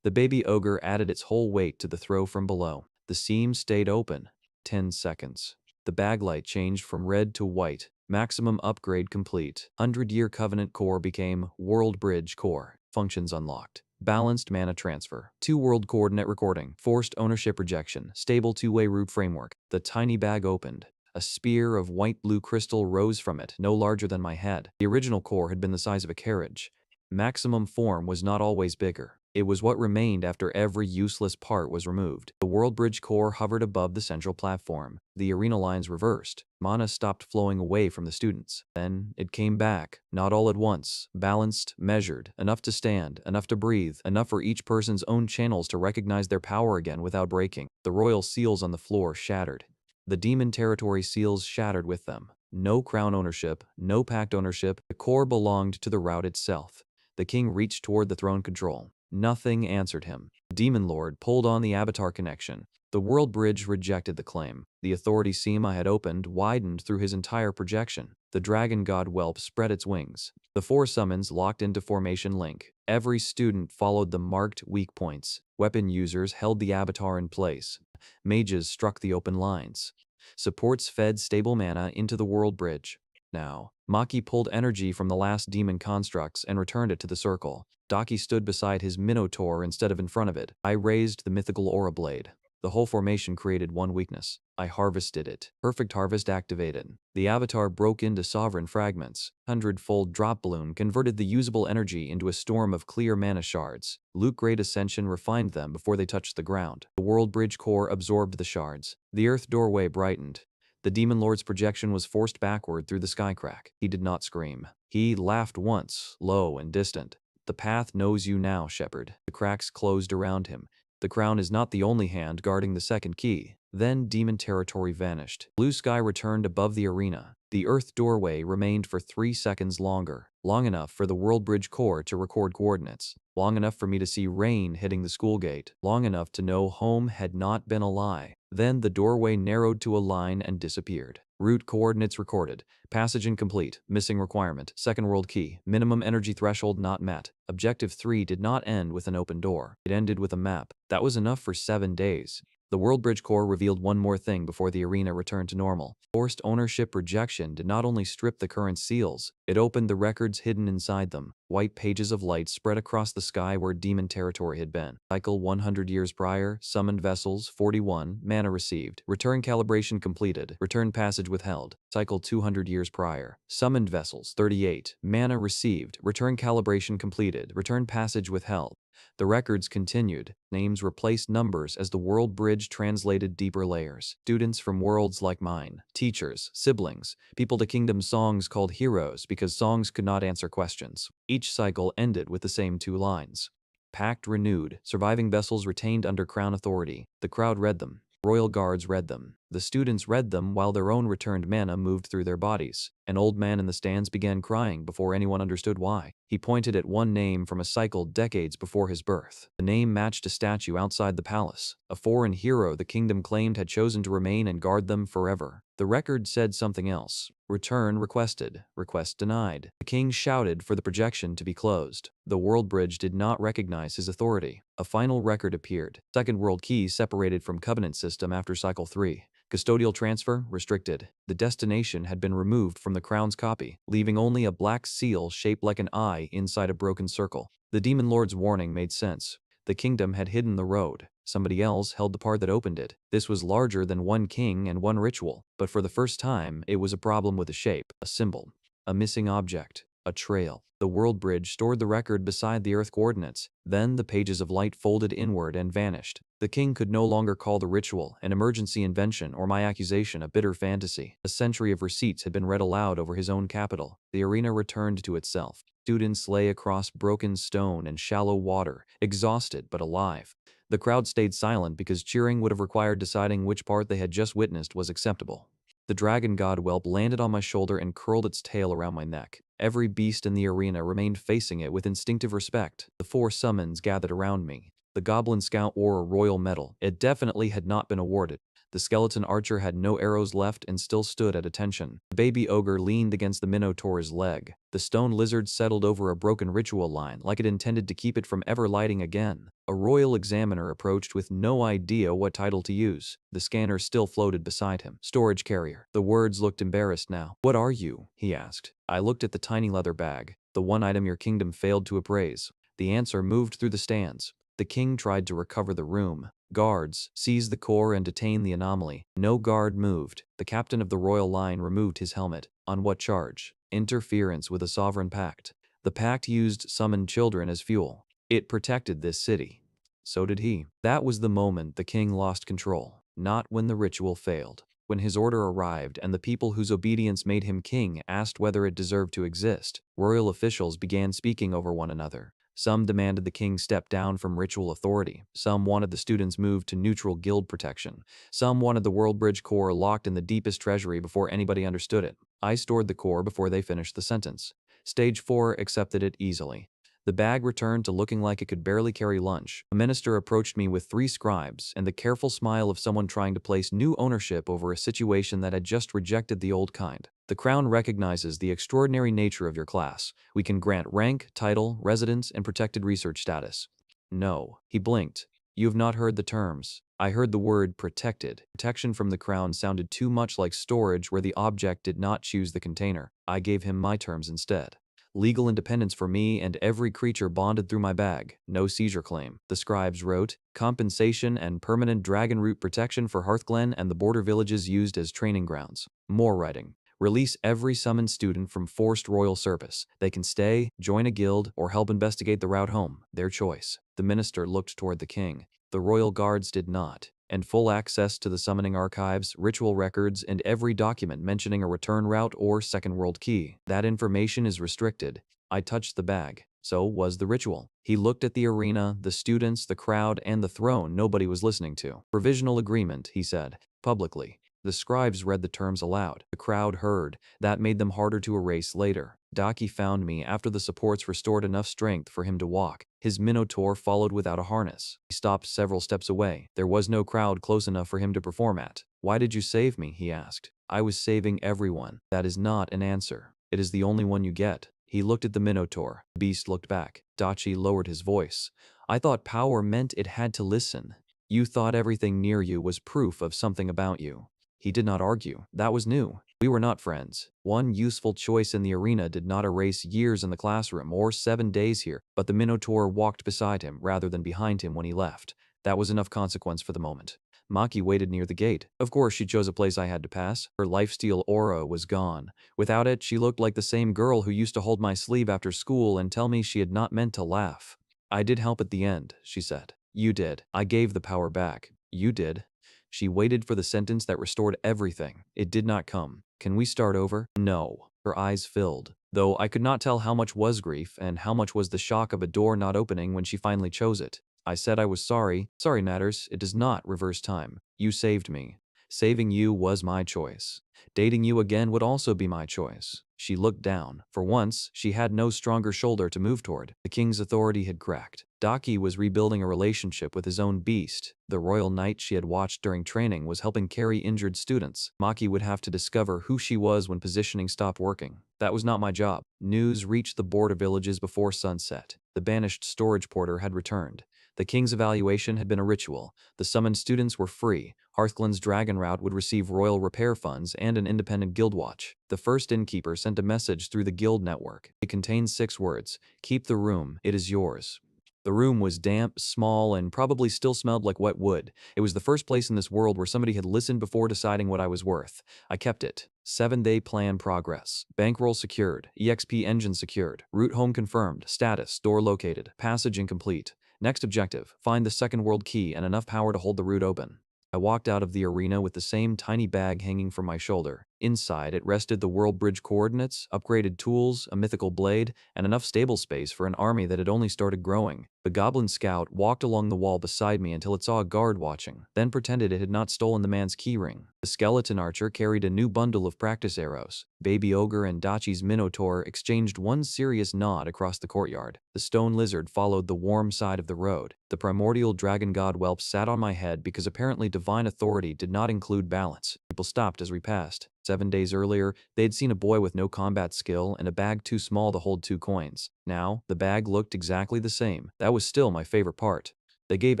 The baby ogre added its whole weight to the throw from below. The seam stayed open. 10 seconds. The baglight changed from red to white. Maximum upgrade complete. 100-year Covenant core became World Bridge core. Functions unlocked. Balanced mana transfer. 2 world coordinate recording. Forced ownership rejection. Stable 2-way root framework. The tiny bag opened. A spear of white-blue crystal rose from it, no larger than my head. The original core had been the size of a carriage. Maximum form was not always bigger. It was what remained after every useless part was removed. The World Bridge core hovered above the central platform. The arena lines reversed. Mana stopped flowing away from the students. Then it came back, not all at once, balanced, measured, enough to stand, enough to breathe, enough for each person's own channels to recognize their power again without breaking. The royal seals on the floor shattered. The demon territory seals shattered with them. No crown ownership, no pact ownership. The core belonged to the route itself. The king reached toward the throne control. Nothing answered him. The demon lord pulled on the avatar connection. The world bridge rejected the claim. The authority seam I had opened widened through his entire projection. The dragon god whelp spread its wings. The 4 summons locked into formation link. Every student followed the marked weak points. Weapon users held the avatar in place. Mages struck the open lines. Supports fed stable mana into the world bridge. Now, Maki pulled energy from the last demon constructs and returned it to the circle. Daki stood beside his minotaur instead of in front of it. I raised the mythical aura blade. The whole formation created one weakness. I harvested it. Perfect harvest activated. The avatar broke into sovereign fragments. 100-fold drop balloon converted the usable energy into a storm of clear mana shards. Luke Great Ascension refined them before they touched the ground. The world bridge core absorbed the shards. The earth doorway brightened. The demon lord's projection was forced backward through the sky crack. He did not scream. He laughed once, low and distant. The path knows you now, shepherd. The cracks closed around him. The crown is not the only hand guarding the second key. Then demon territory vanished. Blue sky returned above the arena. The earth doorway remained for 3 seconds longer, long enough for the world bridge core to record coordinates, long enough for me to see rain hitting the school gate, long enough to know home had not been a lie. Then the doorway narrowed to a line and disappeared. Route coordinates recorded. Passage incomplete. Missing requirement. Second world key. Minimum energy threshold not met. Objective 3 did not end with an open door. It ended with a map. That was enough for 7 days. The World Bridge core revealed one more thing before the arena returned to normal. Forced ownership rejection did not only strip the current seals, it opened the records hidden inside them. White pages of light spread across the sky where demon territory had been. Cycle 100 years prior, summoned vessels 41, mana received. Return calibration completed. Return passage withheld. Cycle 200 years prior, summoned vessels 38, mana received. Return calibration completed. Return passage withheld. The records continued. Names replaced numbers as the world bridge translated deeper layers. Students from worlds like mine. Teachers, siblings, people to kingdom songs called heroes because songs could not answer questions. Each cycle ended with the same 2 lines. Pact renewed. Surviving vessels retained under crown authority. The crowd read them. Royal guards read them. The students read them while their own returned mana moved through their bodies. An old man in the stands began crying before anyone understood why. He pointed at one name from a cycle decades before his birth. The name matched a statue outside the palace. A foreign hero the kingdom claimed had chosen to remain and guard them forever. The record said something else. Return requested. Request denied. The king shouted for the projection to be closed. The world bridge did not recognize his authority. A final record appeared. Second world key separated from covenant system after cycle 3. Custodial transfer restricted. The destination had been removed from the crown's copy, leaving only a black seal shaped like an eye inside a broken circle. The demon lord's warning made sense. The kingdom had hidden the road. Somebody else held the part that opened it. This was larger than one king and one ritual, but for the first time, it was a problem with a shape, a symbol, a missing object, a trail. The world bridge stored the record beside the earth coordinates. Then the pages of light folded inward and vanished. The king could no longer call the ritual an emergency invention or my accusation a bitter fantasy. A century of receipts had been read aloud over his own capital. The arena returned to itself. Students lay across broken stone and shallow water, exhausted but alive. The crowd stayed silent because cheering would have required deciding which part they had just witnessed was acceptable. The dragon god whelp landed on my shoulder and curled its tail around my neck. Every beast in the arena remained facing it with instinctive respect. The 4 summons gathered around me. The goblin scout wore a royal medal. It definitely had not been awarded. The skeleton archer had no arrows left and still stood at attention. The baby ogre leaned against the minotaur's leg. The stone lizard settled over a broken ritual line like it intended to keep it from ever lighting again. A royal examiner approached with no idea what title to use. The scanner still floated beside him. Storage carrier. The words looked embarrassed now. "What are you?" he asked. I looked at the tiny leather bag. "The one item your kingdom failed to appraise." The answer moved through the stands. The king tried to recover the room. Guards seized the core and detained the anomaly. No guard moved. The captain of the royal line removed his helmet. On what charge? Interference with a sovereign pact. The pact used summoned children as fuel. It protected this city. So did he. That was the moment the king lost control. Not when the ritual failed. When his order arrived and the people whose obedience made him king asked whether it deserved to exist, royal officials began speaking over one another. Some demanded the king step down from ritual authority. Some wanted the students moved to neutral guild protection. Some wanted the world bridge core locked in the deepest treasury before anybody understood it. I stored the core before they finished the sentence. Stage 4 accepted it easily. The bag returned to looking like it could barely carry lunch. A minister approached me with 3 scribes and the careful smile of someone trying to place new ownership over a situation that had just rejected the old kind. "The crown recognizes the extraordinary nature of your class. We can grant rank, title, residence, and protected research status." "No." He blinked. "You have not heard the terms." I heard the word protected. Protection from the crown sounded too much like storage where the object did not choose the container. I gave him my terms instead. Legal independence for me and every creature bonded through my bag. No seizure claim. The scribes wrote, compensation and permanent dragon root protection for Hearthglen and the border villages used as training grounds. More writing. Release every summoned student from forced royal service. They can stay, join a guild, or help investigate the route home. Their choice. The minister looked toward the king. The royal guards did not. And full access to the summoning archives, ritual records, and every document mentioning a return route or second world key. That information is restricted. I touched the bag. So was the ritual. He looked at the arena, the students, the crowd, and the throne nobody was listening to. Provisional agreement, he said, publicly. The scribes read the terms aloud. The crowd heard. That made them harder to erase later. Daki found me after the supports restored enough strength for him to walk. His minotaur followed without a harness. He stopped several steps away. There was no crowd close enough for him to perform at. "Why did you save me?" he asked. "I was saving everyone." "That is not an answer. It is the only one you get." He looked at the minotaur. The beast looked back. Dachi lowered his voice. "I thought power meant it had to listen. You thought everything near you was proof of something about you." He did not argue. That was new. We were not friends. One useful choice in the arena did not erase years in the classroom or 7 days here, but the Minotaur walked beside him rather than behind him when he left. That was enough consequence for the moment. Maki waited near the gate. Of course, she chose a place I had to pass. Her lifesteal aura was gone. Without it, she looked like the same girl who used to hold my sleeve after school and tell me she had not meant to laugh. "I did help at the end," she said. "You did. I gave the power back." "You did." She waited for the sentence that restored everything. It did not come. "Can we start over?" "No." Her eyes filled, though I could not tell how much was grief and how much was the shock of a door not opening when she finally chose it. I said I was sorry. Sorry matters. It does not reverse time. You saved me. Saving you was my choice. Dating you again would also be my choice. She looked down. For once, she had no stronger shoulder to move toward. The king's authority had cracked. Daki was rebuilding a relationship with his own beast. The royal knight she had watched during training was helping carry injured students. Maki would have to discover who she was when positioning stopped working. That was not my job. News reached the border villages before sunset. The banished storage porter had returned. The king's evaluation had been a ritual. The summoned students were free. Hearthglen's dragon route would receive royal repair funds and an independent guild watch. The first innkeeper sent a message through the guild network. It contained 6 words. Keep the room. It is yours. The room was damp, small, and probably still smelled like wet wood. It was the first place in this world where somebody had listened before deciding what I was worth. I kept it. 7-day plan progress. Bankroll secured. EXP engine secured. Route home confirmed. Status. Door located. Passage incomplete. Next objective, find the second world key and enough power to hold the route open. I walked out of the arena with the same tiny bag hanging from my shoulder. Inside, it rested the world bridge coordinates, upgraded tools, a mythical blade, and enough stable space for an army that had only started growing. The goblin scout walked along the wall beside me until it saw a guard watching, then pretended it had not stolen the man's keyring. The skeleton archer carried a new bundle of practice arrows. Baby ogre and Dachi's minotaur exchanged one serious nod across the courtyard. The stone lizard followed the warm side of the road. The primordial dragon god whelp sat on my head because apparently divine authority did not include balance. People stopped as we passed. 7 days earlier, they had seen a boy with no combat skill and a bag too small to hold 2 coins. Now, the bag looked exactly the same. That was still my favorite part. They gave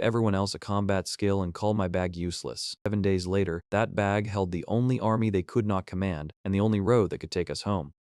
everyone else a combat skill and called my bag useless. 7 days later, that bag held the only army they could not command and the only road that could take us home.